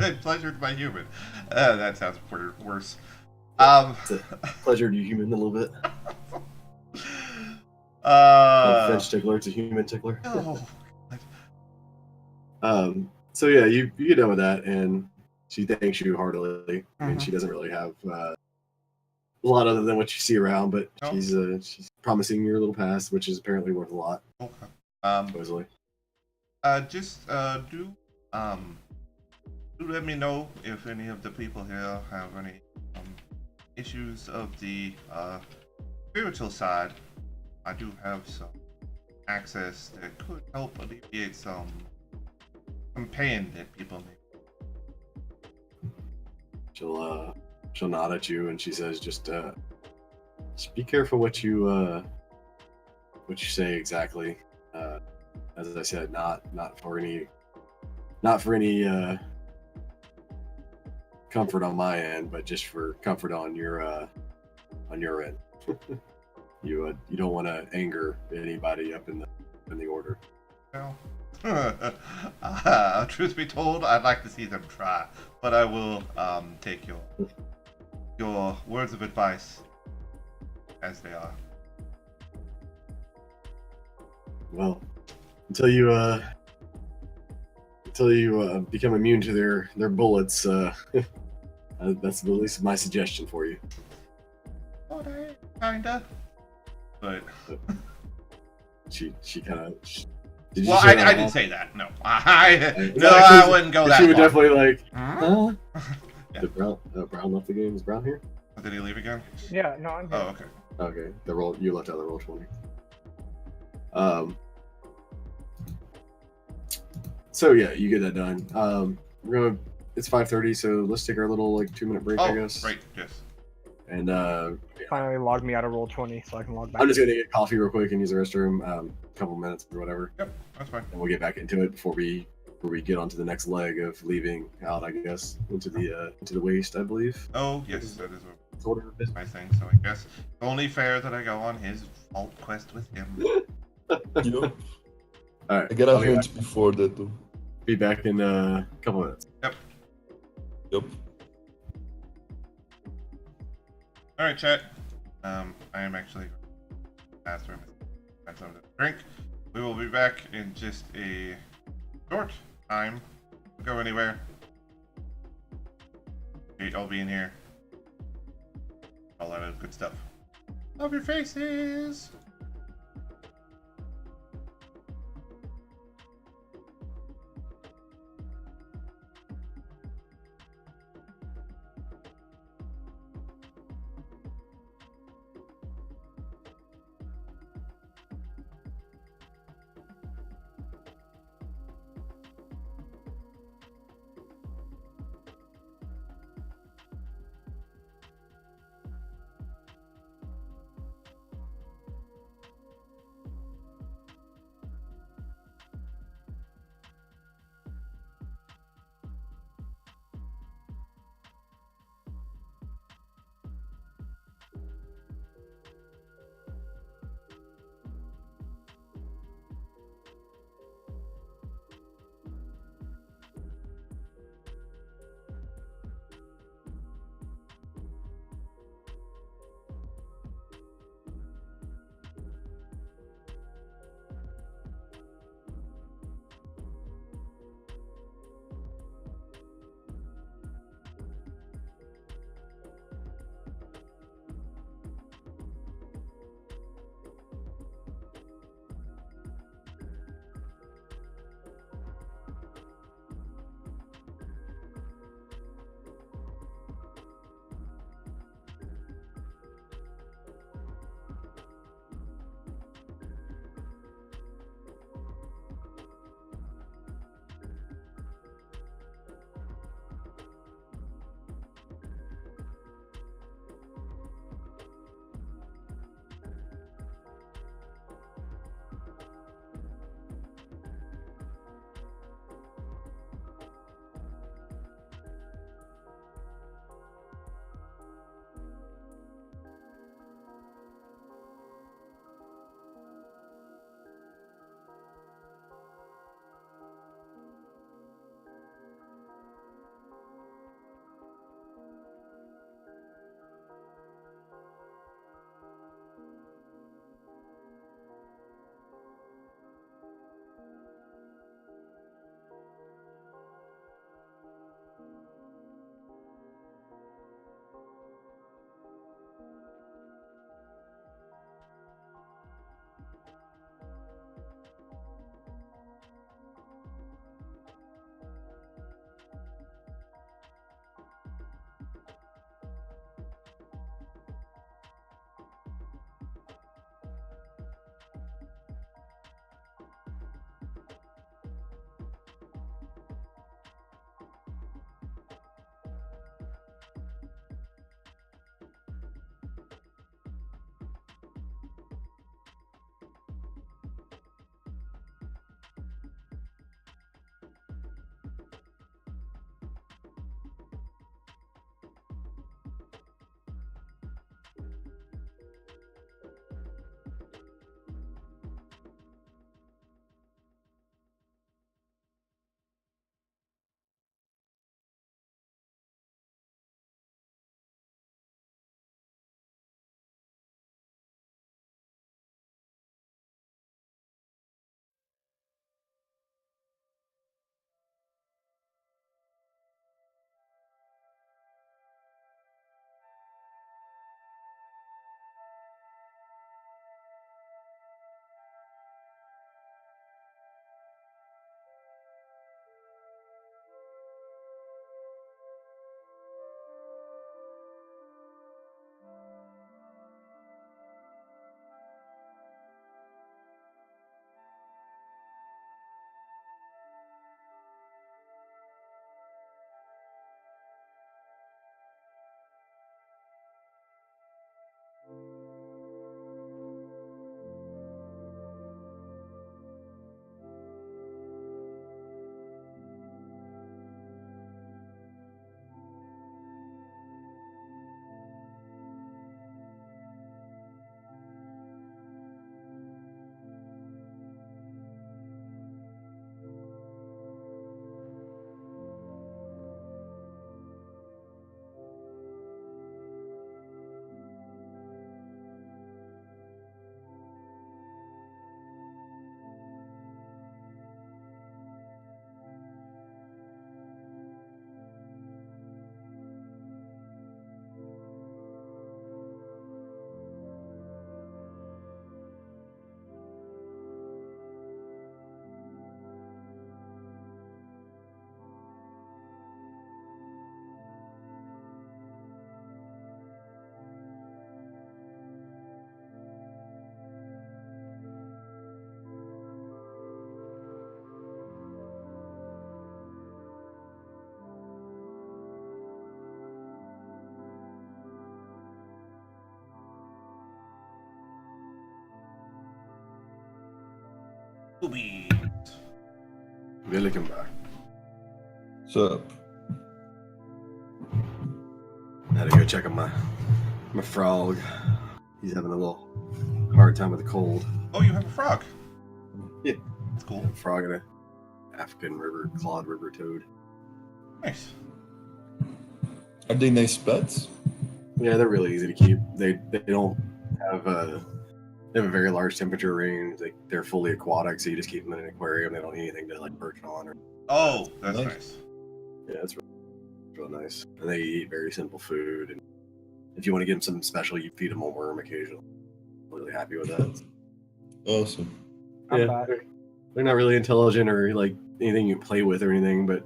It pleasured my human. That sounds worse. Pleasured your human a little bit. French tickler, it's a human tickler. Oh. So yeah, you get done with that, and she thanks you heartily, and she doesn't really have a lot other than what you see around, but she's promising your little pass, which is apparently worth a lot. Okay. Supposedly. Do let me know if any of the people here have any issues of the spiritual side. I do have some access that could help alleviate some pain that people may. She'll nod at you and she says, just be careful what you say exactly. As I said, not for any comfort on my end, but just for comfort on your end. You don't want to anger anybody up in the order. Well, truth be told, I'd like to see them try, but I will take your words of advice as they are. Well, until you become immune to their bullets, that's at least my suggestion for you. Oh, kinda. But she kind of. Well, I didn't say that. No, I wouldn't go that She would far. definitely like. Huh? Yeah. Did Brown left the game? Is Brown here? Did he leave again? Yeah, no, I'm here. Oh, okay. Okay, you left out the roll 20. So yeah, you get that done. It's 5:30, so let's take our little 2-minute break, I guess. Right, yes. And Finally logged me out of Roll20 so I can log back. I'm just gonna get coffee real quick and use the restroom, a couple minutes or whatever. Yep, that's fine. And we'll get back into it before we get on to the next leg of leaving out, I guess, into the waste, I believe. Oh, yes, that is Order of business. my thing, so I guess only fair that I go on his vault quest with him. Yep. Alright. I gotta hunt before that though. Be back in a couple minutes. Yep. Yep. Alright, chat. I am actually going to the bathroom and find something to drink. We will be back in just a short time. Don't go anywhere. I'll be in here. All that good stuff. Love your faces! Dummies. Welcome back. What's up? I had to go check on my frog. He's having a little hard time with the cold. Oh, you have a frog. Yeah. That's cool. A frog and a African clawed river toad. Nice. Are they nice pets? Yeah, they're really easy to keep. They don't have they have a very large temperature range. They're fully aquatic, so you just keep them in an aquarium. They don't need anything to like perch on. Or Oh, that's Nice. nice. yeah, it's really nice. And they eat very simple food. And if you want to give them something special, you feed them a worm occasionally. I'm really happy with that. Awesome. I'm back. They're not really intelligent or like anything you play with or anything, but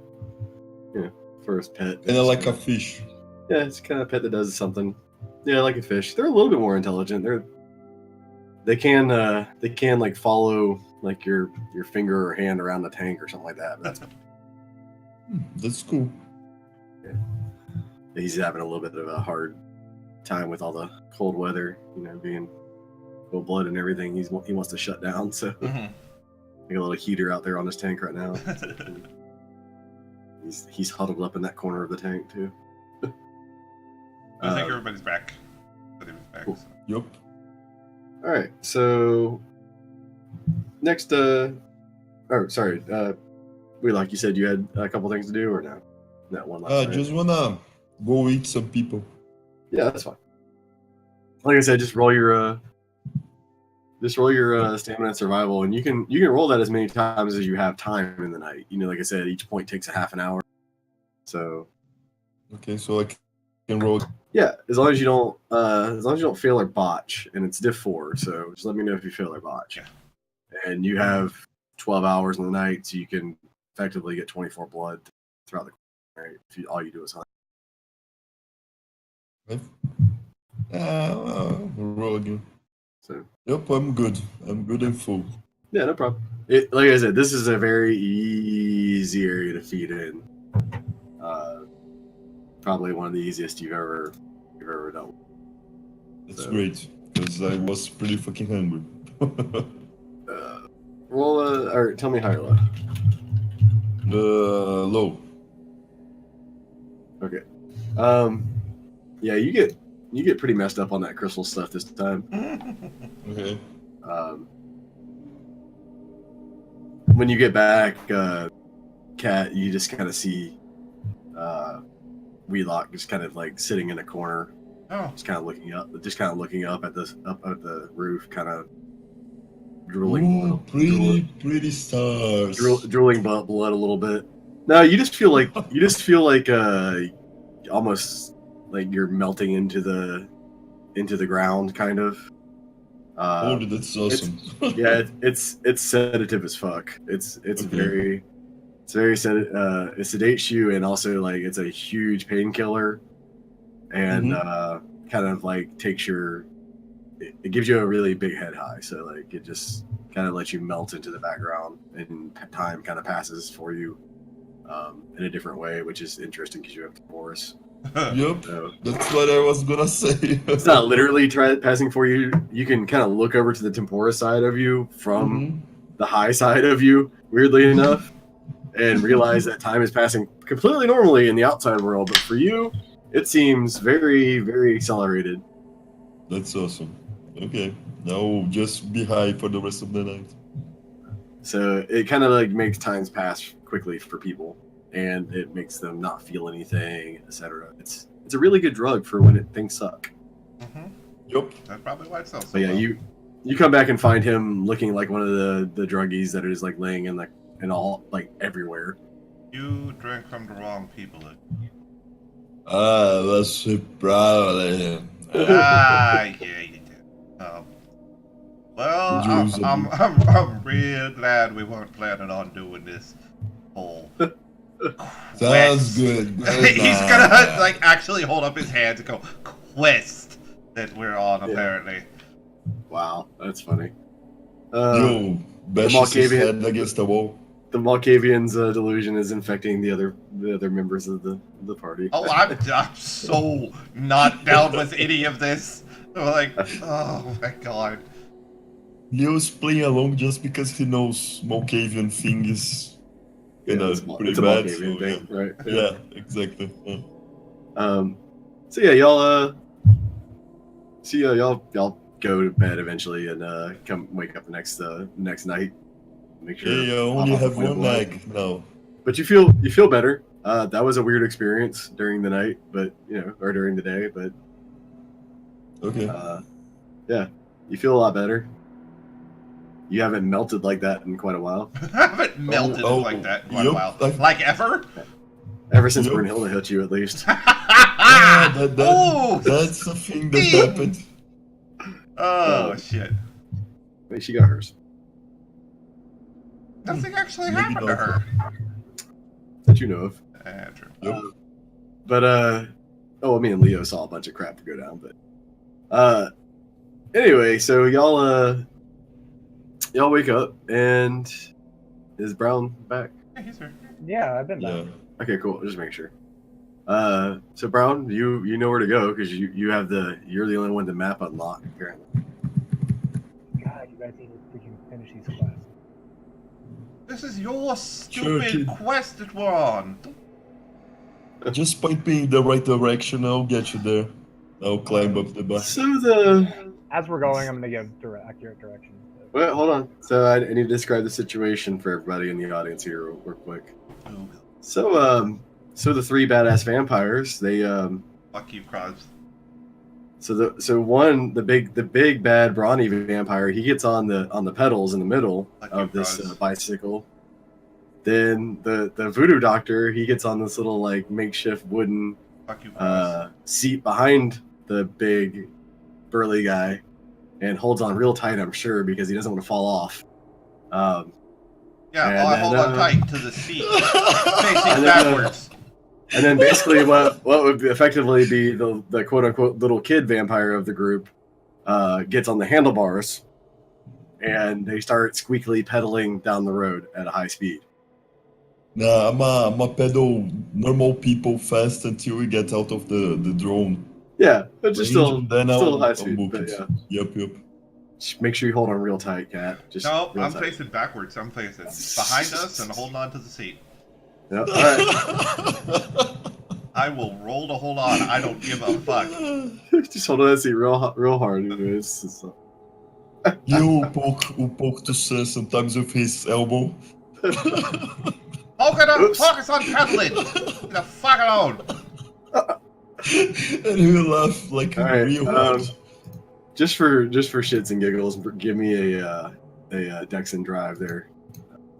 you know, for a pet. And I like a fish. Yeah, it's kind of a pet that does something. Yeah, like a fish. They're a little bit more intelligent. They can like follow like your finger or hand around the tank or something like that. But That's cool. he's having a little bit of a hard time with all the cold weather, you know, being full blood and everything. He wants to shut down, so Mhm. like a little heater out there on his tank right now. He's huddled up in that corner of the tank too. I think everybody's back. Everybody's back. Cool. So. Yup. All right, so next, sorry, like you said, you had a couple things to do, or no? That one last night? Just wanna go eat some people. Yeah, that's fine. Like I said, just roll your stamina and survival, and you can roll that as many times as you have time in the night. You know, like I said, each point takes a half an hour. So Okay, so I can roll. yeah, as long as you don't fail or botch, and it's diff 4. So just let me know if you fail or botch. Yeah. And you have 12 hours in the night, so you can effectively get 24 blood throughout the night if all you do is hunt. Roll again. So Yep, I'm good. I'm good and full. yeah, no problem. Like I said, this is a very easy area to feed in. Probably one of the easiest you've ever done. That's So- great, because I was pretty fucking hungry. Roll or tell me high or low. Low. Okay. Yeah, you get pretty messed up on that crystal stuff this time. Okay. When you get back, Kat, you just kind of see Wheelock just kind of like sitting in a corner, Oh, just kind of looking up at the roof, kind of drooling. Ooh, pretty stars. Drooling blood a little bit. No, you just feel like almost like you're melting into the ground, kind of. Oh, that's awesome. Yeah, it's sedative as fuck. It's Okay. very it sedates you, and also like it's a huge painkiller, and kind of like takes it gives you a really big head high. So like it just kind of lets you melt into the background, and time kind of passes for you in a different way, which is interesting because you have Taurus. Yup, So that's what I was gonna say. it's not literally passing for you. You can kind of look over to the tempora side of you from the high side of you, weirdly enough, and realize that time is passing completely normally in the outside world. But for you, it seems very, very accelerated. That's awesome. Okay, now just be high for the rest of the night. So it kind of like makes times pass quickly for people, and it makes them not feel anything, etc. It's a really good drug for when things suck. Yup. that's probably why it sells so But yeah, well. you come back and find him looking like one of the druggies that is like laying in all like everywhere. You drank from the wrong people. I was so proud of him. Yeah, you did. Well, Juice I'm real glad we weren't planning on doing this whole Sounds quest. good. He's gonna like actually hold up his hands and go quest that we're on Yeah. apparently. Wow, that's funny. Yo, bashes his Malkavian- head against the wall. The Malkavian's delusion is infecting the other members of the party. Oh, I'm so not down with any of this. I'm like, oh my god. Leo's playing along just because he knows Malkavian thing is pretty it's a bad. Malkavian So, yeah. thing, right? Yeah, exactly. Yeah. So yeah, y'all y'all go to bed eventually and come wake up the next night. Make sure. Hey, I hop only off the have plane one below. leg now. But you feel better. That was a weird experience during the night, but or during the day, but Okay. yeah, you feel a lot better. You haven't melted like that in quite a while. I haven't melted like that in quite a while. Like ever? Ever since Yep. Brunhilde hit you, at least. Yeah, Oh, that's the thing that Steve! happened. Oh, shit. Wait, she got hers. Nothing actually Maybe happened to not. her. That you know of. True. Yep. But me and Leo saw a bunch of crap go down, but anyway, so y'all wake up and is Brown back? Yeah, he's here. Yeah, I've been back. Yeah. Okay, cool. Just make sure. So Brown, you know where to go because you're the only one with the map unlocked apparently. God, you guys need to freaking finish these quests. This is your stupid kid. quest that we're on. Just point me in the right direction, I'll get you there. I'll climb up the bar. So As we're going, I'm gonna give accurate directions. Wait, hold on. So I need to describe the situation for everybody in the audience here real quick. Oh, So the three badass vampires, they fuck you, Krabs. so the big bad brawny vampire, he gets on the pedals in the middle Fuck of you, this Krabs. bicycle. Then the voodoo doctor, he gets on this little like makeshift wooden Fuck you, Krabs. seat behind the big burly guy and holds on real tight, I'm sure, because he doesn't want to fall off. Yeah, and I then, hold on tight to the seat, facing And then, backwards. And then basically what would effectively be the quote unquote little kid vampire of the group gets on the handlebars and they start squeakily pedaling down the road at a high speed. Nah, I'm a pedal normal people fast until we get out of the drone. Yeah, but just range, still and then high I'll speed. book But it. yeah, Yep. just make sure you hold on real tight, Cat. Just No, real I'm tight. facing backwards. I'm facing behind us and holding on to the seat. Yep. All right. I will roll to hold on. I don't give a fuck. Just hold on that seat real hard. Anyways. You poke to Sir sometimes with his elbow. Focus on pedaling. Get the fuck alone. And he'll laugh like All right, real hard. just for shits and giggles, give me a Dex and Drive there.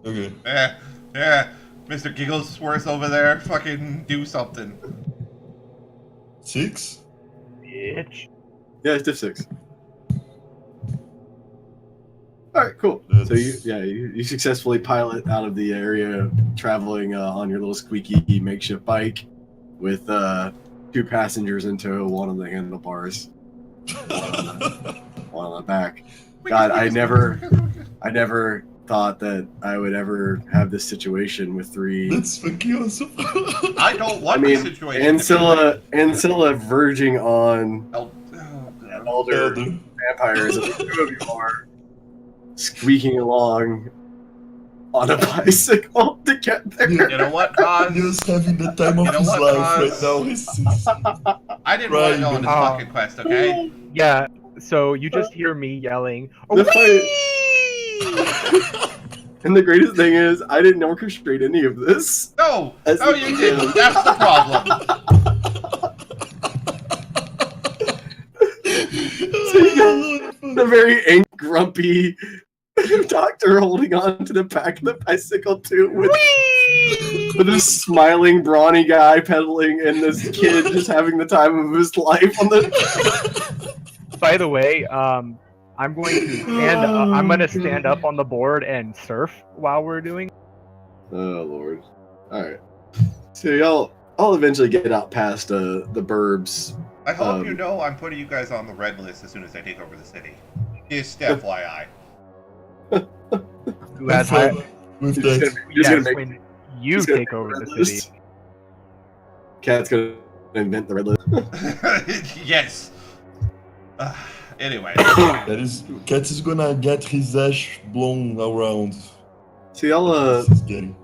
Okay. Yeah. Mr. Gigglesworth over there, fucking do something. 6? Bitch. Yeah, it's diff 6. All right, cool. So you successfully pilot out of the area, traveling on your little squeaky makeshift bike with 2 passengers in tow, one on the handlebars, one on the back. God, I never thought that I would ever have this situation with 3. That's fucking awesome. I don't want this situation. Ancilla verging on elder Elder. vampires, and the 2 of you are squeaking along on a bicycle to get there. You know what, Cos? Just having the time of You know his what, life Cos? right now. He's I didn't want to go on this Oh. fucking quest, okay? Yeah, so you just hear me yelling. The And the greatest thing is, I didn't orchestrate any of this. No, As no, the you DM. didn't. That's the problem. So you got the very grumpy doctor holding on to the back of the bicycle too, with this smiling brawny guy pedaling, and this kid just having the time of his life on the. By the way, I'm going to stand up. I'm going to stand up on the board and surf while we're doing. Oh Lord! All right, so I'll eventually get out past the burbs. I hope you know I'm putting you guys on the red list as soon as I take over the city. Just FYI. Who has fun high, with He's that. gonna yes, make- when you he's gonna take over make the red city. list. Cat's gonna invent the red list. Yes. Anyway. That is, Cat is gonna get his ash blown around. So y'all He's getting.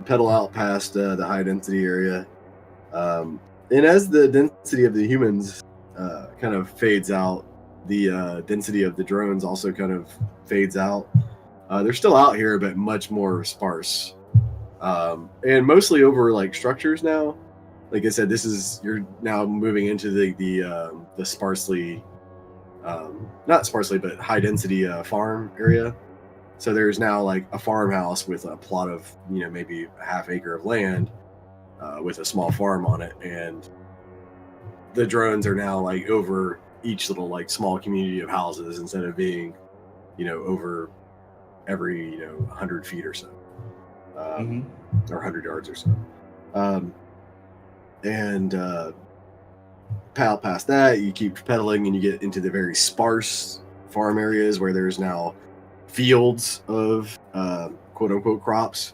pedal out past the high density area, and as the density of the humans kind of fades out, the density of the drones also kind of fades out. They're still out here, but much more sparse, and mostly over like structures now. Like I said, you're now moving into the sparsely, not sparsely, but high density farm area. So there's now like a farmhouse with a plot of maybe a half acre of land with a small farm on it, and the drones are now like over each little like small community of houses instead of being over every 100 feet or so, or 100 yards or so. And past that, you keep pedaling and you get into the very sparse farm areas where there's now fields of quote unquote crops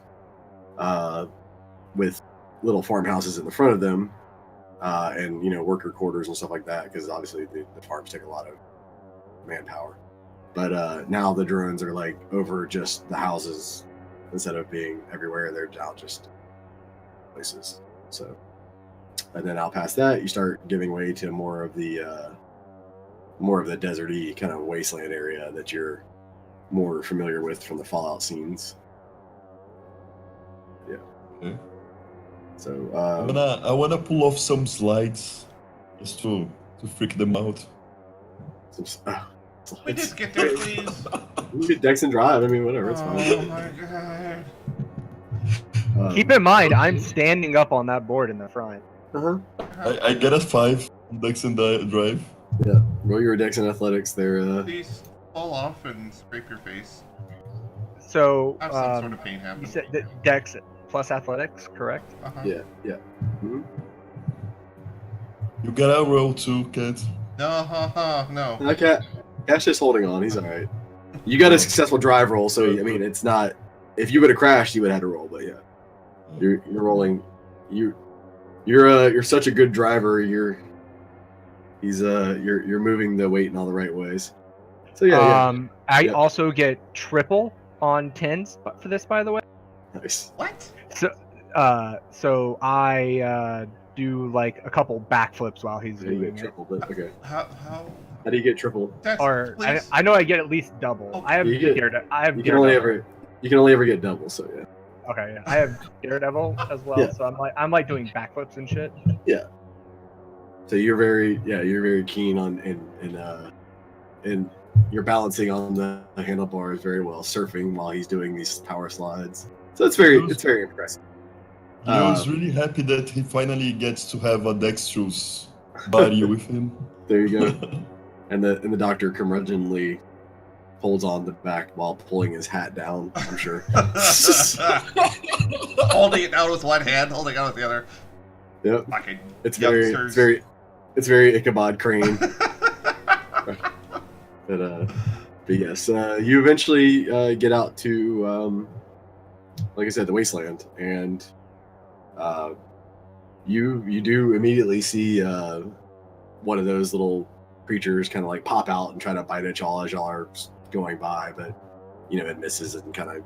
with little farmhouses in the front of them, and worker quarters and stuff like that, because obviously the farms take a lot of manpower. But now the drones are like over just the houses instead of being everywhere. They're now just places. So, and then out past that, you start giving way to more of the deserty kind of wasteland area that you're more familiar with from the Fallout scenes. Yeah. Okay. So I wanna pull off some slides just to freak them out. We just get there, please. You get Dex and drive. I mean, whatever. It's Oh fine. my god. Keep in mind, I'm standing up on that board in the front. I get a 5 on Dex and Drive. Yeah. Roll your Dex and athletics there. Please fall off and scrape your face. So, Have some sort of pain happen. you said that Dex plus athletics, correct? Uh-huh. Yeah. Mm-hmm. You gotta roll too, Cat. No. Okay. Cat's just holding on. He's all right. You got a successful drive roll, so I mean, it's not. If you would have crashed, you would have had to roll. But yeah, you're rolling. You're such a good driver. You're moving the weight in all the right ways. So yeah. I also get triple on 10s for this, by the way. Nice. What? So I do like a couple backflips while he's You doing get it. triple, but okay. How How do you get triple? Dex, Or please. I know I get at least double. Oh, I have you get- Daredevil. I have You can only Daredevil. ever get double. So yeah. Okay, yeah. I have Daredevil as well. Yeah. So I'm like doing backflips and shit. So you're very keen on and you're balancing on the handlebars very well, surfing while he's doing these power slides. So it's very impressive. Leo's really happy that he finally gets to have a dexterous buddy with him. There you go. And the doctor curmudgeonly holds on the back while pulling his hat down, I'm sure. Holding it down with one hand, holding it out with the other. Yep. Fucking It's youngsters. very Ichabod Crane. But yes, you eventually get out to like I said, the wasteland, and you do immediately see one of those little creatures kind of like pop out and try to bite at y'all as y'all are going by, but it misses and kind of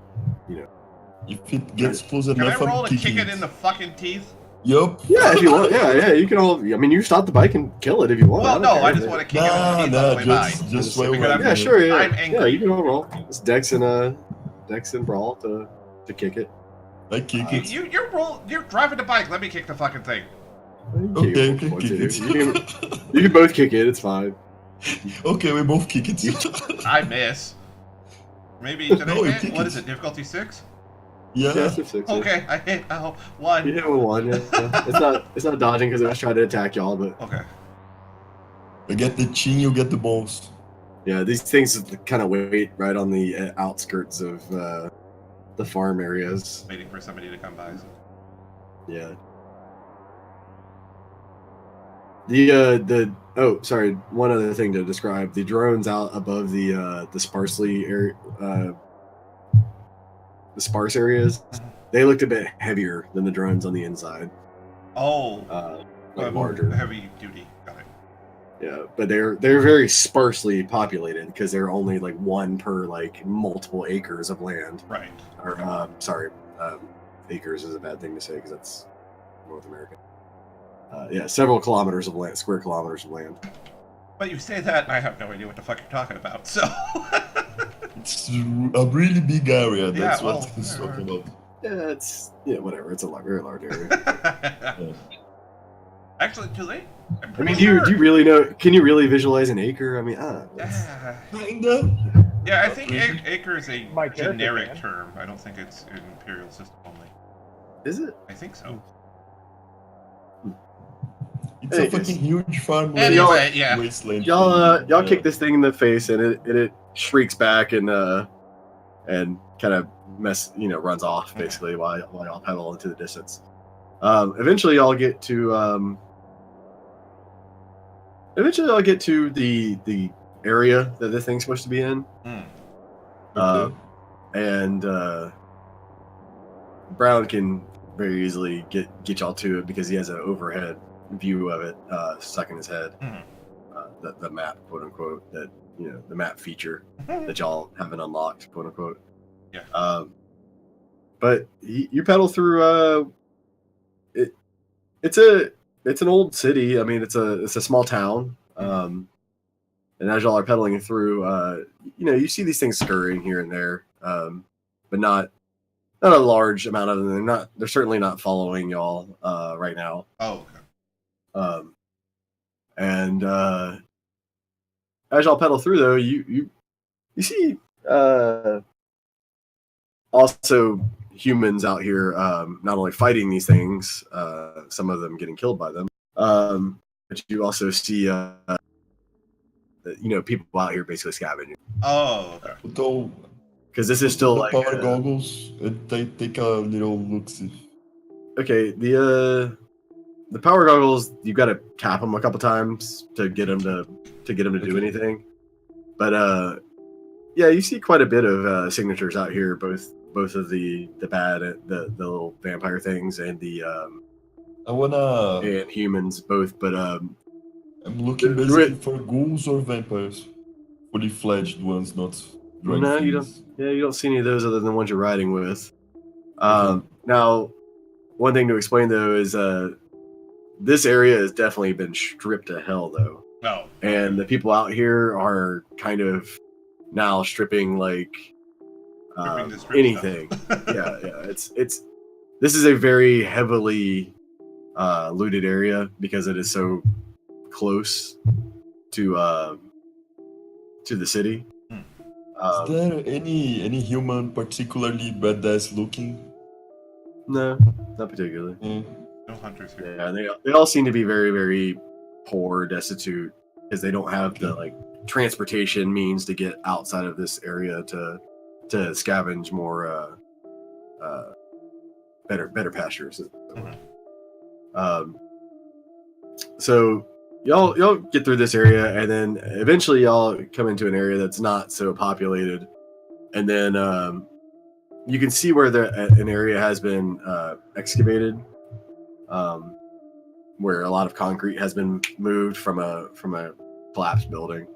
If it gets close Can I enough, roll I'm to kick kicking it in the fucking teeth? Yup. yeah, if you want, yeah, you can all. I mean, you stop the bike and kill it if you want. Well, don't no, care. I just want to kick it in the teeth on the way by. just while Because we're I'm- Yeah, sure, yeah, I'm yeah. angry. You can all roll. It's Dex and Brawl to kick it. I kick it. You're driving the bike. Let me kick the fucking thing. Okay, You kick it. You can both kick it. It's fine. Okay, we both kick it. I miss. Maybe did No, I you hit? kick What it. is it? Difficulty 6? Yeah, Yeah. it's a 6. Okay, I hit 1. You hit with 1. Yeah. It's not dodging because it was trying to attack y'all, but Okay. I get the chin, you get the balls. yeah, these things kind of wait right on the outskirts of the farm areas. Waiting for somebody to come by. Yeah. Oh, sorry. One other thing to describe: the drones out above the sparsely area, the sparse areas, they looked a bit heavier than the drones on the inside. Oh, Like larger. heavy duty. Got it. Yeah, but they're very sparsely populated because they're only like one per like multiple acres of land. Right. Or sorry, acres is a bad thing to say because that's North America. Yeah, several kilometers of land, square kilometers of land. But you say that, and I have no idea what the fuck you're talking about. So. It's a really big area. That's Yeah, what well, he's talking about. Yeah, whatever. It's a very large area. Yeah. Actually, too late. I mean, do you really know? Can you really visualize an acre? I mean, Kinda. Yeah, I Not think really. acre is a My character generic can. term. I don't think it's an imperial system only. is it? I think so. It's Hey, a fucking huge farmland. Anyway, yeah. Wasteland. Y'all Yeah. kick this thing in the face, and it shrieks back and kind of runs off basically while y'all pedal into the distance. Eventually, y'all get to the area that this thing's supposed to be in. Okay. And Brown can very easily get y'all to it because he has an overhead view of it stuck in his head. The map, quote unquote, that the map feature that y'all haven't unlocked, quote unquote. Yeah. But you pedal through. It's an old city. I mean, it's a small town. And as y'all are pedaling through, you see these things scurrying here and there, but not a large amount of them. They're certainly not following y'all right now. Oh, okay. And as y'all pedal through, though, you see also humans out here, not only fighting these things, some of them getting killed by them, but you also see people out here basically scavenging. Oh, okay. So Because this is still the like power goggles. They take a little look-see. okay. The power goggles, you got to tap them a couple times to get them to do anything. But yeah, you see quite a bit of signatures out here, both of the bad, the little vampire things, and the I wanna. and humans both. But I'm looking basically for ghouls or vampires. Fully fledged ones, not dried no, you things. don't. Yeah, you don't see any of those other than the ones you're riding with. Now, one thing to explain though is this area has definitely been stripped to hell though. No. And the people out here are kind of now stripping like Stripping the strip anything. stuff. yeah. This is a very heavily looted area because it is so close to the city. Is there any human particularly badass looking? No, not particularly. No hunters here. Yeah, they all seem to be very, very poor, destitute, because they don't have the like transportation means to get outside of this area to scavenge more better pastures. So y'all get through this area, and then eventually y'all come into an area that's not so populated, and then you can see where an area has been excavated, where a lot of concrete has been moved from a collapsed building,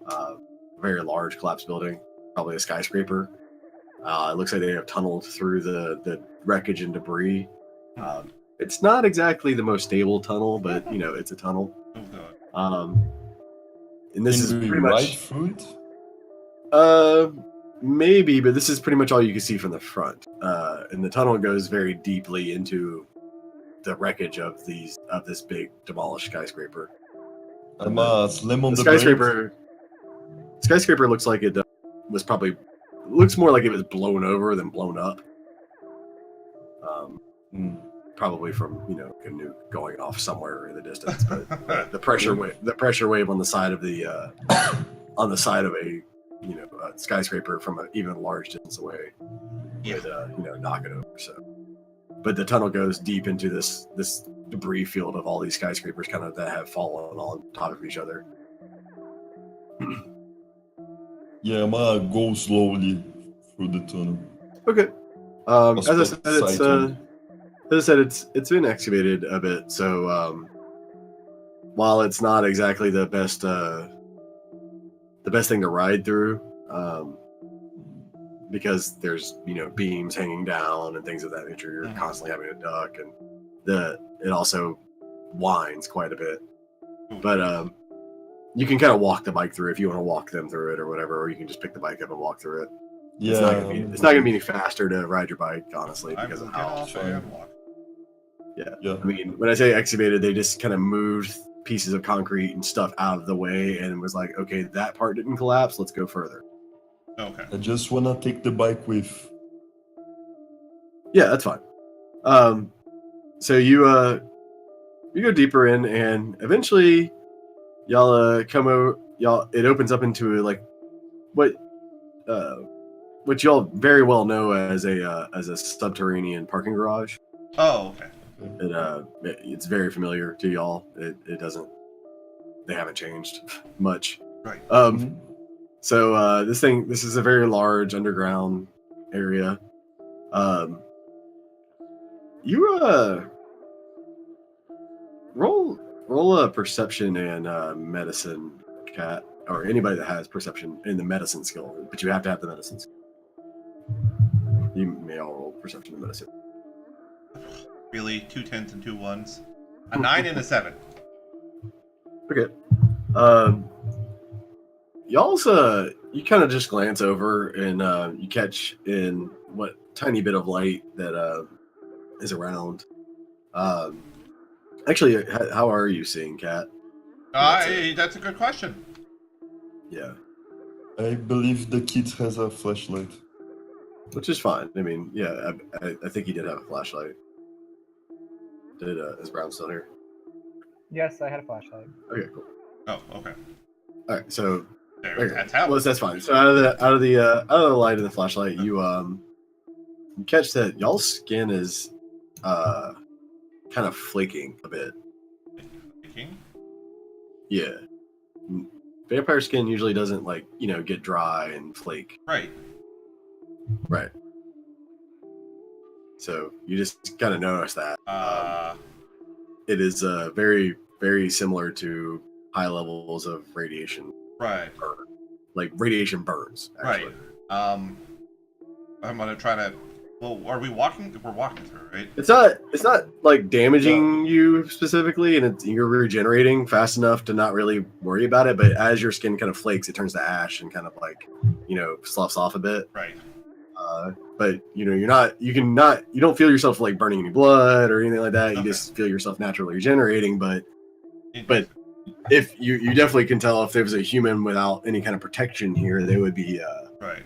a very large collapsed building, probably a skyscraper. It looks like they have tunneled through the wreckage and debris. It's not exactly the most stable tunnel, but it's a tunnel. Oh, And this is Can we pretty ride much through it? maybe, but this is pretty much all you can see from the front. And the tunnel goes very deeply into the wreckage of this big demolished skyscraper. I'm a slam on The the skyscraper looks like it looks more like it was blown over than blown up. Probably from a nuke going off somewhere in the distance, but the pressure wave on the side of a skyscraper from an even large distance away would knock it over. So, but the tunnel goes deep into this debris field of all these skyscrapers kind of that have fallen on top of each other. Yeah, I'm gonna go slowly through the tunnel. Okay. As I said, Sight it's been excavated a bit, so while it's not exactly the best thing to ride through, because there's beams hanging down and things of that nature. You're constantly having to duck, and it also winds quite a bit. But you can kind of walk the bike through if you want to walk them through it or whatever, or you can just pick the bike up and walk through it. Yeah, It's not gonna be any faster to ride your bike, honestly, I because will of get how. off and walk. Yeah. I mean, when I say excavated, they just kind of moved pieces of concrete and stuff out of the way and was like, okay, that part didn't collapse. Let's go further. Okay. I just wanna take the bike with. Yeah, that's fine. So you go deeper in, and eventually y'all come over. It opens up into like what y'all very well know as a subterranean parking garage. Oh, okay. It's very familiar to y'all. It doesn't. They haven't changed much. Right. So this is a very large underground area. You roll a perception and medicine, Cat, or anybody that has perception in the medicine skill, but you have to have the medicine skill. You may all roll perception and medicine. Really, 2 10s and 2 1s. A 9 and a 7. Okay. Y'all's you kind of just glance over and you catch in what tiny bit of light that is around. Actually, how are you seeing, Cat? That's a good question. Yeah, I believe the kid has a flashlight. which is fine. I mean, yeah, I think he did have a flashlight. Is Brown still here? Yes, I had a flashlight. Okay, cool. Oh, okay. All right, so There, okay. that's how. Well, that's fine. So out of the light of the flashlight, you catch that y'all's skin is kind of flaking a bit. Thinking? Yeah. Vampire skin usually doesn't get dry and flake. Right. Right. So you just kind of notice that. It is very, very similar to high levels of radiation. Right. Burn. Like radiation burns, actually. Right. I'm gonna try to. Well, are we walking? We're walking through, right? It's not like damaging you specifically, and you're regenerating fast enough to not really worry about it. But as your skin kind of flakes, it turns to ash and kind of sloughs off a bit. Right. But you don't feel yourself like burning any blood or anything like that. You just feel yourself naturally regenerating. But if you definitely can tell if there was a human without any kind of protection here, they would be right.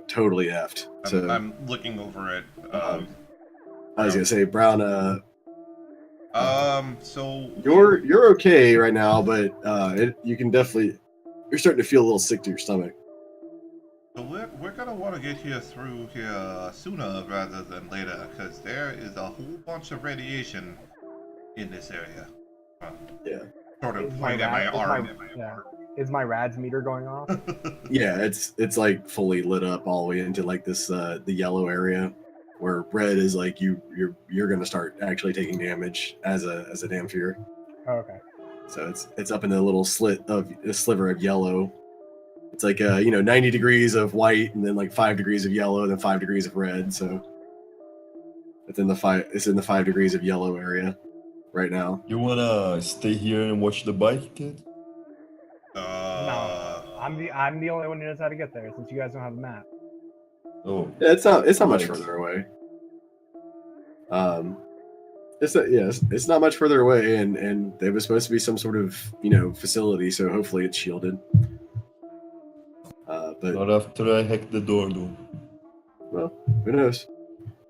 Totally effed. So I'm looking over it. I was gonna say, Brown. So you're okay right now, but you can definitely. You're starting to feel a little sick to your stomach. So we're gonna want to get through here sooner rather than later, because there is a whole bunch of radiation in this area. Yeah. Sort of pointing at my arm. Is my rads meter going off? Yeah, it's like fully lit up all the way into like this the yellow area, where red is like you're gonna start actually taking damage as a Damphir. Oh, okay. So it's up in a little sliver of yellow. It's like 90 degrees of white and then like 5 degrees of yellow and then 5 degrees of red. So it's in the 5 degrees of yellow area right now. You wanna stay here and watch the bike, kid? No, I'm the only one who knows how to get there since you guys don't have a map. Oh, Yeah, it's not much Right. further away. It's not much further away, and there was supposed to be some sort of facility, so hopefully it's shielded. But not after I hack the door, though. well, who knows?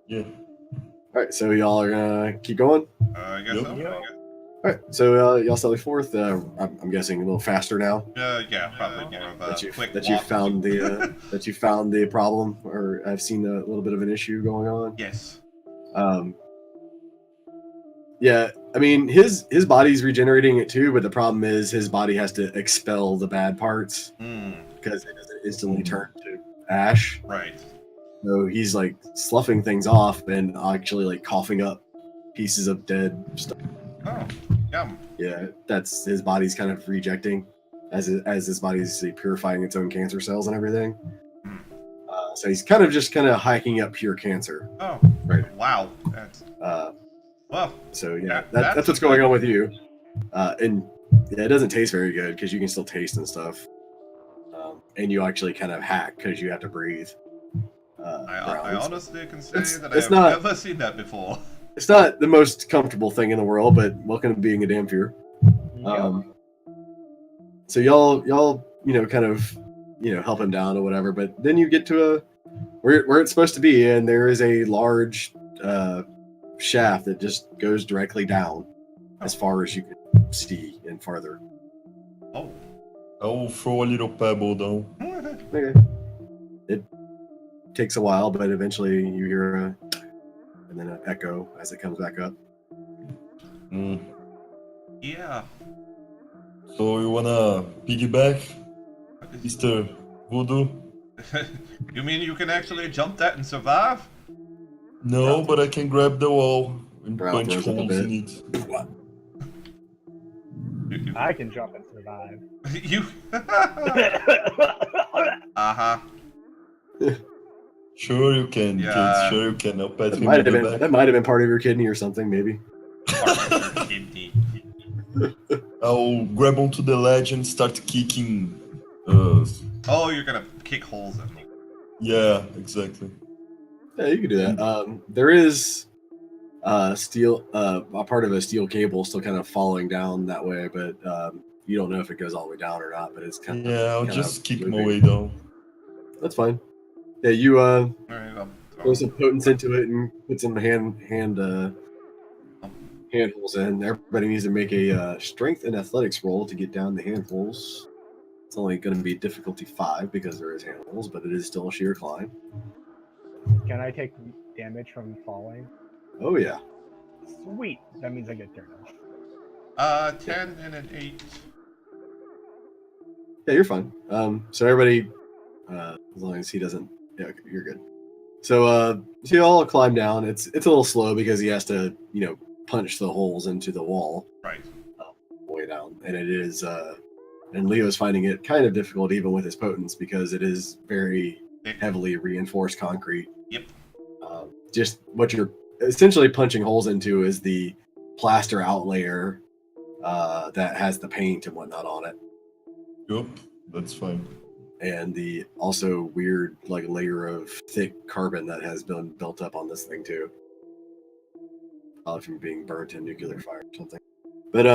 Yeah. All right, so y'all are gonna keep going. I guess Yep. so. Yep. I guess. All right, so y'all sally forth. I'm guessing a little faster now Yeah, probably more of a that you quick that you walk. found the that you found the problem, or I've seen a little bit of an issue going on. Yes. Yeah, I mean his body's regenerating it too, but the problem is his body has to expel the bad parts because it doesn't instantly turn to ash. Right. So he's like sloughing things off and actually like coughing up pieces of dead stuff. Oh, Yum. Yeah, that's his body's kind of rejecting as his body's purifying its own cancer cells and everything. Hmm. So he's kind of hiking up pure cancer. Oh, Right. wow. That's well. So yeah, that's that's what's going on with you. And yeah, it doesn't taste very good because you can still taste and stuff. And you actually kind of hack because you have to breathe. I honestly can say It's- that it's I've not- never seen that before. It's not the most comfortable thing in the world, but welcome to being a Dampier. So y'all kind of help him down or whatever, but then you get to where it's supposed to be, and there is a large shaft that just goes directly down as far as you can see and farther. Oh. I'll throw a little pebble down. Okay. It takes a while, but eventually you hear and then an echo as it comes back up. Mm. Yeah. So you wanna piggyback, Mr. Voodoo? You mean you can actually jump that and survive? No, but I can grab the wall and Brown punch throws up a holes bit. in it. I can jump and survive. You. Uh-huh. Sure you can, Yeah. kids. Sure you can. I'll pat That him might on have the been back. that might have been part of your kidney or something, maybe. Kidney. I'll grab onto the ledge and start kicking. Oh, you're gonna kick holes in me. Yeah, exactly. Yeah, you can do that. There is steel, a part of a steel cable still kind of falling down that way, but you don't know if it goes all the way down or not. But it's kind of Yeah, I'll just kick my moving. way down. That's fine. Yeah, you All right, throw some potence into it and put some hand holes in. Everybody needs to make a strength and athletics roll to get down the hand holes. It's only going to be difficulty 5 because there is hand holes, but it is still a sheer climb. Can I take damage from falling? Oh yeah. Sweet. That means I get turned off. 10 and an 8. Yeah, you're fine. So everybody, as long as he doesn't, yeah, okay, you're good. So so you all climb down. It's a little slow because he has to, punch the holes into the wall Right. way down, and it is, and Leo's finding it kind of difficult even with his potence because it is very heavily reinforced concrete. Yep. Just what you're essentially punching holes into is the plaster outlayer that has the paint and whatnot on it. Yup, that's fine. And the also weird layer of thick carbon that has been built up on this thing too. Probably from being burnt in nuclear fire or something. But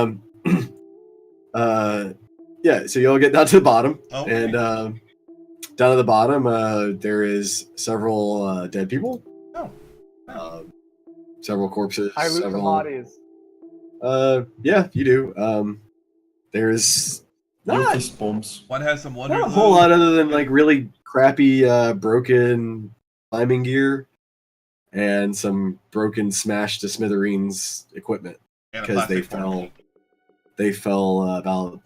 yeah, so you all get down to the bottom. Okay. And down at the bottom there is several dead people. Oh. Several corpses. I lose the several bodies. Yeah, you do. There's not Lucas Bombs. One has some wonder. Not a whole lot other than really crappy broken climbing gear and some broken smashed to smithereens equipment because they fell about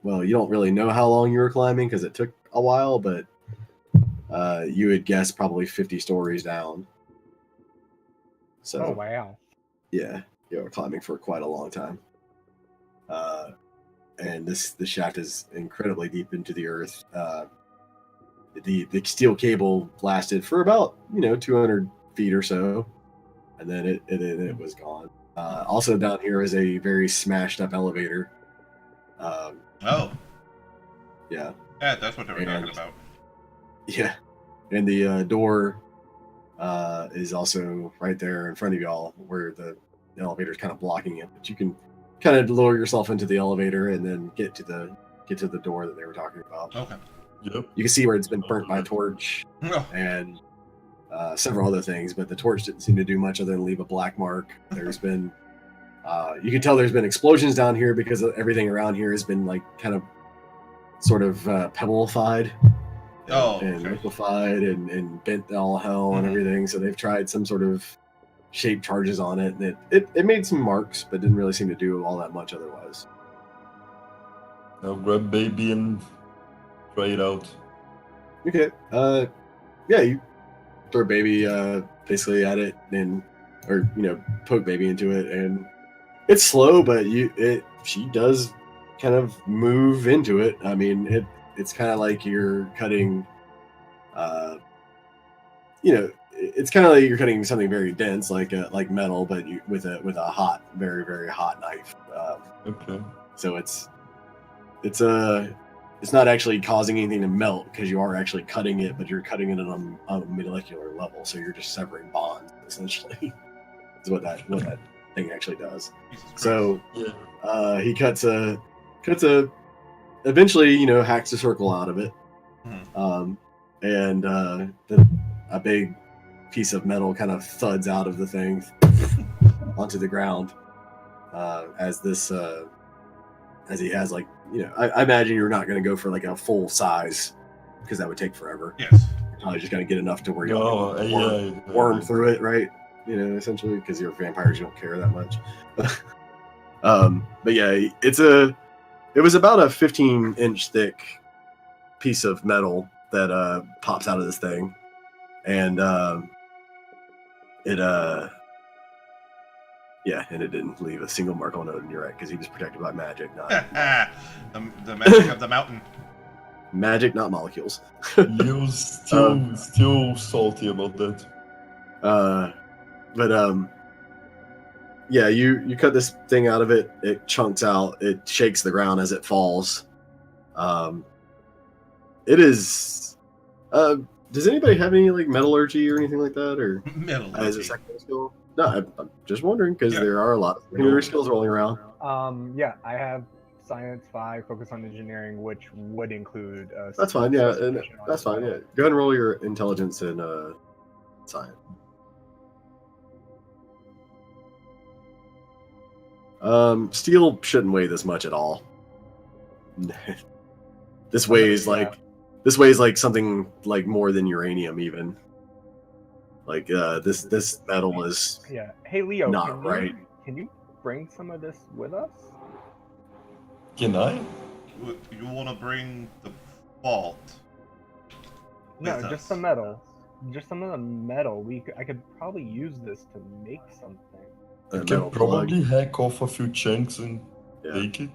well, you don't really know how long you were climbing because it took a while, but you would guess probably 50 stories down. So Oh wow. yeah, you were climbing for quite a long time. And the shaft is incredibly deep into the earth. The steel cable lasted for about 200 feet or so, and then it was gone. Also down here is a very smashed up elevator. Oh. Yeah, Yeah, that's what they were talking about. yeah, and the door is also right there in front of y'all, where the elevator is kind of blocking it, but you can kind of lower yourself into the elevator and then get to the door that they were talking about. Okay. Yep. You can see where it's been burnt by a torch Oh. and several other things, but the torch didn't seem to do much other than leave a black mark. There's been you can tell there's been explosions down here because everything around here has been kind of sort of pebblified and okay. liquefied and bent all hell and everything. So they've tried some sort of shape charges on it, and it made some marks, but didn't really seem to do all that much otherwise. I'll grab baby and try it out. Okay. Yeah, you throw baby basically at it or poke baby into it, and it's slow, but she does kind of move into it. I mean, it's kind of like you're cutting, it's kind of like you're cutting something very dense, like metal, but with a hot, very very hot knife. Okay. So it's not actually causing anything to melt because you are actually cutting it, but you're cutting it on a molecular level. So you're just severing bonds essentially. Is what that thing actually does. Jesus Christ. So Yeah. he cuts a eventually hacks a circle out of it, and a big piece of metal kind of thuds out of the thing onto the ground as he has I imagine you're not going to go for like a full size because that would take forever. Yes. You're probably just going to get enough to where No, you'll worm through it, right? Essentially, because you're vampires, you don't care that much. But yeah, it was about a 15-inch thick piece of metal that pops out of this thing, and it didn't leave a single mark on it. And you're right, because he was protected by magic, not the magic of the mountain. magic, not molecules. You still salty about that. But yeah, you cut this thing out of it. It chunks out. It shakes the ground as it falls. It is. Does anybody have any like metallurgy or anything like that, or as a secondary skill? No, I'm just wondering because there are a lot of secondary skills rolling around. Yeah, I have Science 5, focus on engineering, which would include. That's fine. Yeah, and that's fine. Yeah, go ahead and roll your intelligence and science. Steel shouldn't weigh this much at all. This weighs like something like more than uranium even. Like this metal is Hey Leo, not right. Can you bring some of this with us? Can I? You want to bring the vault? No, just the metal. Just some of the metal. I could probably use this to make something. I can probably hack off a few chunks and take it.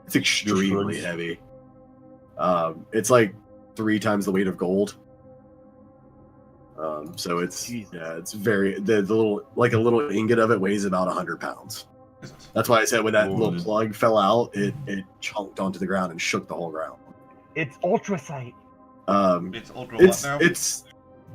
It's extremely heavy. It's like 3 times the weight of gold. So it's very the little like a little ingot of it weighs about 100 pounds. That's why I said when that little plug fell out, it chunked onto the ground and shook the whole ground. It's ultracite. It's ultra what now?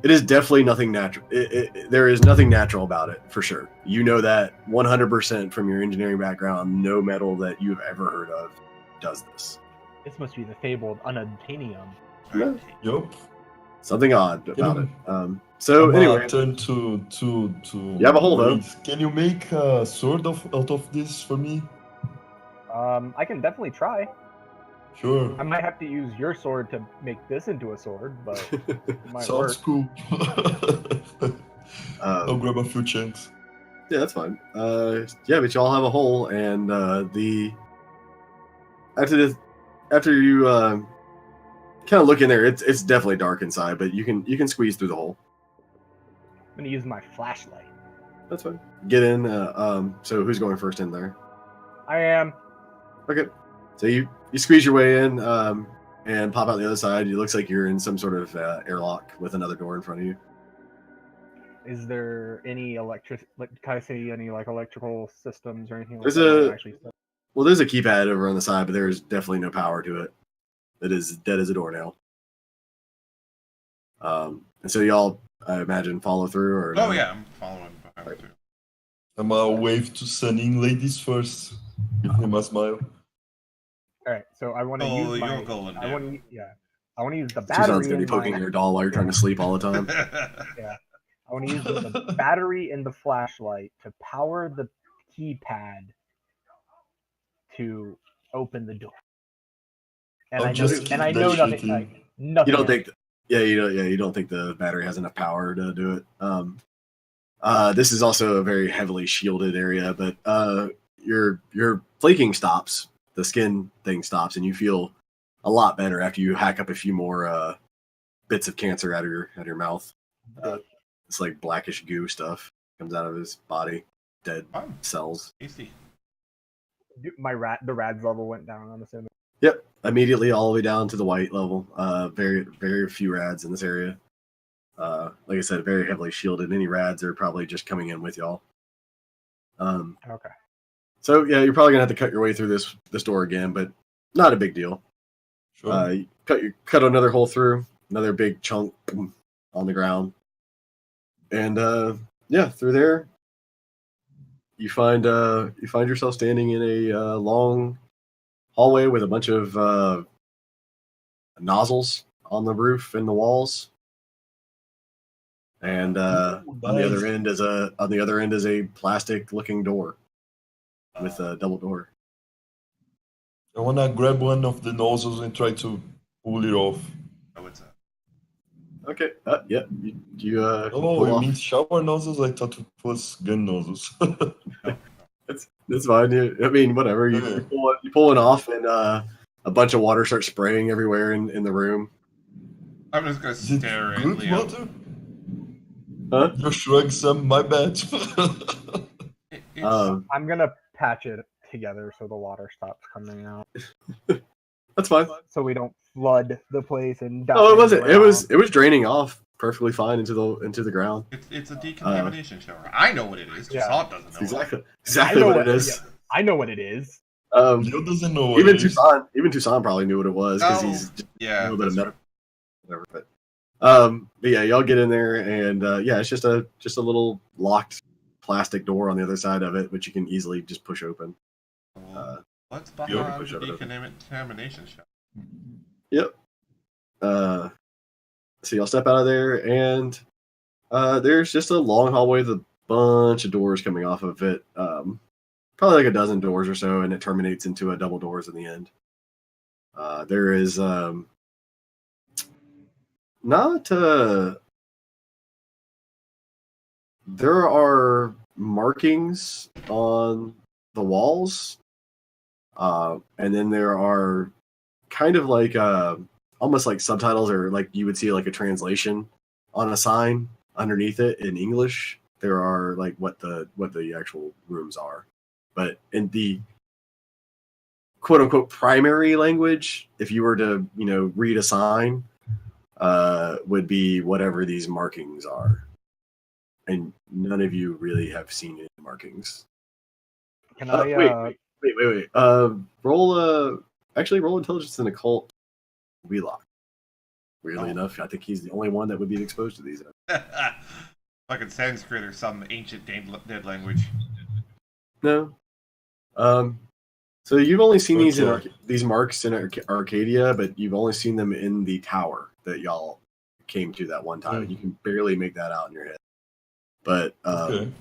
It is definitely nothing natural. There is nothing natural about it, for sure. You know that 100% from your engineering background. No metal that you've ever heard of does this. This must be the fabled unobtainium. Yup. Something odd about it. So anyway, turn to you have a hole though. Can you make a sword out of this for me? I can definitely try. Sure. I might have to use your sword to make this into a sword, but it might Sounds work. cool. I'll grab a few chunks. Yeah, that's fine. Yeah, but y'all have a hole, and after you kind of look in there, it's definitely dark inside, but you can squeeze through the hole. I'm gonna use my flashlight. That's fine. Get in. So who's going first in there? I am. Okay. So you squeeze your way in and pop out the other side. It looks like you're in some sort of airlock with another door in front of you. Is there any can I see any like electrical systems or anything? There's there's a keypad over on the side, but there's definitely no power to it. It is dead as a doornail. And so y'all, I imagine, follow through, or? Oh yeah, I'm following behind too. I'm gonna wave to Sunny ladies first. Give him a smile. All right, so I want to use my. Going I want to use the Two battery. sounds gonna be poking your doll while you're trying to sleep all the time. Yeah, I want to use the battery in the flashlight to power the keypad to open the door. And I know nothing. Like, nothing. You don't think? You don't think the battery has enough power to do it. This is also a very heavily shielded area, but your flaking stops. The skin thing stops, and you feel a lot better after you hack up a few more bits of cancer out of your mouth. It's like blackish goo stuff comes out of his body, dead cells. Tasty. The rad's level went down. I'm assuming. Yep, immediately all the way down to the white level. Very very few rads in this area. Like I said, very heavily shielded. Any rads are probably just coming in with y'all. Okay. So yeah, you're probably gonna have to cut your way through this door again, but not a big deal. Sure. You cut another hole through, another big chunk boom, on the ground, and yeah, through there, you find yourself standing in a long hallway with a bunch of nozzles on the roof and the walls, and on the other end is a plastic looking door with a double door. I wanna grab one of the nozzles and try to pull it off. Oh, it's a. Okay. Yeah. You Oh, pull you off. mean shower nozzles? I thought it was gun nozzles. That's fine. I mean, whatever. Okay. You pull it off, and a bunch of water starts spraying everywhere in the room. I'm just gonna Is it stare at good Leo. water? Huh? You shrug some, my bad. I'm gonna patch it together so the water stops coming out, That's fine. so we don't flood the place and. Oh, it wasn't. around. It was draining off perfectly fine into the ground. It's a decontamination shower. I know what it is. Yeah. Toussaint doesn't know. Exactly know what what- it is. yeah. I know what it is. Leo doesn't know what Even it is. Toussaint probably knew what it was because Oh, he's just Yeah. a little bit of that's medical, whatever. But yeah, y'all get in there, and yeah, it's just a little locked plastic door on the other side of it, which you can easily just push open. right. What's you behind can push the it open. decontamination shower? Yep. So y'all step out of there, and there's just a long hallway with a bunch of doors coming off of it. Probably like a dozen doors or so, and it terminates into a double doors in the end. There is not. There are markings on the walls, and then there are kind of like almost like subtitles, or like you would see like a translation on a sign underneath it in English. There are like what the actual rooms are, but in the quote unquote primary language, if you were to read a sign, would be whatever these markings are, and none of you really have seen any markings. Can Wait. Roll intelligence and occult. Wheelock. Weirdly enough, I think he's the only one that would be exposed to these. Fucking Sanskrit or some ancient dead language. No. So you've only seen Okay. these marks in Arcadia, but you've only seen them in the tower that y'all came to that one time. You can barely make that out in your head. But Okay.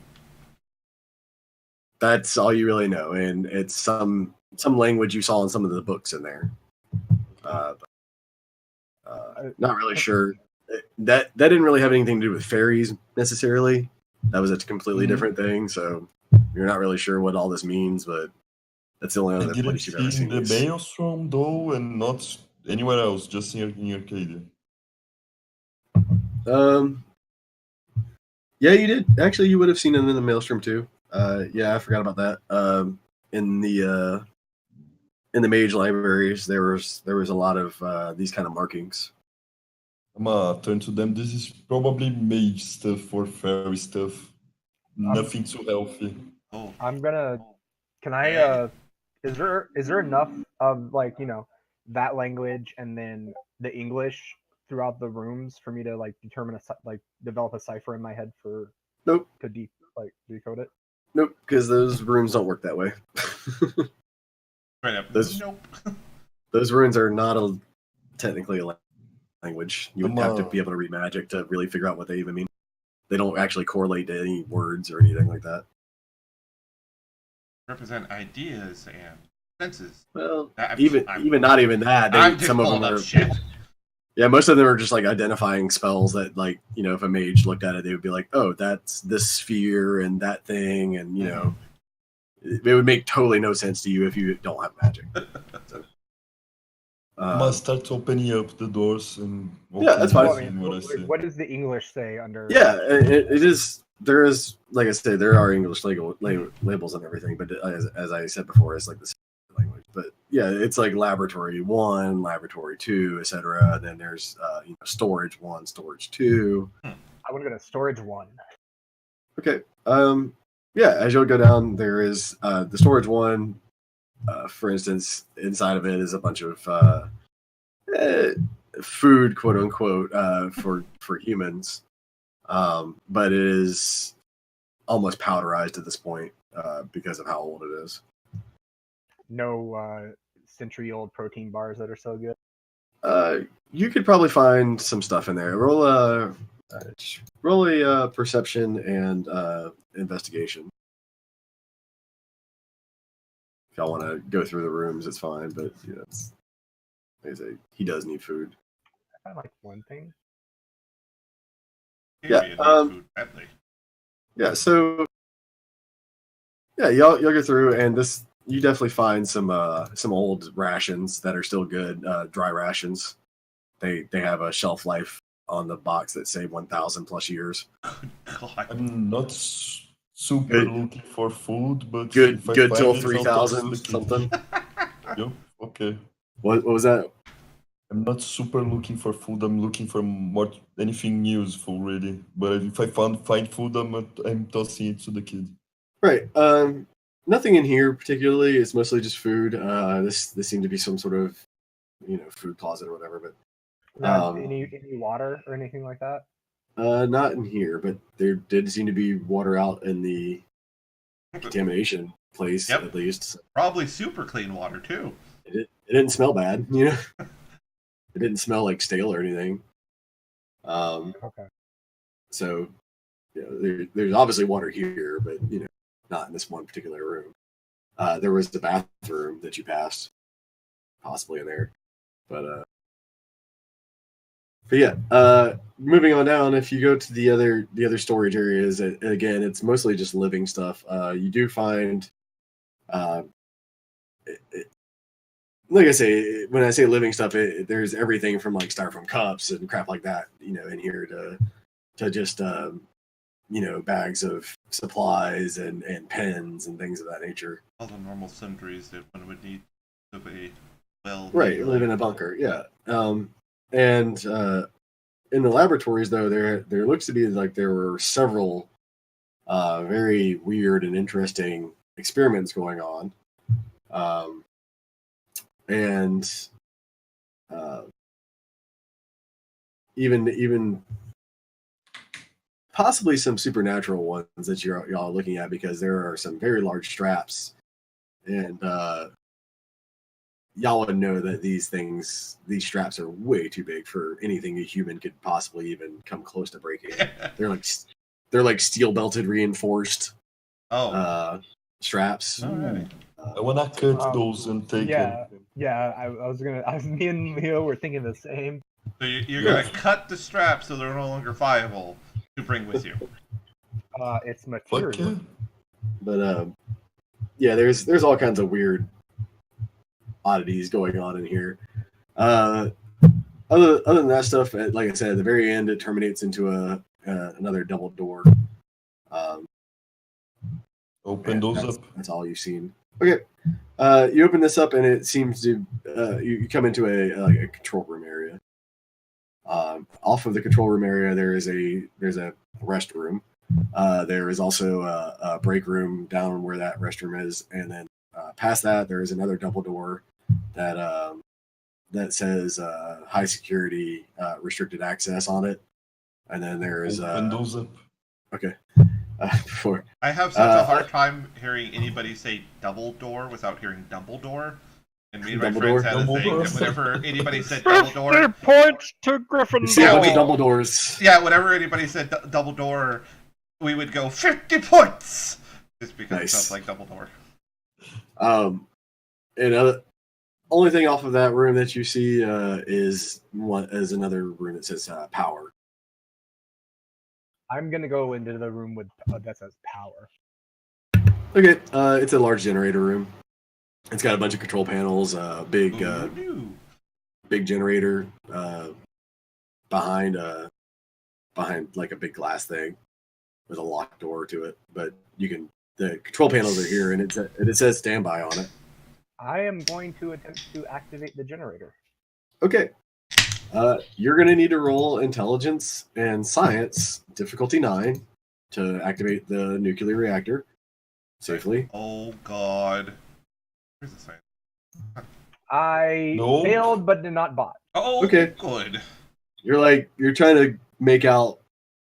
that's all you really know, and it's some language you saw in some of the books in there. Not really sure. That didn't really have anything to do with fairies necessarily. That was a completely different thing. So you're not really sure what all this means, but that's the only I other didn't place you've ever see seen the these. Maelstrom though, and not anywhere else, just in Arcadia. Yeah, you did. Actually, you would have seen them in the Maelstrom too. Yeah, I forgot about that. In the mage libraries, there was a lot of these kind of markings. I'm gonna turn to them. This is probably mage stuff or fairy stuff. Nothing too healthy. Oh, I'm gonna. Can I? Is there enough of like that language and then the English throughout the rooms for me to like determine develop a cipher in my head for Nope. to decode it? Nope, because those runes don't work that way. right up. Those- Nope. Those runes are not technically a language. You would have to Come be able to read magic to really figure out what they even mean. They don't actually correlate to any words or anything like that. Represent ideas and senses. Well, I'm not even that. I'm just Some of them pulling are. up shit. Yeah, most of them are just like identifying spells that, like, if a mage looked at it, they would be like, "Oh, that's this sphere and that thing," and it would make totally no sense to you if you don't have magic. So, Must start opening up the doors and Yeah, that's fine. Well, I seeing mean, what I see. what does the English say under? Yeah, it is. There is, like I said, there are English labels and everything, but as I said before, it's like the same language. But yeah, it's like laboratory 1, laboratory 2, etc. And then there's storage 1, storage 2. I want to go to storage 1. Okay. Yeah, as you'll go down, there is the storage 1. For instance, inside of it is a bunch of food, quote unquote, for humans. But it is almost powderized at this point because of how old it is. No century-old protein bars that are so good. You could probably find some stuff in there. Roll a perception and investigation. If y'all want to go through the rooms, it's fine. But it's like I say, he does need food. I like one thing. Period. Yeah, Food badly. Yeah, so yeah, y'all go through, and this you definitely find some old rations that are still good, dry rations. They have a shelf life on the box that say 1,000 plus years. God. I'm not super Good. looking for food, but Good if I till find it, I'll 3,000 toss the kid. something. Yeah, okay. What was that? I'm not super looking for food. I'm looking for more anything useful, really. But if I find food, I'm tossing it to the kid. Right. Nothing in here particularly. It's mostly just food. This seemed to be some sort of food closet or whatever. But Not any water or anything like that. not in here. But there did seem to be water out in the contamination place, Yep. at least. Probably super clean water too. It didn't smell bad, It didn't smell like stale or anything. Okay. So, there's obviously water here, but not in this one particular room. There was the bathroom that you passed, possibly in there, but yeah. Moving on down, if you go to the other storage areas, again, it's mostly just living stuff. You do find, like I say, when I say living stuff, there's everything from like styrofoam cups and crap like that, in here to just bags of supplies and pens and things of that nature. All the normal sundries that one would need to be well. Right, live in a bunker, yeah. And in the laboratories, though, there looks to be like there were several very weird and interesting experiments going on. And even possibly some supernatural ones that y'all are looking at, because there are some very large straps, and y'all would know that these straps are way too big for anything a human could possibly even come close to breaking. They're like steel belted, reinforced straps. All right. I wanna cut those and take them. Yeah, me and Leo were thinking the same. So you're gonna cut the straps so they're no longer viable to bring with you. It's Fuck material. yeah. But yeah, there's all kinds of weird oddities going on in here. Other than that stuff, like I said, at the very end, it terminates into another double door. Open those up. That's all you've seen. Okay, you open this up, and it seems to you come into a control room area. Off of the control room area, there's a restroom. There is also a break room down where that restroom is, and then past that, there is another double door that says high security, restricted access on it. And then there is Open those up. Okay. Before I have such a hard time hearing anybody say double door without hearing Dumbledore. And me and my friends had a thing that whenever anybody said Dumbledore, points to Gryffindor. Yeah, we Dumbledores. yeah, whenever anybody said Dumbledore, we would go 50 points just because it sounds like Dumbledore. And only thing off of that room that you see is another room that says power. I'm gonna go into the room with that says power. Okay, it's a large generator room. It's got a bunch of control panels, big big generator behind like a big glass thing with a locked door to it. But the control panels are here, and it says standby on it. I am going to attempt to activate the generator. Okay. You're going to need to roll intelligence and science, difficulty 9, to activate the nuclear reactor safely. Oh God. Where's the science? I No. failed, but did not bot. Oh, Okay. good. You're trying to make out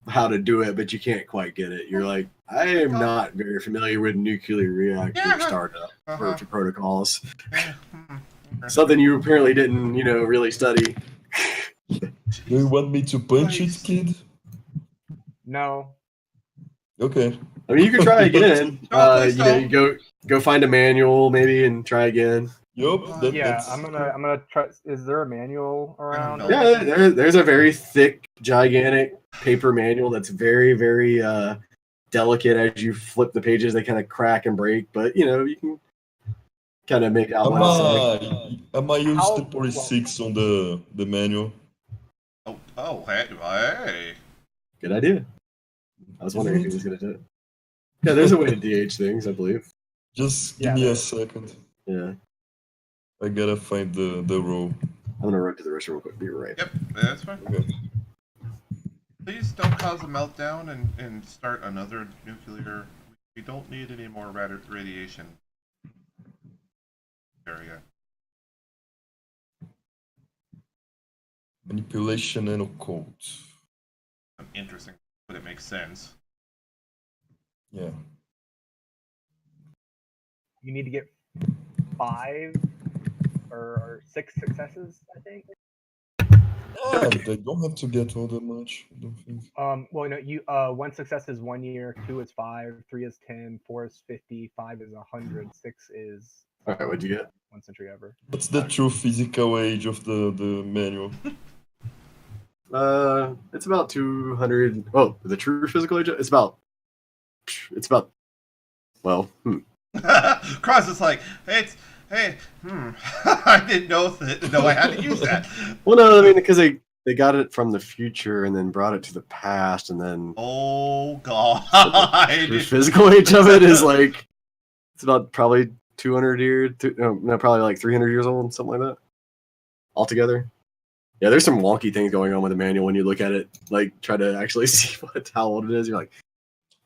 how to do it, but you can't quite get it. You're like, I am not very familiar with nuclear reactor startup or protocols. Something you apparently didn't, really study. Do you want me to punch it, kid? No. Okay. I mean, you can try again. please don't. You go find a manual maybe and try again. Yup. Yeah, I'm gonna try. Is there a manual around? No. Yeah, there's a very thick, gigantic paper manual that's very, very delicate. As you flip the pages, they kind of crack and break, but you can kind of make out what it's like. I might use the 46 on the manual. Hey. Good idea. I was wondering if he was going to do it. Yeah, there's a way to DH things, I believe. Just give me a second. Yeah. I gotta find the row. I'm going to run to the restroom real quick. Be right. Yep, that's fine. Okay. Please don't cause a meltdown and start another nuclear. We don't need any more radiation. Area. Manipulation and occult. Interesting, but it makes sense. Yeah. You need to get 5 or 6 successes, I think. They don't have to get all that much, I don't think. Well, no, you 1 success is 1 year, 2 is 5, 3 is 10, 4 is 50, 5 is 100, 6 is All right, what'd you get? 1 century ever. What's the true physical age of the manual? It's about 200. Oh, the true physical age? It's about. Well, Cross is like, I didn't know I had to use that. Well, no, I mean, because they got it from the future and then brought it to the past, and then Oh God. the physical age of it is like it's about probably 200 years. No, probably like 300 years old, something like that. Altogether. Yeah, there's some wonky things going on with the manual when you look at it. Like, try to actually see how old it is. You're like,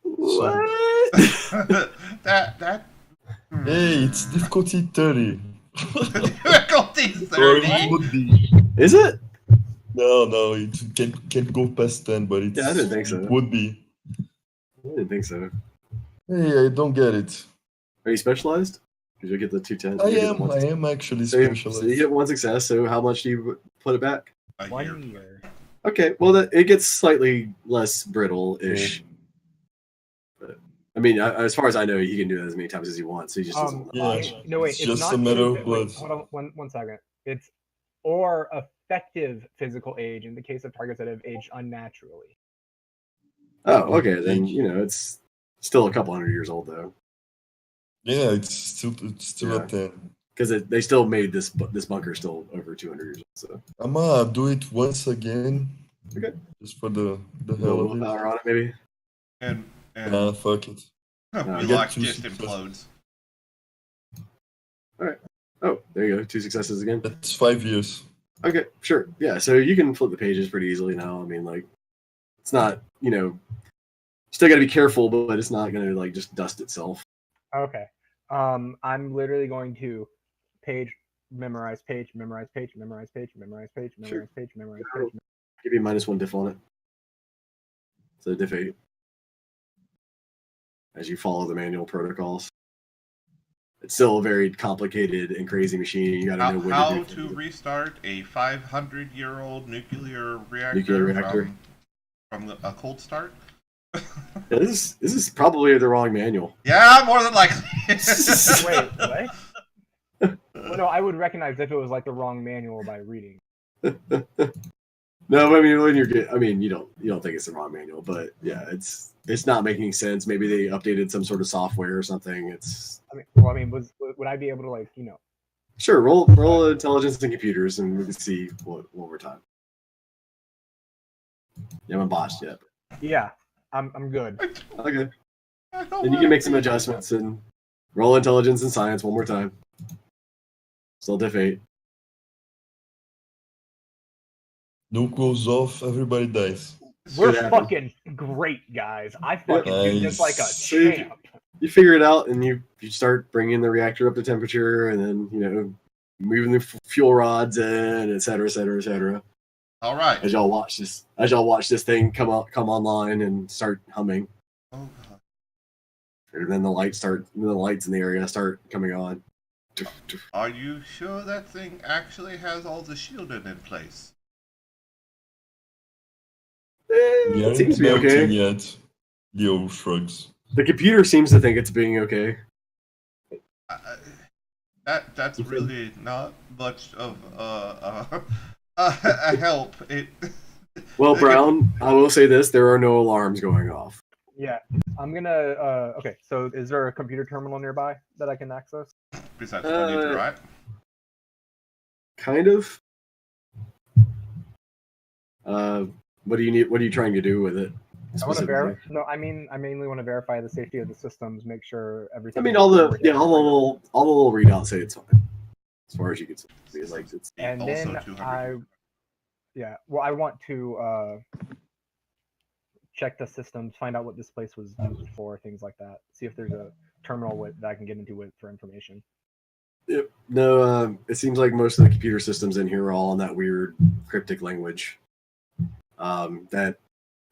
what? that. Hey, it's difficulty 30. Difficulty Or 30. it would be. Is it? No, it can't go past 10, but it's, Yeah, I didn't think so. it would be. I didn't think so. Hey, I don't get it. Are you specialized? Did you get the 210? I am actually So specialized. you get 1 success. So how much do you put it back? A 1 year. year. Okay, well, it gets slightly less brittle-ish. But, I mean, as far as I know, he can do it as many times as he wants. So he just doesn't. Yeah. No, wait. It's It's just not a matter true- of wait, blood. hold on, one second. It's or effective physical age in the case of targets that have aged unnaturally. Oh, okay. Then it's still a couple hundred years old though, Yeah, it's still Yeah. a 10. because they still made this bunker still over 200 years old. So I'm gonna do it once again. Okay. Just for the a hell little of it. power on it, maybe. And Nah, fuck it. we get lock 2 just successes. implodes. Oh, there you go. 2 successes again. That's 5 years. Okay, sure. Yeah, so you can flip the pages pretty easily now. I mean, like, it's not, still got to be careful, but it's not going to, like, just dust itself. Okay. I'm literally going to memorize page, memorize page, memorize page, memorize page, memorize page, memorize page. Give you -1 diff on it. So diff 8. As you follow the manual protocols. It's still a very complicated and crazy machine. You got to know when How to to do restart a 500-year-old nuclear reactor, Nuclear reactor. from a cold start? Yeah, this is probably the wrong manual. Yeah, more than likely. Wait, what? Well, no, I would recognize if it was like the wrong manual by reading. No, I mean you don't think it's the wrong manual, but yeah, it's not making sense. Maybe they updated some sort of software or something. It's Would I be able to Sure, roll intelligence and computers, and we can see what over time. You haven't botched yet. Yeah, I'm good. Okay. I don't Then you can wanna make some be- adjustments and roll intelligence and science one more time. Still diff 8. Nuke goes off, everybody dies. We're Should happen. fucking great, guys. I fucking do this like a Nice. So you- champ. You figure it out, and you start bringing the reactor up to temperature, and then moving the fuel rods in, et cetera, et cetera, et cetera. All right. As y'all watch this thing come online and start humming, Oh, God. and then the lights in the area start coming on. Are you sure that thing actually has all the shielding in place? We It aren't seems to be melting okay. yet. Leo shrugs. The computer seems to think it's being okay. That's really not much of a help. Well, Brown, I will say this: there are no alarms going off. Yeah, I'm gonna. Okay, so is there a computer terminal nearby that I can access? Besides the one you drew, right? Kind of. What do you need? What are you trying to do with it? I want to specifically? verify. No, I mainly want to verify the safety of the systems, make sure everything. I mean, all the little readouts say it's fine, as far as you can see. Like it's And Also then 200. I want to check the systems, find out what this place was used for, things like that. See if there's a terminal that I can get into for information. Yep. No, it seems like most of the computer systems in here are all in that weird cryptic language. That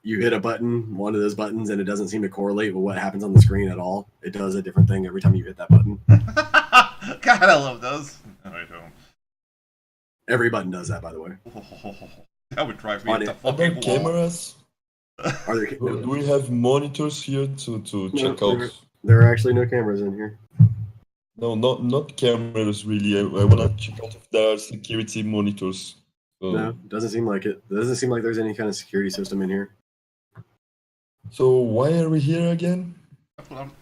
you hit a button, one of those buttons, and it doesn't seem to correlate with what happens on the screen at all. It does a different thing every time you hit that button. God, I love those. No, I don't. Every button does that, by the way. That would drive me On up the it. Are there fucking wall. cameras? Are there? Do we have monitors here to No, check out? there are actually no cameras in here. No, not cameras really. I want to check out if there are security monitors. No, doesn't seem like it. Doesn't seem like there's any kind of security system in here. So why are we here again?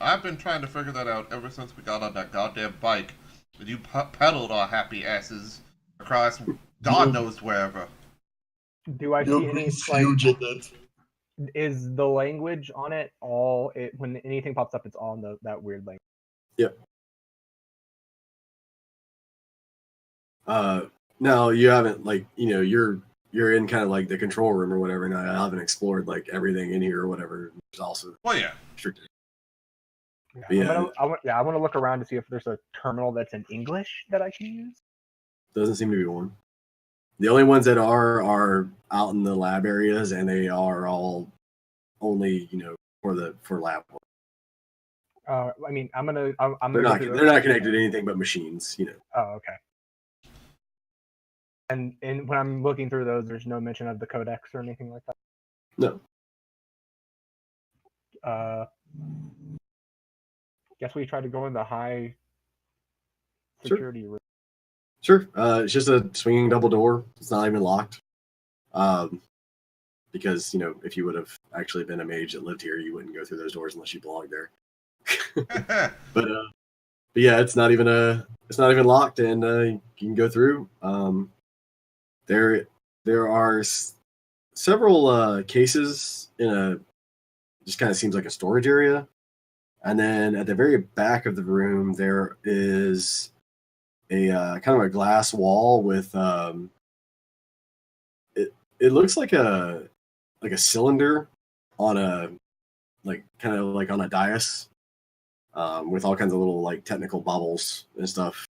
I've been trying to figure that out ever since we got on that goddamn bike. And you pedaled our happy asses across God knows wherever. Do I Your see any brain's like? huge at that. Is the language on it all? When anything pops up, it's all in that weird language. Yep. No, you haven't you're in kind of like the control room or whatever. And I haven't explored like everything in here or whatever. There's also Well, yeah. restricted. Yeah, Yeah. I want to look around to see if there's a terminal that's in English that I can use. Doesn't seem to be one. The only ones that are out in the lab areas, and they are all only for lab work. I mean, I'm gonna They're go not through they're those. not connected to anything but machines. Oh, okay. And when I'm looking through those, there's no mention of the codex or anything like that. No. Guess we try to go in the high Sure. security room. Sure. It's just a swinging double door. It's not even locked. Because if you would have actually been a mage that lived here, you wouldn't go through those doors unless you belonged there. But yeah, it's not even locked, and you can go through. There are several cases in a just kind of seems like a storage area, and then at the very back of the room there is a kind of a glass wall with it looks like a cylinder on a kind of like on a dais. With all kinds of little like technical bubbles and stuff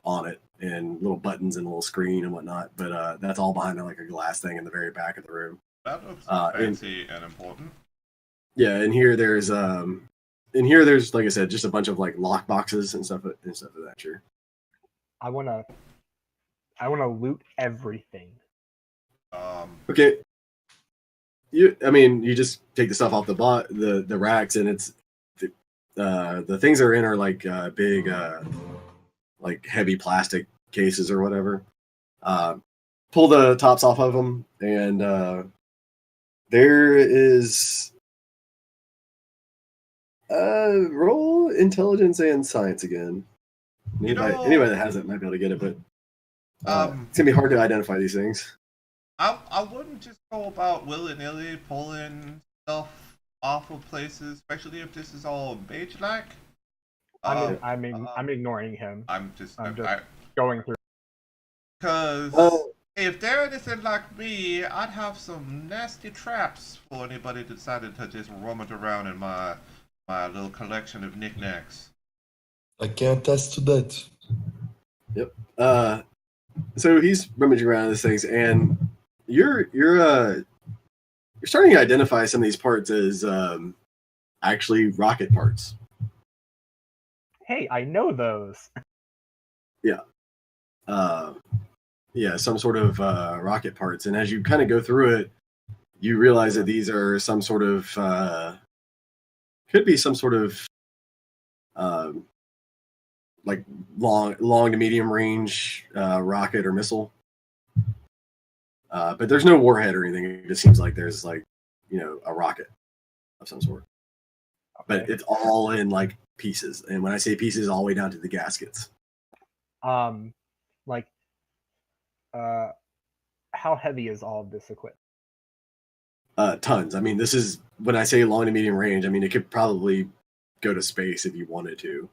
on it, and little buttons and a little screen and whatnot. But that's all behind like a glass thing in the very back of the room. That looks and- fancy and important. Yeah, and here there's like I said, just a bunch of like lock boxes and stuff of that nature. I wanna loot everything. Okay. You just take the stuff off the racks, and it's the things they're in are like big like heavy plastic cases or whatever. Pull the tops off of them, and there is roll intelligence and science again. Anybody that has it might be able to get it, but it's gonna be hard to identify these things. I wouldn't just go about willy-nilly pulling stuff off of places, especially if this is all mage-like. I'm ignoring him. I'm just going through. Because if they're anything like me, I'd have some nasty traps for anybody that decided to just rummage around in my little collection of knickknacks. I can attest to that. Yep. So he's rummaging around these things, and you're starting to identify some of these parts as actually rocket parts. Hey, I know those. Yeah. Some sort of rocket parts. And as you kind of go through it, you realize that these are some sort of could be some sort of like long to medium range rocket or missile. But there's no warhead or anything. It just seems like there's like, a rocket of some sort. Okay. But it's all in like pieces. And when I say pieces, all the way down to the gaskets. How heavy is all of this equipment? Tons. I mean, this is, when I say long to medium range, I mean, it could probably go to space if you wanted to.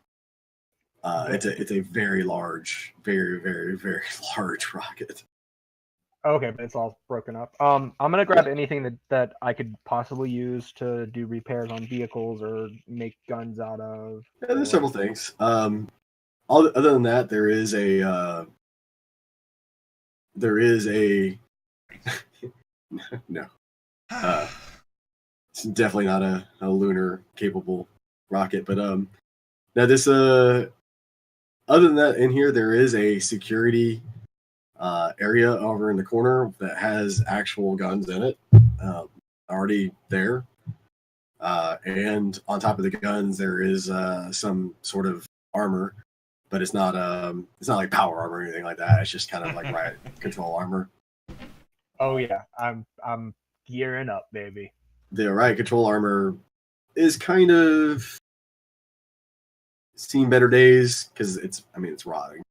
It's a very large, very, very, very large rocket. Okay, but it's all broken up. I'm gonna grab anything that I could possibly use to do repairs on vehicles or make guns out of. Yeah, there's several things. Other than that, there is a no. It's definitely not a lunar capable rocket, but now this other than that, in here there is a security area over in the corner that has actual guns in it, already there, and on top of the guns there is some sort of armor, but it's not like power armor or anything like that. It's just kind of like riot control armor. Oh yeah, I'm gearing up, baby. The riot control armor is kind of seen better days because it's rotting.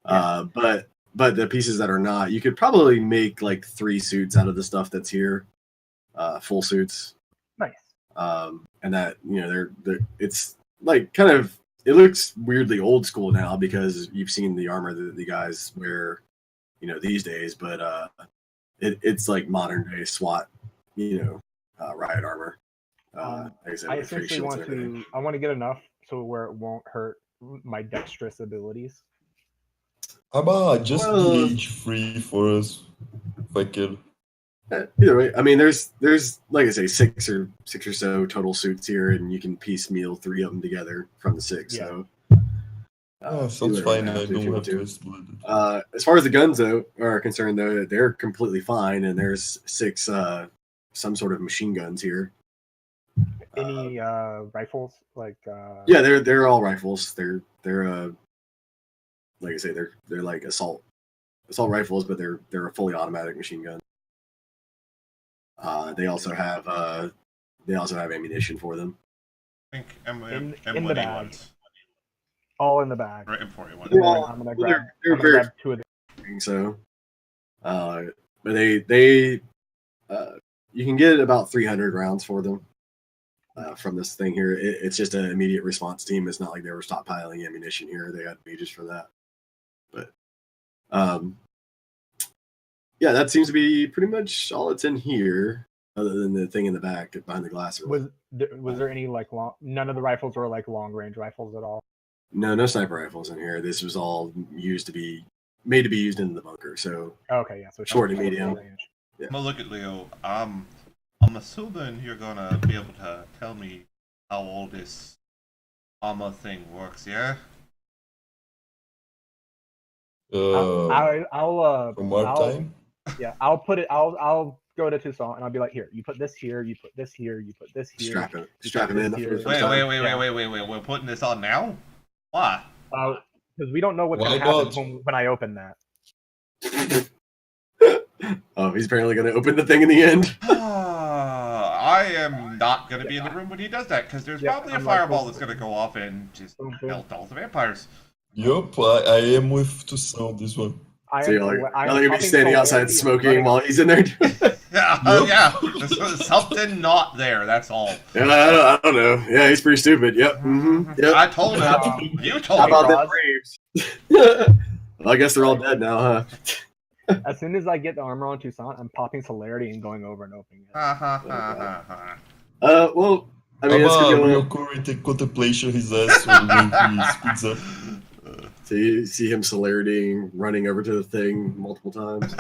Yeah. But the pieces that are not, you could probably make like 3 suits out of the stuff that's here, full suits. Nice. And that they're it's like kind of, it looks weirdly old school now because you've seen the armor that the guys wear, these days. But it's like modern day SWAT, riot armor. I essentially want to get enough so where it won't hurt my dexterous abilities. How about just DH free for us, if I could? Either way, I mean, there's like I say, six or so total suits here, and you can piecemeal 3 of them together from the 6. Yeah. So sounds fine. I don't have to split it. As far as the guns though are concerned, though, they're completely fine, and there's 6 some sort of machine guns here. Any rifles? Yeah, they're all rifles. They're like I say, they're like assault rifles, but they're a fully automatic machine gun. They also have ammunition for them. I think in the bag. All in the bag. Right in 41. Well, I'm gonna grab 2 of them. So, but they you can get about 300 rounds for them from this thing here. It's just an immediate response team. It's not like they were stockpiling ammunition here. They had pages for that. But yeah, that seems to be pretty much all that's in here, other than the thing in the back behind the glass. Was there any none of the rifles were like long range rifles at all? No sniper rifles in here. This was all made to be used in the bunker. So okay, yeah, so short and medium. Yeah. I'm gonna look at Leo. I'm assuming you're gonna be able to tell me how all this armor thing works, yeah? I'll from our time? Yeah, I'll put it. I'll go to Toussaint and I'll be like, here, you put this here, you put this here, you put this here. Strap it in. Wait. We're putting this on now? Why? Because we don't know what's going to happen when I open that. Oh, he's apparently going to open the thing in the end. I am not going to be in the room when he does that because there's probably a fireball that's going to go off and just melt all the vampires. Yup, I am with Toussaint on this one. I So am. you're like, I now am you're gonna be popping standing outside celerity and smoking running- while he's in there. Yeah, Yup. yeah. There's something not there. That's all. Yeah, I don't know. Yeah, he's pretty stupid. Yep. Mm-hmm. Yep. I told him. You told How me. about them Roz? Braves? Well, I guess they're all dead now, huh? As soon as I get the armor on Toussaint, I'm popping celerity and going over and opening it. Ha ha ha ha ha. Well, I mean, it's gonna be a little. Reoccurring contemplation his ass when he speeds up. So you see him celeritying, running over to the thing multiple times.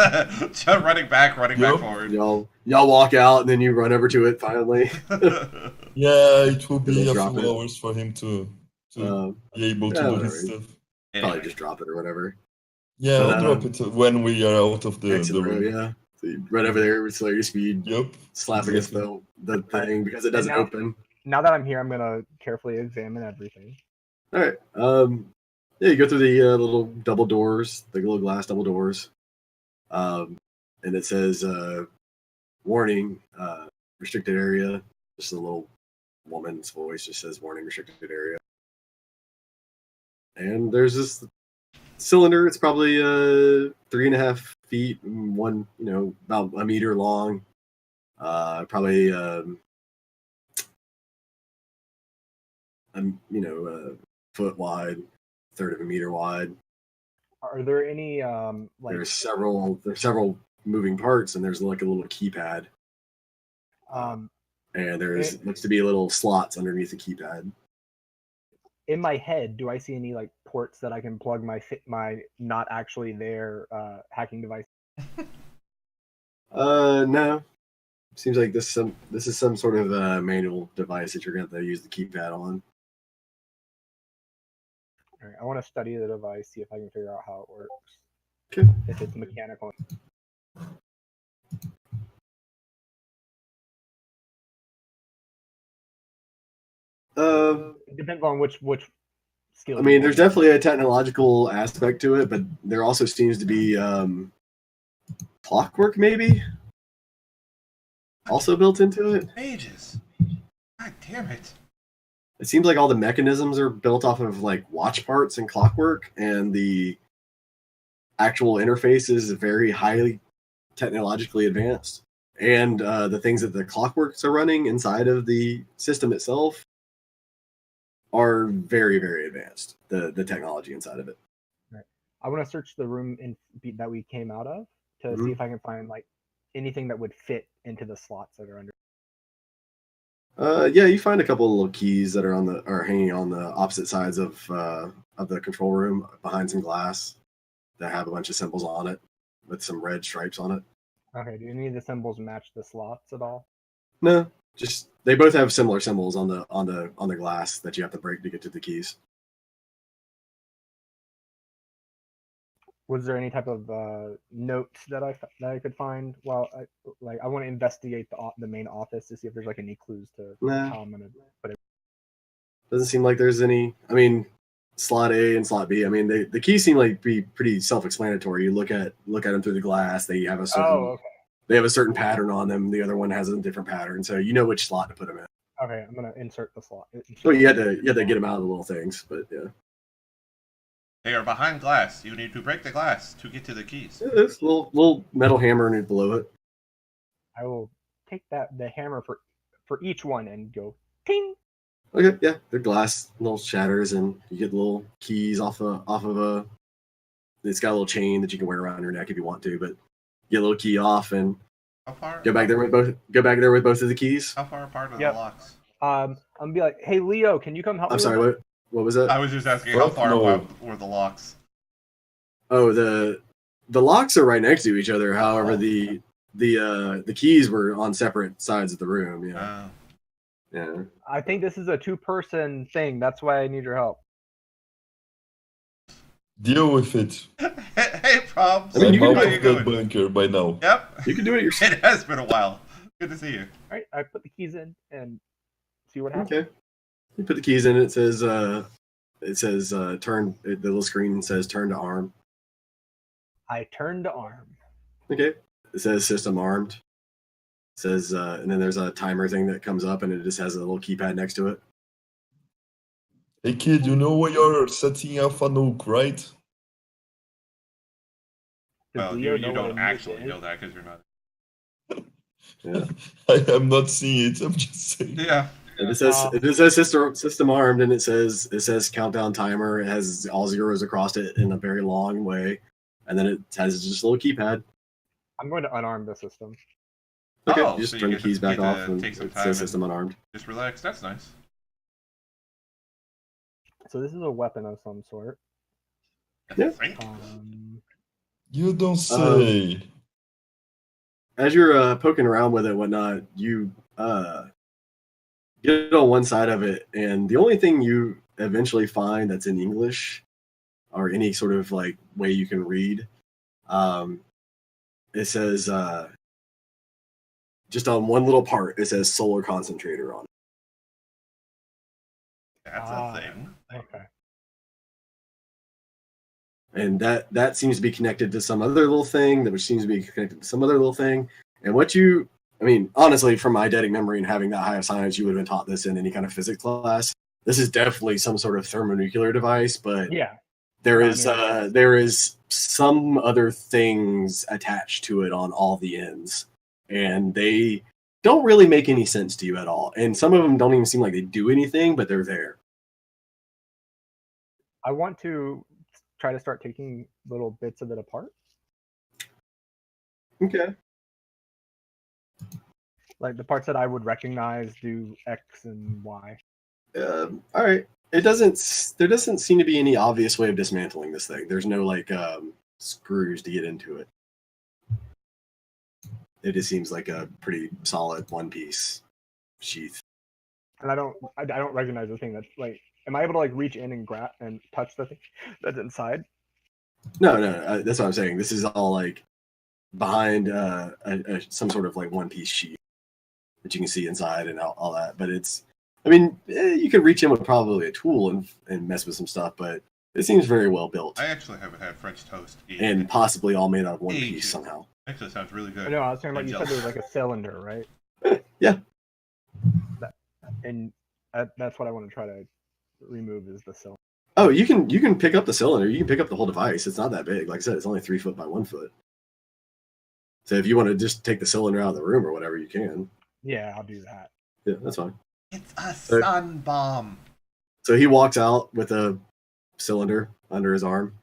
Just running back Yup. forward. Y'all walk out, and then you run over to it finally. Yeah, it will be They a drop few it. hours for him to Um, be able to yeah, do his whatever. stuff. Probably just drop it or whatever. Yeah, But, I'll drop it when we are out of the Exit the room, room. yeah. So you run over there with celerity speed, Yup. slap against the thing because it doesn't now- open. Now that I'm here, I'm gonna carefully examine everything. All right. Yeah, you go through the little double doors, the little glass double doors, and it says warning, restricted area. Just a little woman's voice just says warning, restricted area. And there's this cylinder. It's probably 3.5 feet, one, about a meter long. Probably a foot wide, third of a meter wide. Are there any like There's several moving parts, and there's like a little keypad, um and there's looks to be little slots underneath the keypad. in my head? Do I see any like ports that I can plug my not actually there hacking device? No. Seems like this is some sort of manual device that you're going to have to use the keypad on. All right, I want to study the device, see if I can figure out how it works. Okay. If it's mechanical. It depends on which skill. I mean, there's definitely a technological aspect to it, but there also seems to be clockwork, maybe, also built into it. Ages. God damn it. It seems like all the mechanisms are built off of like watch parts and clockwork, and the actual interface is very highly technologically advanced. And the things that the clockworks are running inside of the system itself are very, very advanced. The technology inside of it. Right. I want to search the room that we came out of to see if I can find like anything that would fit into the slots that are under. Yeah, you find a couple of little keys that are hanging on the opposite sides of the control room behind some glass that have a bunch of symbols on it with some red stripes on it. Okay, do any of the symbols match the slots at all? No, just they both have similar symbols on the glass that you have to break to get to the keys. Was there any type of notes that I could find? Well, I want to investigate the main office to see if there's like any clues to Nah. how I'm gonna put it. Doesn't seem like there's any. I mean, slot A and slot B. I mean, the keys seem like be pretty self-explanatory. You look at them through the glass. They have a certain. Oh, okay. They have a certain pattern on them. The other one has a different pattern, so you know which slot to put them in. Okay, I'm gonna insert the slot. So you had to get them out of the little things, but yeah. They are behind glass. You need to break the glass to get to the keys. Yeah, there's a little metal hammer and below it. I will take the hammer for each one and go ting. Okay, yeah, the glass little shatters, and you get little keys off of a. It's got a little chain that you can wear around your neck if you want to, but you get a little key off and How far? go back there with both of the keys. How far apart are Yep. the locks? I'm gonna be like, hey Leo, can you come help me? I'm sorry, with what was that? I was just asking how Fuck far no. apart were the locks. Oh, the locks are right next to each other. However, the keys were on separate sides of the room. Yeah, yeah. that? I think this is a 2-person thing. That's why I need your help. Deal with it. Hey, Probs. I mean, you I'm can out How you of that doing? bunker by now. Yep. You can do it yourself. It has been a while. Good to see you. All right, I put the keys in and see what happens. Okay. You put the keys in. It says turn. The little screen says turn to arm. I turn to arm. Okay. It says system armed. It says and then there's a timer thing that comes up, and it just has a little keypad next to it. Hey kid, you know why you're setting off a nuke, right? Does Well, Leo you know what a don't nuke actually is? know that because you're not. Yeah. I am not seeing it. I'm just saying. Yeah. It just says system armed, and it says countdown timer. It has all zeros across it in a very long way, and then it has just a little keypad. I'm going to unarm the system. Okay, Oh, you so just you turn the get keys back off, to and take some it time says system and unarmed. just relax. That's nice. So this is a weapon of some sort. Yeah. Think. You don't say. As you're poking around with it and whatnot, you get on one side of it, and the only thing you eventually find that's in English or any sort of like way you can read, it says just on one little part, it says solar concentrator on it. That's a thing. Okay. And that seems to be connected to some other little thing, which seems to be connected to some other little thing. And honestly, from my eidetic memory and having that high of science, you would have been taught this in any kind of physics class. This is definitely some sort of thermonuclear device, but Yeah. there No, is I mean, there is some other things attached to it on all the ends, and they don't really make any sense to you at all. And some of them don't even seem like they do anything, but they're there. I want to try to start taking little bits of it apart. Okay. Like the parts that I would recognize do X and Y. All right. There doesn't seem to be any obvious way of dismantling this thing. There's no like screws to get into it. It just seems like a pretty solid one piece sheath. And I don't recognize the thing that's like. Am I able to like reach in and grab and touch the thing that's inside? No, that's what I'm saying. This is all like behind some sort of like one piece sheath that you can see inside and all that. But you could reach in with probably a tool and mess with some stuff, but it seems very well built. I actually haven't had French toast. And possibly all made out of one piece somehow. Actually, sounds really good. No, I was talking about. You said there was like a cylinder, right? Yeah. And that's what I want to try to remove is the cylinder. Oh, you can pick up the cylinder. You can pick up the whole device. It's not that big. Like I said, it's only 3 foot by 1 foot. So if you want to just take the cylinder out of the room or whatever, you can. Yeah, I'll do that. Yeah, that's fine. It's a sun bomb. So he walks out with a cylinder under his arm.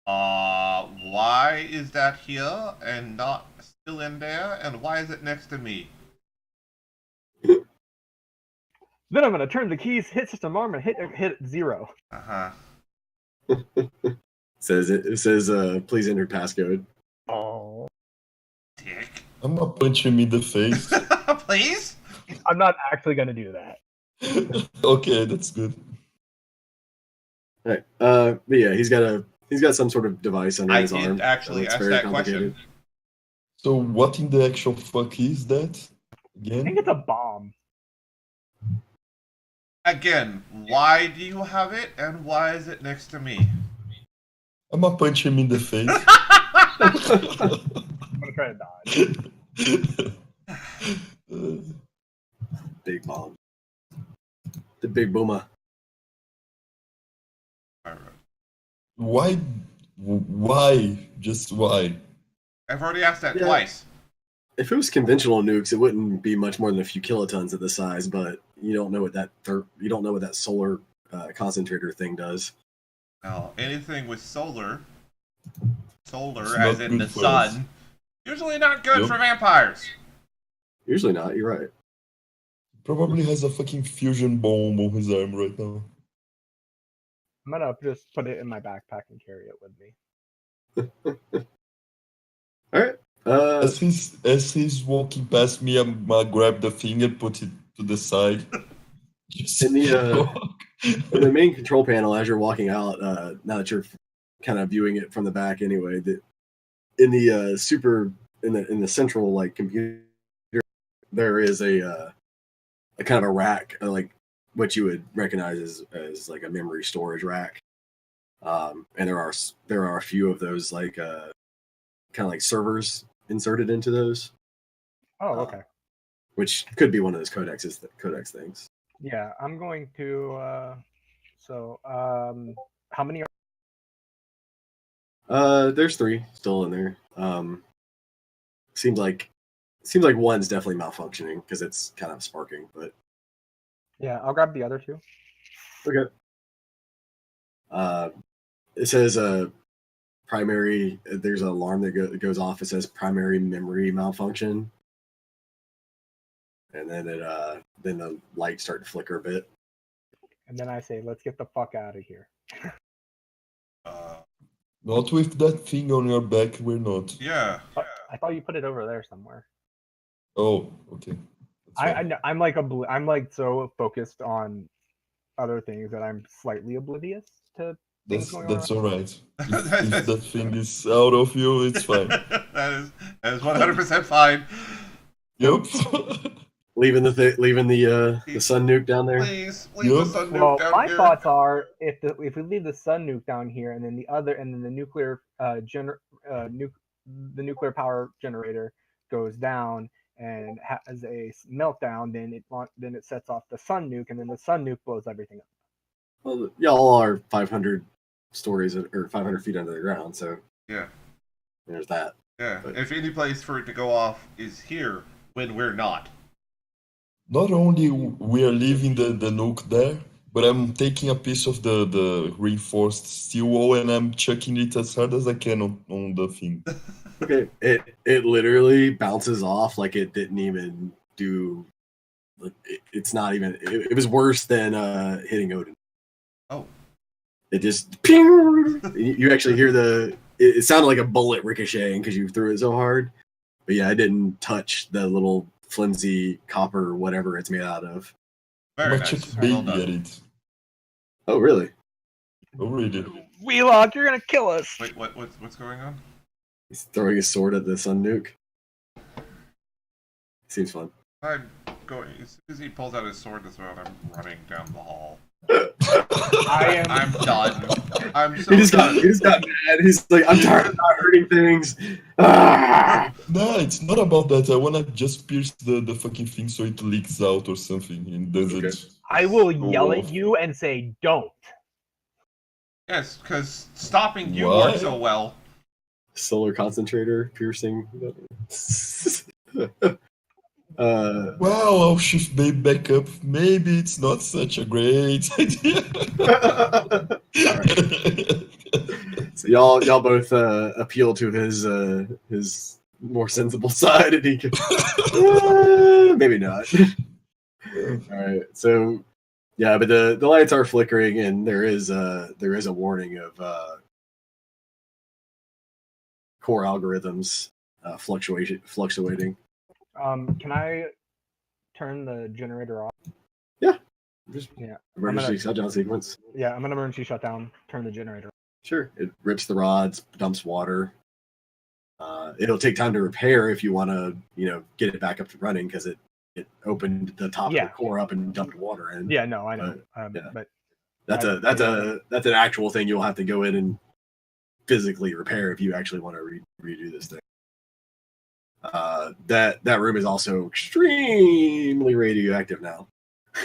Why is that here and not still in there? And why is it next to me? Then I'm gonna turn the keys, hit system arm, and hit 0. It says please enter passcode. Oh. Dick. I'm not punching him in the face. Please? I'm not actually gonna do that. Okay, that's good. All right. But yeah, he's got some sort of device under his arm. I did actually ask that question. So what in the actual fuck is that? I think Again? it's a bomb. Again, why do you have it and why is it next to me? I'm gonna punch him in the face. I'm gonna try to dodge. Big bomb. The big boomer. Why? Why? Just why? I've already asked that twice. If it was conventional nukes, it wouldn't be much more than a few kilotons at the size. But you don't know what that solar concentrator thing does. Now, anything with solar It's as not in good the for sun, us. usually not good Yep. for vampires. Usually not. You're right. Probably has a fucking fusion bomb on his arm right now. I'm gonna just put it in my backpack and carry it with me. All right. As he's walking past me, I'm gonna grab the thing and put it to the side. Just In the walk. in the main control panel, as you're walking out, now that you're kind of viewing it from the back, anyway, in the central like computer, there is a kind of a rack, like what you would recognize as like a memory storage rack, and there are a few of those like kind of like servers inserted into those. Oh, okay. Which could be one of those codex things. Yeah, I'm going to So, how many are There's 3 still in there. Seems like one's definitely malfunctioning because it's kind of sparking. But Yeah, I'll grab the other 2. okay. It says primary. There's an alarm that goes off. It says primary memory malfunction, and then then the lights start to flicker a bit. And then I say, let's get the fuck out of here. Not with that thing on your back, we're not. Yeah. I thought you put it over there somewhere. Oh, okay. That's fine. I'm like I'm like so focused on other things that I'm slightly oblivious to things going on. That's all right. If that thing is out of you, it's fine. that is 100% fine. Yep. Leaving the sun nuke down there. Please leave Yep. the sun nuke Well, down my here. thoughts are if we leave the sun nuke down here and then the nuclear the nuclear power generator goes down and has a meltdown, then it sets off the sun nuke, and then the sun nuke blows everything up. Well, y'all are 500 stories or 500 feet under the ground, so Yeah. there's that. Yeah. But- If any place for it to go off is here when we're not. Not only we are leaving the nuke there, but I'm taking a piece of the reinforced steel wall and I'm chucking it as hard as I can on the thing. Okay, it literally bounces off like it didn't even do. It's not even. It was worse than hitting Odin. Oh. It just ping. You actually hear it sounded like a bullet ricocheting because you threw it so hard. But yeah, I didn't touch the little flimsy copper whatever it's made out of. Very I nice. chucked Well baby at done. it. Oh really? Already. Wheelock, you're gonna kill us. Wait, what's going on? He's throwing his sword at the sun nuke. Seems fun. I'm going. As soon as he pulls out his sword to throw it, I'm running down the hall. I'm done. I'm so He just done. got mad. He's like, I'm tired of not hurting things. Ah! No, it's not about that. I wanna just pierce the fucking thing so it leaks out or something and doesn't. Okay. I will go yell off. at you and say, "Don't." Yes, because stopping you Why? worked so well. Solar concentrator piercing. Wow, I'll shift baby back up. Maybe it's not such a great idea. So y'all both appeal to his more sensible side, and he can, maybe not. All right, so yeah, but the lights are flickering, and there is a warning of core algorithms fluctuating. Can I turn the generator off? Just Yeah. emergency shutdown sequence. Yeah, I'm gonna emergency shutdown. Turn the generator off. Sure. It rips the rods, dumps water. It'll take time to repair if you want to, get it back up and running because it opened the top of the core up and dumped water in. Yeah, no, I know. yeah. But That's an actual thing you'll have to go in and physically repair if you actually want to redo this thing. That room is also extremely radioactive now.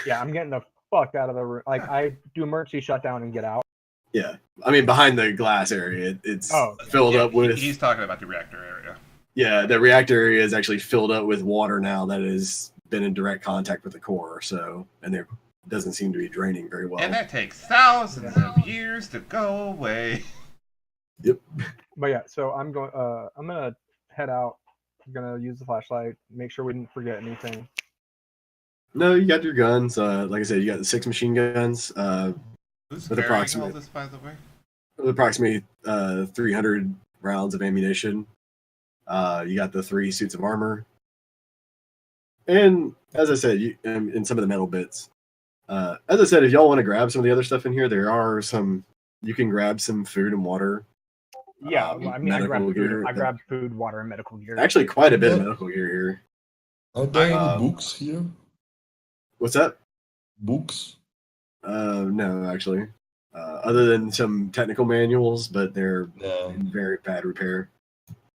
yeah, I'm getting the fuck out of the room. Like, I do emergency shutdown and get out. Yeah, I mean behind the glass area, it's Oh, filled up with. He's talking about the reactor area. Yeah, the reactor area is actually filled up with water now that has been in direct contact with the core. So, and there doesn't seem to be draining very well. And that takes thousands of years to go away. Yep. But yeah, so I'm gonna head out. I'm gonna use the flashlight. Make sure we didn't forget anything. No, you got your guns. Like I said, you got the 6 machine guns. Who's With carrying all approximate- this, by the way? With approximately 300 rounds of ammunition. You got the 3 suits of armor. And as I said, in some of the metal bits. As I said, if y'all want to grab some of the other stuff in here, there are some. You can grab some food and water. Yeah, I mean, I medical gear. grabbed food, water, and medical gear. Actually, quite a bit of medical gear here. Are there any Um, books here? What's that? Books? No, actually. Other than some technical manuals, but they're Yeah. in very bad repair.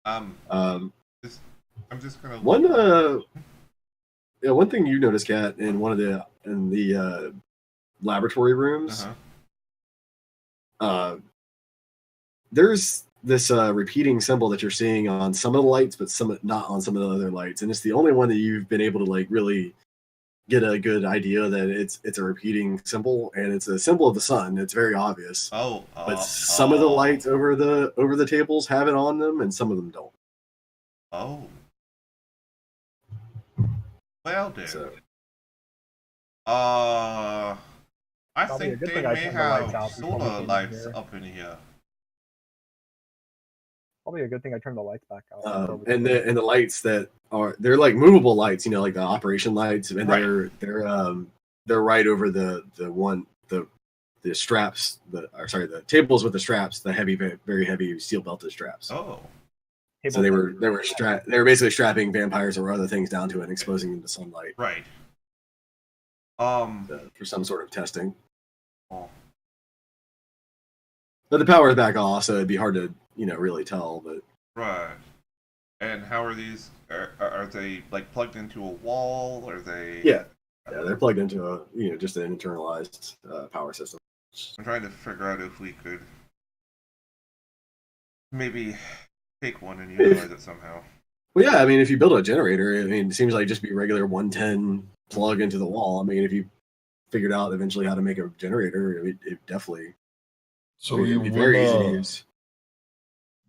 I'm Um, just gonna one thing you noticed, Kat, in the laboratory rooms, Uh-huh. there's this repeating symbol that you're seeing on some of the lights, but not on some of the other lights, and it's the only one that you've been able to like really get a good idea that it's a repeating symbol, and it's a symbol of the sun. It's very obvious. But some of the lights over the tables have it on them, and some of them don't. Oh. Well, then. So, I Probably a think good they thing I may turned the lights have out before we solar came in lights here. up in here. Probably a good thing I turned the lights back out. before we and came in. the lights that they're like movable lights, you know, like the operation lights, and Right. they're right over the straps, the tables with the straps, the heavy, very heavy steel belted straps. Oh. So they were basically strapping vampires or other things down to it and exposing them to sunlight. Right. For some sort of testing. Oh. But the power is back off, so it'd be hard to, really tell. But Right. And how are these? Are they like plugged into a wall? Are they? Yeah, they're plugged into just an internalized power system. I'm trying to figure out if we could maybe take one and utilize it somehow. Well, yeah, I mean, if you build a generator, it seems like just be regular 110 plug into the wall. I mean, if you figured out eventually how to make a generator, it definitely. So you it'd be very easy to wanna use.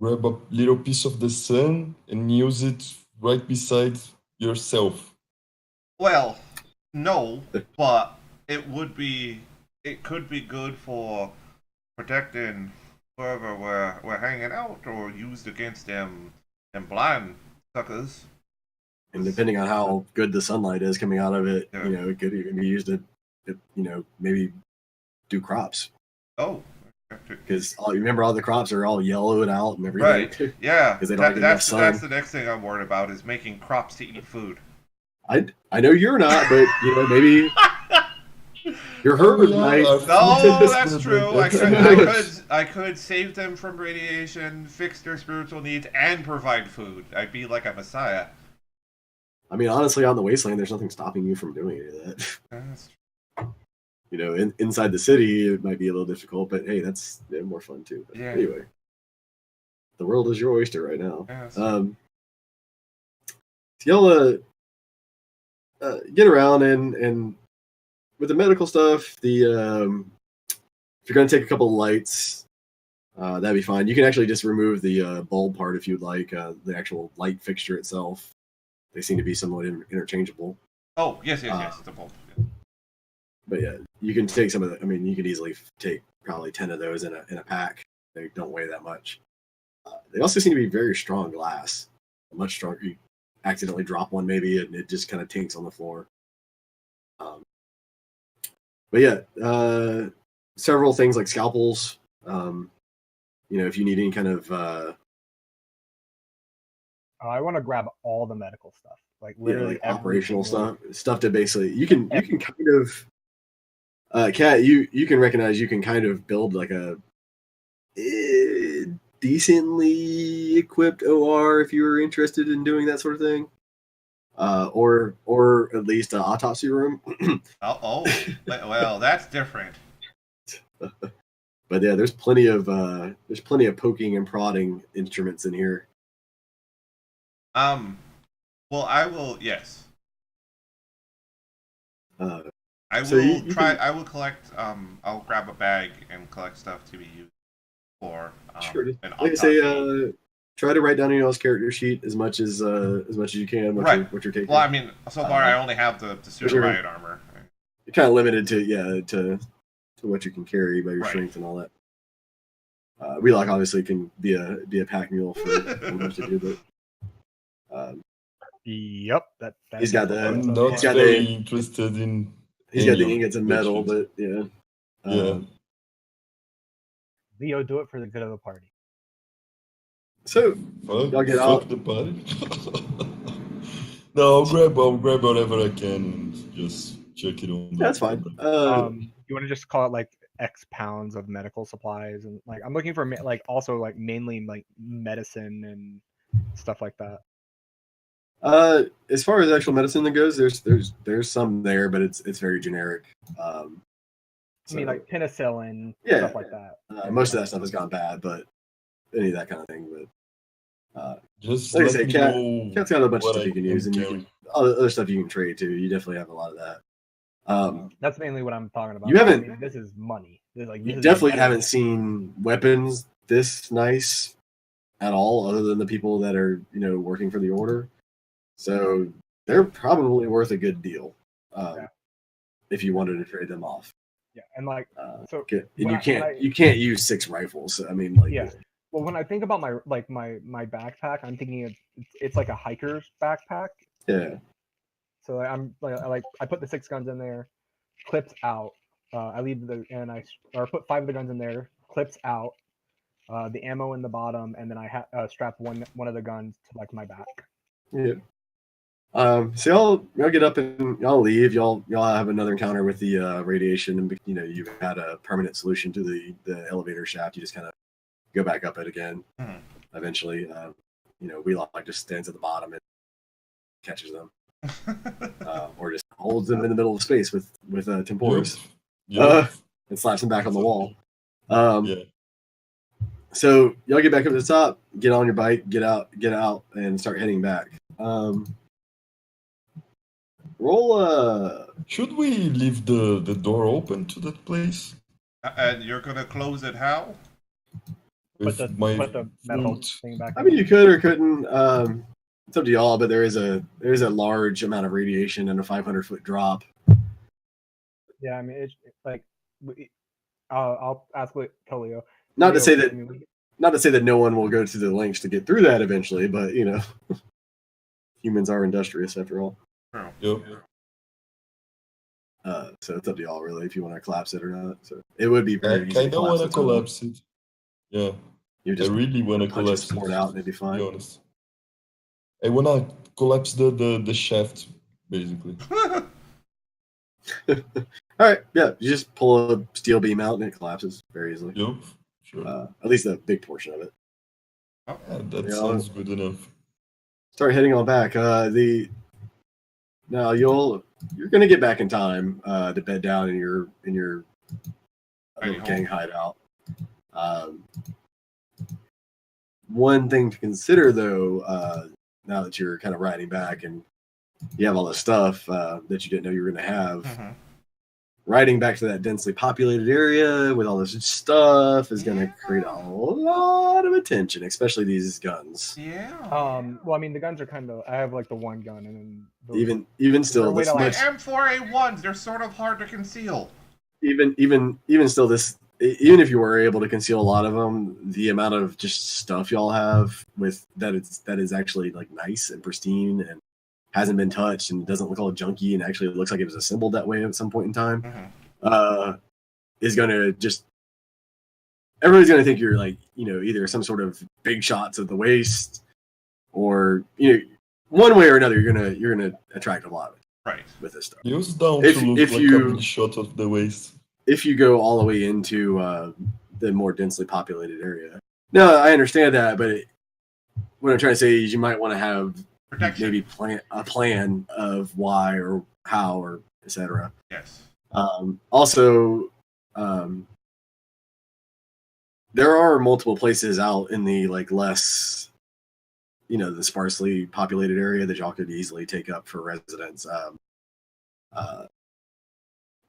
grab a little piece of the sun and use it right beside yourself. Well, no, but it could be good for protecting wherever we're hanging out, or used against them blind suckers. And depending on how good the sunlight is coming out of it, Yeah. it could even be used to, maybe do crops. Oh. Because you remember all the crops are all yellowed out and everything. Right. Yeah. 'Cause they don't get enough sun. That's the next thing I'm worried about is making crops to eat food. I know you're not, but maybe your herd might. No, that's true. I could save them from radiation, fix their spiritual needs, and provide food. I'd be like a messiah. I mean, honestly, on the wasteland, there's nothing stopping you from doing any of that. That's true. Inside the city, it might be a little difficult, but hey, that's more fun too. But Yeah. Anyway, the world is your oyster right now. Yes. Y'all get around and with the medical stuff, if you're gonna take a couple of lights, that'd be fine. You can actually just remove the bulb part if you'd like. The actual light fixture itself, they seem to be somewhat interchangeable. Oh, yes, it's a bulb. Yeah. But yeah, you can take some of the. I mean, you could easily take probably 10 of those in a pack. They don't weigh that much. They also seem to be very strong glass, much stronger. You accidentally drop one maybe, and it just kind of tinks on the floor. But yeah, several things like scalpels. If you need any kind of I want to grab all the medical stuff, like literally like every operational single- stuff to basically you can kind of Kat, you can recognize you can kind of build like a decently equipped OR if you were interested in doing that sort of thing, or at least an autopsy room. Well, that's different. But yeah, there's plenty of poking and prodding instruments in here. Well, I will. Yes. I will So you try. can- I will collect. I'll grab a bag and collect stuff to be used for Sure. an Like I autopsy. say, try to write down your character sheet as much as you can. What you're taking. Well, I mean, so far I only have the suit of Sure. riot armor. You're kind of limited to what you can carry by your Right. strength and all that. Wheelock obviously can be a pack mule for much to do, but Yep, that He's got the- I'm He's not got very the- interested in. he's got the any ingots of of metal. that shit. But yeah, Yeah. Leo, do it for the good of the party. So Fuck, Y'all get fuck out. the party. No, I'll grab whatever I can and just check it on. that's fine. You want to just call it like X pounds of medical supplies, and like I'm looking for also like mainly like medicine and stuff like that. As far as actual medicine that goes, there's some there, but it's very generic. I mean, like penicillin, Yeah. stuff like that. Most of that stuff has gone bad, but any of that kind of thing. But Just like I let say, me Cat, know Cat's got a bunch of what stuff I you can use, and you carry. can other stuff you can trade too. You definitely have a lot of that. That's mainly what I'm talking about. You haven't- I mean, this is money. This is like You this is definitely money. haven't seen weapons this nice at all, other than the people that are working for the order. So they're probably worth a good deal if you wanted to trade them off. Yeah, and like so, And when you can't use 6 rifles. I mean, like yeah. Well, when I think about my backpack, I'm thinking it's like a hiker's backpack. yeah. So I put the 6 guns in there, clips out. I leave or put 5 of the guns in there, clips out, the ammo in the bottom, and then I strap one of the guns to like my back. Yeah. So y'all get up and y'all leave. Y'all have another encounter with the radiation, and you've had a permanent solution to the elevator shaft. You just kind of go back up it again. Eventually, Wheelock just stands at the bottom and catches them, or just holds them in the middle of space with temporis, Yep. and slaps them back on the wall. Yeah. So y'all get back up to the top, get on your bike, get out, and start heading back. Roll. Should we leave the door open to that place? And you're gonna close it how? Put the metal foot? thing back. I mean, you could or couldn't. It's up to y'all, but there is a large amount of radiation and a 500-foot drop. Yeah, I mean, it's like I'll ask Tolio. Not to say that no one will go to the lengths to get through that eventually, but humans are industrious after all. Yep. So it's up to y'all really if you want to collapse it or not. So it would be very I easy kind to of want to the tunnel. collapse it. Yeah. You I just really want to punch collapse support it. out and it'd be fine. To be honest. I want to collapse the shaft, basically. All right, yeah, you just pull a steel beam out and it collapses very easily. Yep. Sure. At least a big portion of it. Yeah, that sounds good enough. Start heading on back. Now you're gonna get back in time to bed down in your little gang hideout. One thing to consider though, now that you're kind of riding back and you have all this stuff that you didn't know you were gonna have. Riding back to that densely populated area with all this stuff is going to create a lot of attention, especially these guns. Yeah. Well, I mean, the guns are kind of. I have like the one gun, and then even still, this The much, M4A1s, they're sort of hard to conceal. even still, this even if you were able to conceal a lot of them, the amount of just stuff y'all have with that is actually like nice and pristine and hasn't been touched and doesn't look all junky and actually looks like it was assembled that way at some point in time, is gonna just everybody's gonna think you're like either some sort of big shots of the waist or one way or another you're gonna attract a lot with this stuff. Use down If to look if like you- a big shot of the waist. If you go all the way into the more densely populated area. No, I understand that, but what I'm trying to say is you might want to have Protection. maybe a plan of why or how or etc. Yes. Also, there are multiple places out in the less, the sparsely populated area that y'all could easily take up for residents.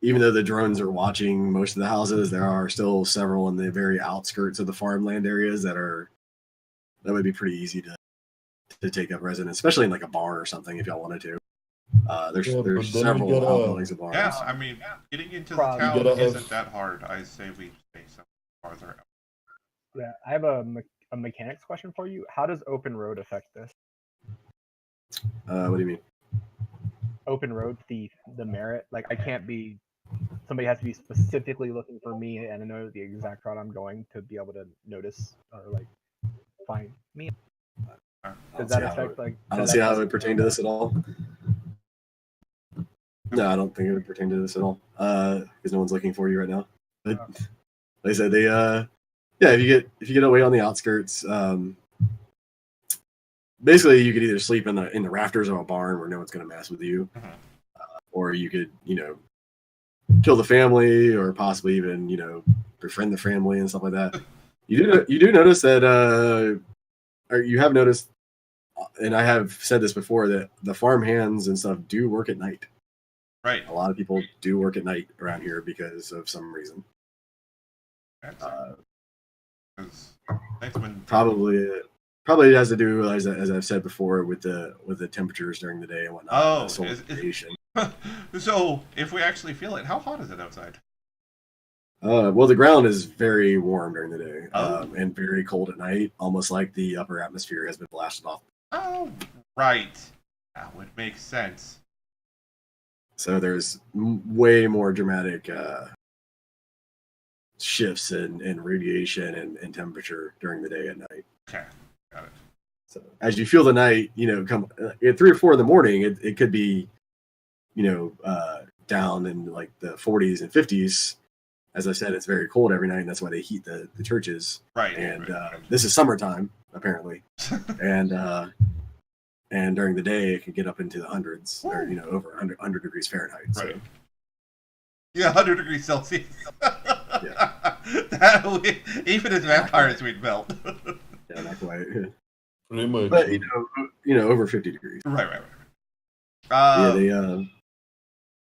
Even though the drones are watching most of the houses, there are still several in the very outskirts of the farmland areas that would be pretty easy to take up residence, especially in like a barn or something if y'all wanted to. There's but then we several gotta- outbuildings of barns. Yeah, I mean, getting into the Cross. town You gotta have- isn't that hard. I say we stay some farther out. Yeah, I have a mechanics question for you. How does open road affect this? What do you mean? Open road, the merit. Like, I can't be. Somebody has to be specifically looking for me and know the exact route I'm going to be able to notice or like find me. Does that affect like? I don't see how it would pertain to this at all. No, I don't think it would pertain to this at all. Because no one's looking for you right now. But like I said, if you get away on the outskirts, basically you could either sleep in the rafters of a barn where no one's gonna mess with you, or you could kill the family or possibly even befriend the family and stuff like that. You do notice that, or you have noticed, and I have said this before, that the farm hands and stuff do work at night. Right. A lot of people do work at night around here because of some reason. That's when Probably it has to do, as I've said before, with the temperatures during the day and whatnot. Oh, radiation. So if we actually feel it, how hot is it outside? Well, the ground is very warm during the day Oh. and very cold at night, almost like the upper atmosphere has been blasted off. Oh, right. That would make sense. So there's way more dramatic shifts in radiation and temperature during the day and night. Okay, got it. So as you feel the night, come at 3 or 4 in the morning, it could be, down in like the 40s and 50s. As I said, it's very cold every night, and that's why they heat the churches. Right. And right. This is summertime, apparently. and during the day, it can get up into the hundreds, or over 100 degrees Fahrenheit. So. Right. Yeah, 100 degrees Celsius. Yeah. Even as vampires, we'd melt. Yeah, not quite. Pretty much. But over 50 degrees. Right. Yeah, they.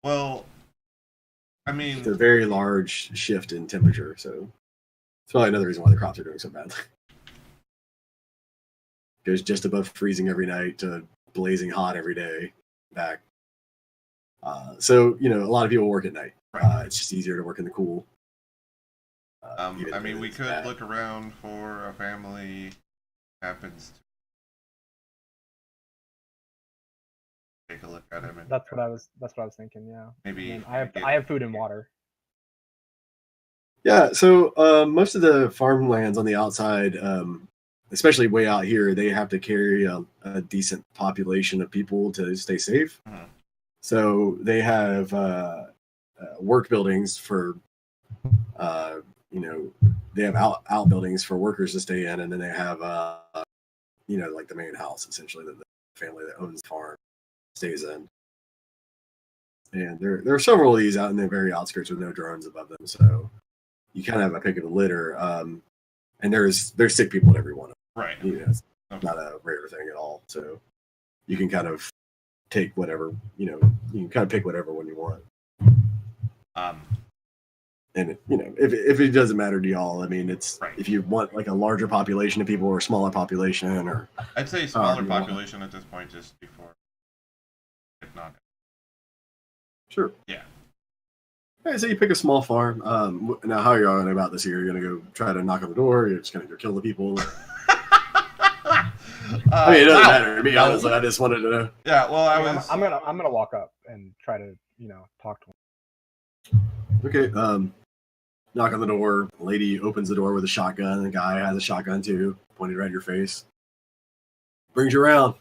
Well, I mean, it's a very large shift in temperature, so it's probably another reason why the crops are doing so badly. Goes just above freezing every night to blazing hot every day. Back. So a lot of people work at night. It's just easier to work in the cool. I mean, we could look around for a family happens to take a look at him. And That's what I was thinking. Yeah. Maybe I have food and water. Yeah. So most of the farmlands on the outside, especially way out here, they have to carry a decent population of people to stay safe. Mhm. So they have work buildings for, they have outbuildings for workers to stay in, and then they have, like the main house, essentially, that the family that owns the farm stays in. And there are several of these out in the very outskirts with no drones above them, so you kind of have a pick of the litter. And there's sick people at every one of them. Right. It's not a rare thing at all. So you can kind of take whatever, you can kind of pick whatever one you want. And if it doesn't matter to y'all, I mean, it's right. If you want like a larger population of people or a smaller population, or I'd say smaller population at this point, just before, if not. Sure. Yeah. Hey, so you pick a small farm. Now, how are you going about this here? You're gonna go try to knock on the door. You're just gonna go kill the people. I mean, it doesn't matter to me. Honestly, I just wanted to know. Yeah. Well, I'm gonna walk up and try to talk to him. Okay. Knock on the door. Lady opens the door with a shotgun. The guy has a shotgun too, pointed right at your face. Brings you around.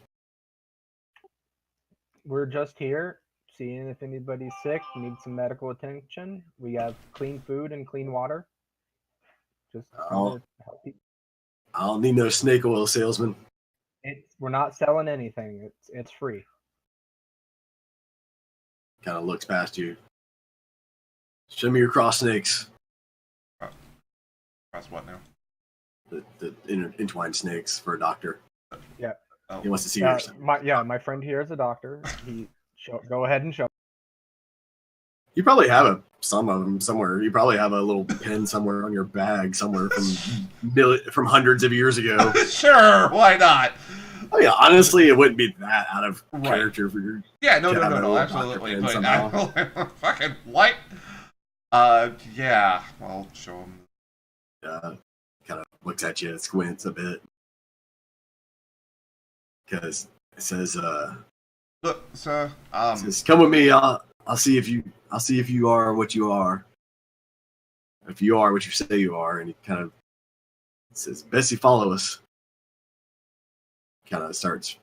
We're just here, seeing if anybody's sick, needs some medical attention. We have clean food and clean water. Just trying to help people. I don't need no snake oil salesman. We're not selling anything. It's free. Kind of looks past you. Show me your cross snakes. Cross what now? The entwined snakes for a doctor. Yeah. Oh. He wants to see yours. My friend here is a doctor. Go ahead and show. You probably have some of them somewhere. You probably have a little pin somewhere on your bag somewhere from hundreds of years ago. Sure, why not? Oh yeah, honestly, it wouldn't be that out of character for your. Yeah, no, absolutely. But fucking what? Yeah, I'll show him. Kind of looks at you, squints a bit, because it says, "Look, sir, it says, come with me. I'll see if you are what you are. If you are what you say you are." And he kind of says, "Bessie, follow us." Kind of starts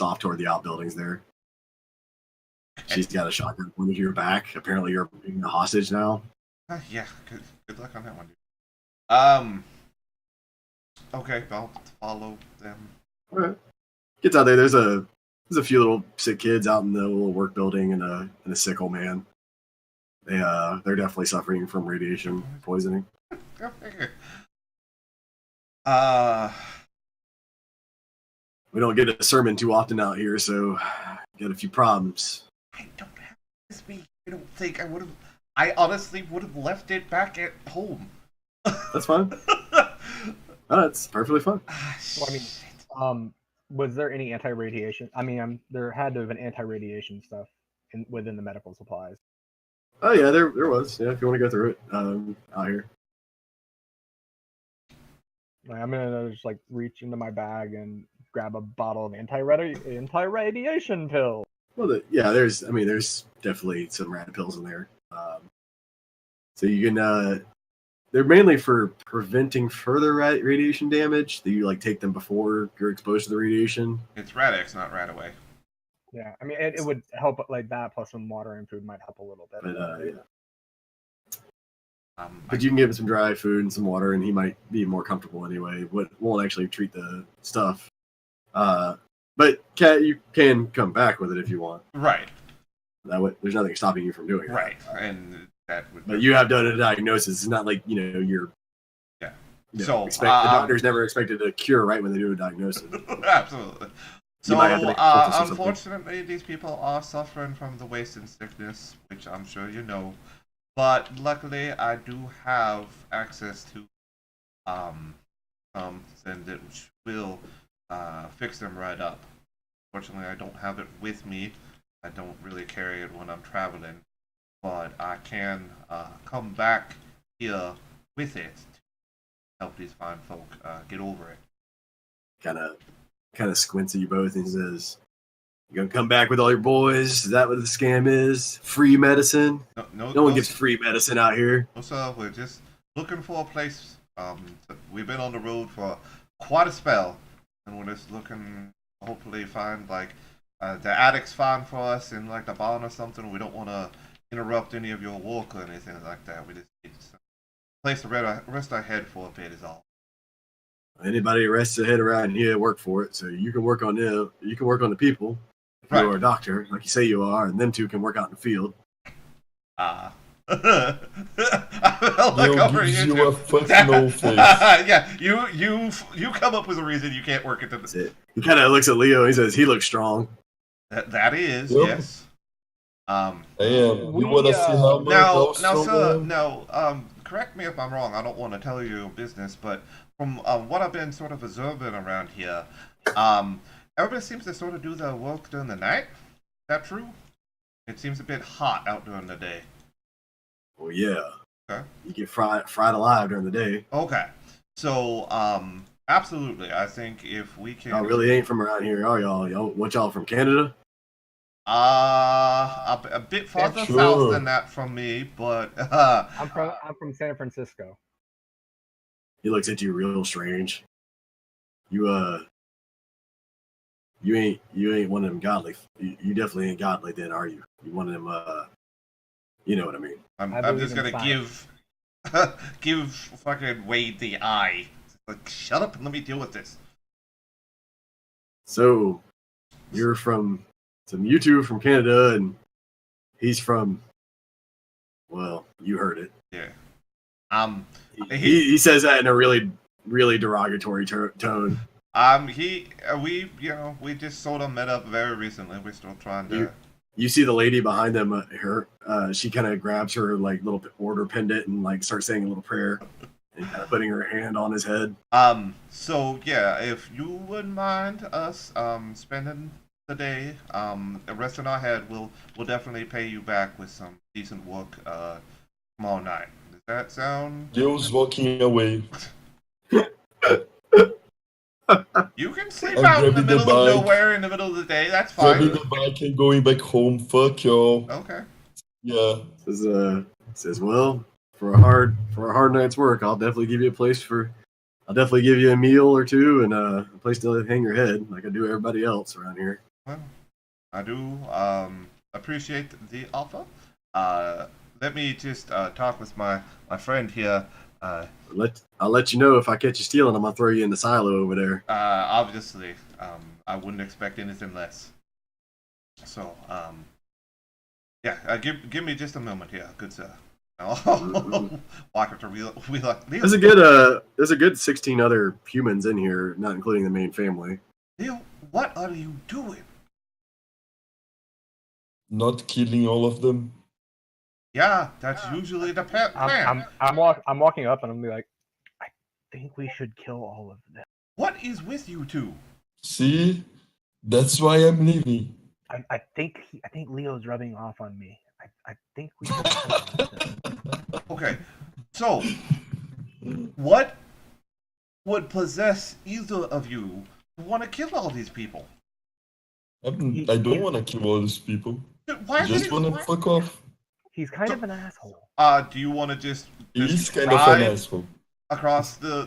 off toward the outbuildings there. She's got a shotgun pointed to your back. Apparently, you're being a hostage now. Yeah, good luck on that one, dude. Okay, I'll follow them. All right. Gets out there. There's a few little sick kids out in the little work building and a sick old man. they're definitely suffering from radiation poisoning. Go figure. Uh, We don't get a sermon too often out here, so got a few problems. I don't have this week. I don't think I would have. I honestly would have left it back at home. That's fine. That's perfectly fine. Well, I mean, was there any anti-radiation? I mean, there had to have been anti-radiation stuff within the medical supplies. Oh yeah, there was. Yeah, if you want to go through it, out here. Like, I'm gonna just like reach into my bag and grab a bottle of anti-radiation pill. Well, there's definitely some rad pills in there. So you can. They're mainly for preventing further radiation damage. Do you like take them before you're exposed to the radiation? It's Radix, not Radaway. Yeah, I mean, it would help like that. Plus, some water and food might help a little bit. But yeah. But you can give him some dry food and some water, and he might be more comfortable anyway. Won't actually treat the stuff. But you can come back with it if you want. Right. That way, there's nothing stopping you from doing it. Right, and that would. But you have done a diagnosis. It's not like you're. Yeah. So the doctor's never expected to cure right when they do a diagnosis. Absolutely. So, unfortunately, these people are suffering from the wasting sickness, which I'm sure you know. But luckily, I do have access to something that will fix them right up. Fortunately, I don't have it with me. I don't really carry it when I'm traveling, but I can come back here with it to help these fine folk get over it. Kind of squints at you both and says, "You gonna come back with all your boys? Is that what the scam is? Free medicine? No one gets free medicine out here." No, sir. We're just looking for a place. We've been on the road for quite a spell, and we're just looking to hopefully find like the attic's fine for us in like the barn or something. We don't want to interrupt any of your work or anything like that. We just need a place to rest our head for a bit is all. Anybody that rests their head around here work for it, so you can work on them. You can work on the people. If Right. you're a doctor, like you say you are, and them two can work out in the field. I'll Yo, look over gives you. you a fucking old face. Yeah, you come up with a reason you can't work at That's the. it. He kind of looks at Leo and he says, "He looks strong." That is Yep. yes. Damn, you wanna see how much Now, strong sir, I am? no. Correct me if I'm wrong. I don't want to tell you your business, but from what I've been sort of observing around here, everybody seems to sort of do their work during the night. Is that true? It seems a bit hot out during the day. Well, yeah. Okay. You get fried alive during the day. Okay. So, absolutely. I think if we can. Y'all really ain't from around here, are y'all? What y'all from Canada? A bit farther Sure. south than that from me, but I'm from San Francisco. He looks at you real strange. You ain't one of them godly. You definitely ain't godly then, are you? You one of them you know what I mean. I'm believe just in gonna science. give fucking Wade the eye. Like, shut up and let me deal with this. So you're from you two from Canada and he's from, well, you heard it. Yeah. He says that in a really, really derogatory tone. We just sort of met up very recently. We're still trying to. You see the lady behind them, she kind of grabs her like little order pendant and like starts saying a little prayer and kind of putting her hand on his head. So yeah, if you wouldn't mind us spending the day resting our head, we'll definitely pay you back with some decent work tomorrow night. Does that sound? Gil's walking away. You can sleep I'm out in the grabbing the middle of bike. nowhere in the middle of the day. That's Grabbing fine. the bike and going back home. Fuck y'all. Okay. Yeah. Says, well, for a hard night's work, I'll definitely give you a meal or two and a place to hang your head, like I do everybody else around here. Well, I do appreciate the offer. Let me just talk with my friend here. I'll let you know if I catch you stealing. I'm gonna throw you in the silo over there. Obviously, I wouldn't expect anything less. So, Yeah, give me just a moment here, good sir. I'll Mhm. walk up to Leo. There's a good 16 other humans in here, not including the main family. Leo, what are you doing? Not killing all of them. Yeah, that's usually the plan. I'm walking up and I'm gonna be like, I think we should kill all of them. What is with you two? See? That's why I'm leaving. I think Leo's rubbing off on me. I think we should kill all of them. Okay, so what would possess either of you to want to kill all these people? I don't want to kill all these people. Why I is just it? want to fuck off. He's kind of an asshole. Do you want to just He's kind of an drive asshole. across the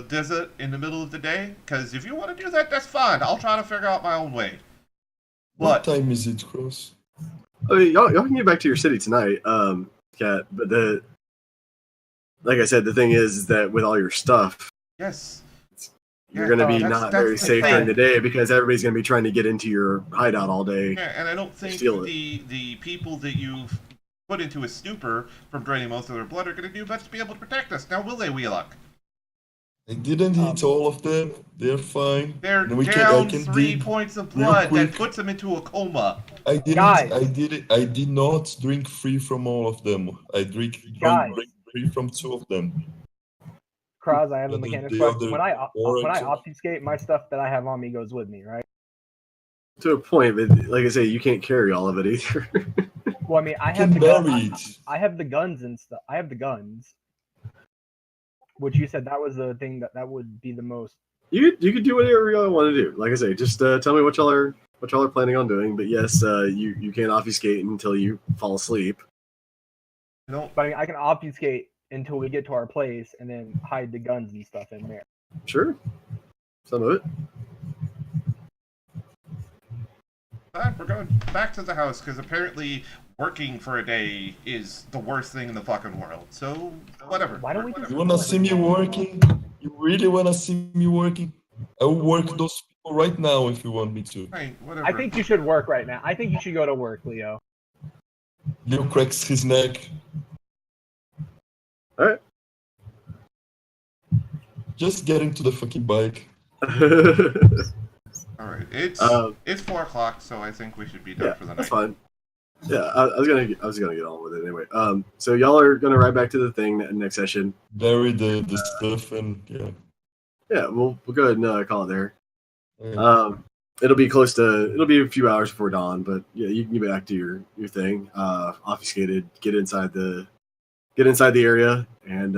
desert in the middle of the day? Because if you want to do that, that's fine. I'll try to figure out my own way. What But time is it, Cross? I mean, y'all can get back to your city tonight, Cat. But like I said, the thing is that with all your stuff, yes, you're going to be that's not very the safe thing. during the day because everybody's going to be trying to get into your hideout all day. Yeah, and I don't think Steal it. the people that you've put into a stupor from draining most of their blood are going to do much to be able to protect us. Now, will they, Wheelock? I didn't hit all of them. They're fine. They're And down I can 3 dig points of real blood that quick. puts them into a coma. I didn't. Guys. I did not drink free from all of them. I drank Guys. free from 2 of them. Kraz, I have a The- mechanics the question. other When I orange- obfuscate, my stuff that I have on me goes with me, right? To a point, but like I say, you can't carry all of it either. Well, I mean, I You have can the gun, bury it. I have the guns and stuff. I have the guns, which you said that was the thing that would be the most. you could do whatever y'all want to do. Like I say, just tell me what y'all are planning on doing. But yes, you can't obfuscate until you fall asleep. No, But I mean, I can obfuscate until we get to our place and then hide the guns and stuff in there. Sure, some of it. fine, we're going back to the house because apparently working for a day is the worst thing in the fucking world. So whatever. Why don't we just? You wanna see me working? You really wanna see me working? I will work those people right now if you want me to. Fine, whatever. I think you should work right now. I think you should go to work, Leo. Leo cracks his neck. All right. Just get into the fucking bike. All right, it's 4:00, so I think we should be done Yeah, for the night. that's fine. Yeah, I was gonna get on with it anyway. So y'all are gonna ride back to the thing next session. Bury the stuff and yeah. Yeah, we'll go ahead and call it there. Yeah. It'll be a few hours before dawn, but yeah, you can get back to your thing. Obfuscated, get inside the area, and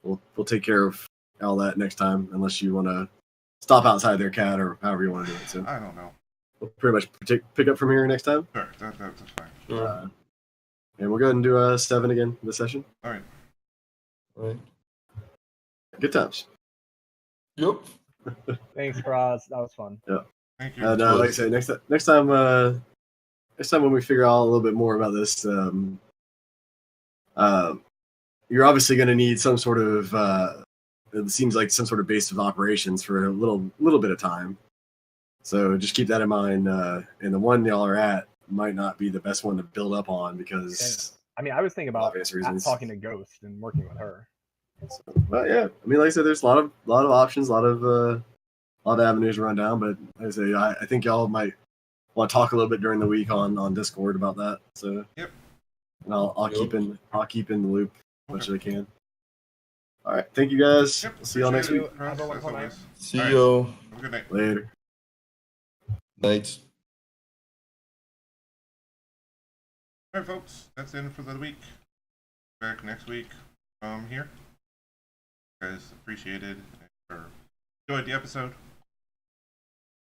we'll take care of all that next time, unless you want to stop outside their cat or however you want to do it. So I don't know. we'll pretty much pick up from here next time. Sure, that's fine. Sure. And we'll go ahead and do 7 again this session. All right. Right. Good times. Yep. Thanks, Kraz. That was fun. Thank you. And like I say, next time when we figure out a little bit more about this, you're obviously going to need some sort of. It seems like some sort of base of operations for a little bit of time. So just keep that in mind. And the one y'all are at might not be the best one to build up on because. I mean, I was thinking about Obvious reasons. talking to Ghost and working with her. But yeah, I mean, like I said, there's a lot of options, a lot of avenues to run down. But like I say, I think y'all might want to talk a little bit during the week on Discord about that. So Yep. And I'll Yep. keep in the loop as much as I can. All right, thank you guys. Yep, See y'all next appreciate week. it, Ross, Have a as wonderful always. See All right. you. Have a good night. Later. Night. All right, folks, that's it for the week. Back next week here. You guys appreciated or enjoyed the episode.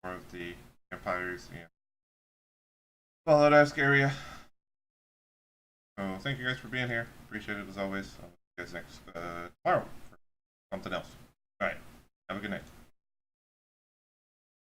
More of the vampires and Fallout esque area. So thank you guys for being here. Appreciate it as always. I'll see you guys next tomorrow for something else.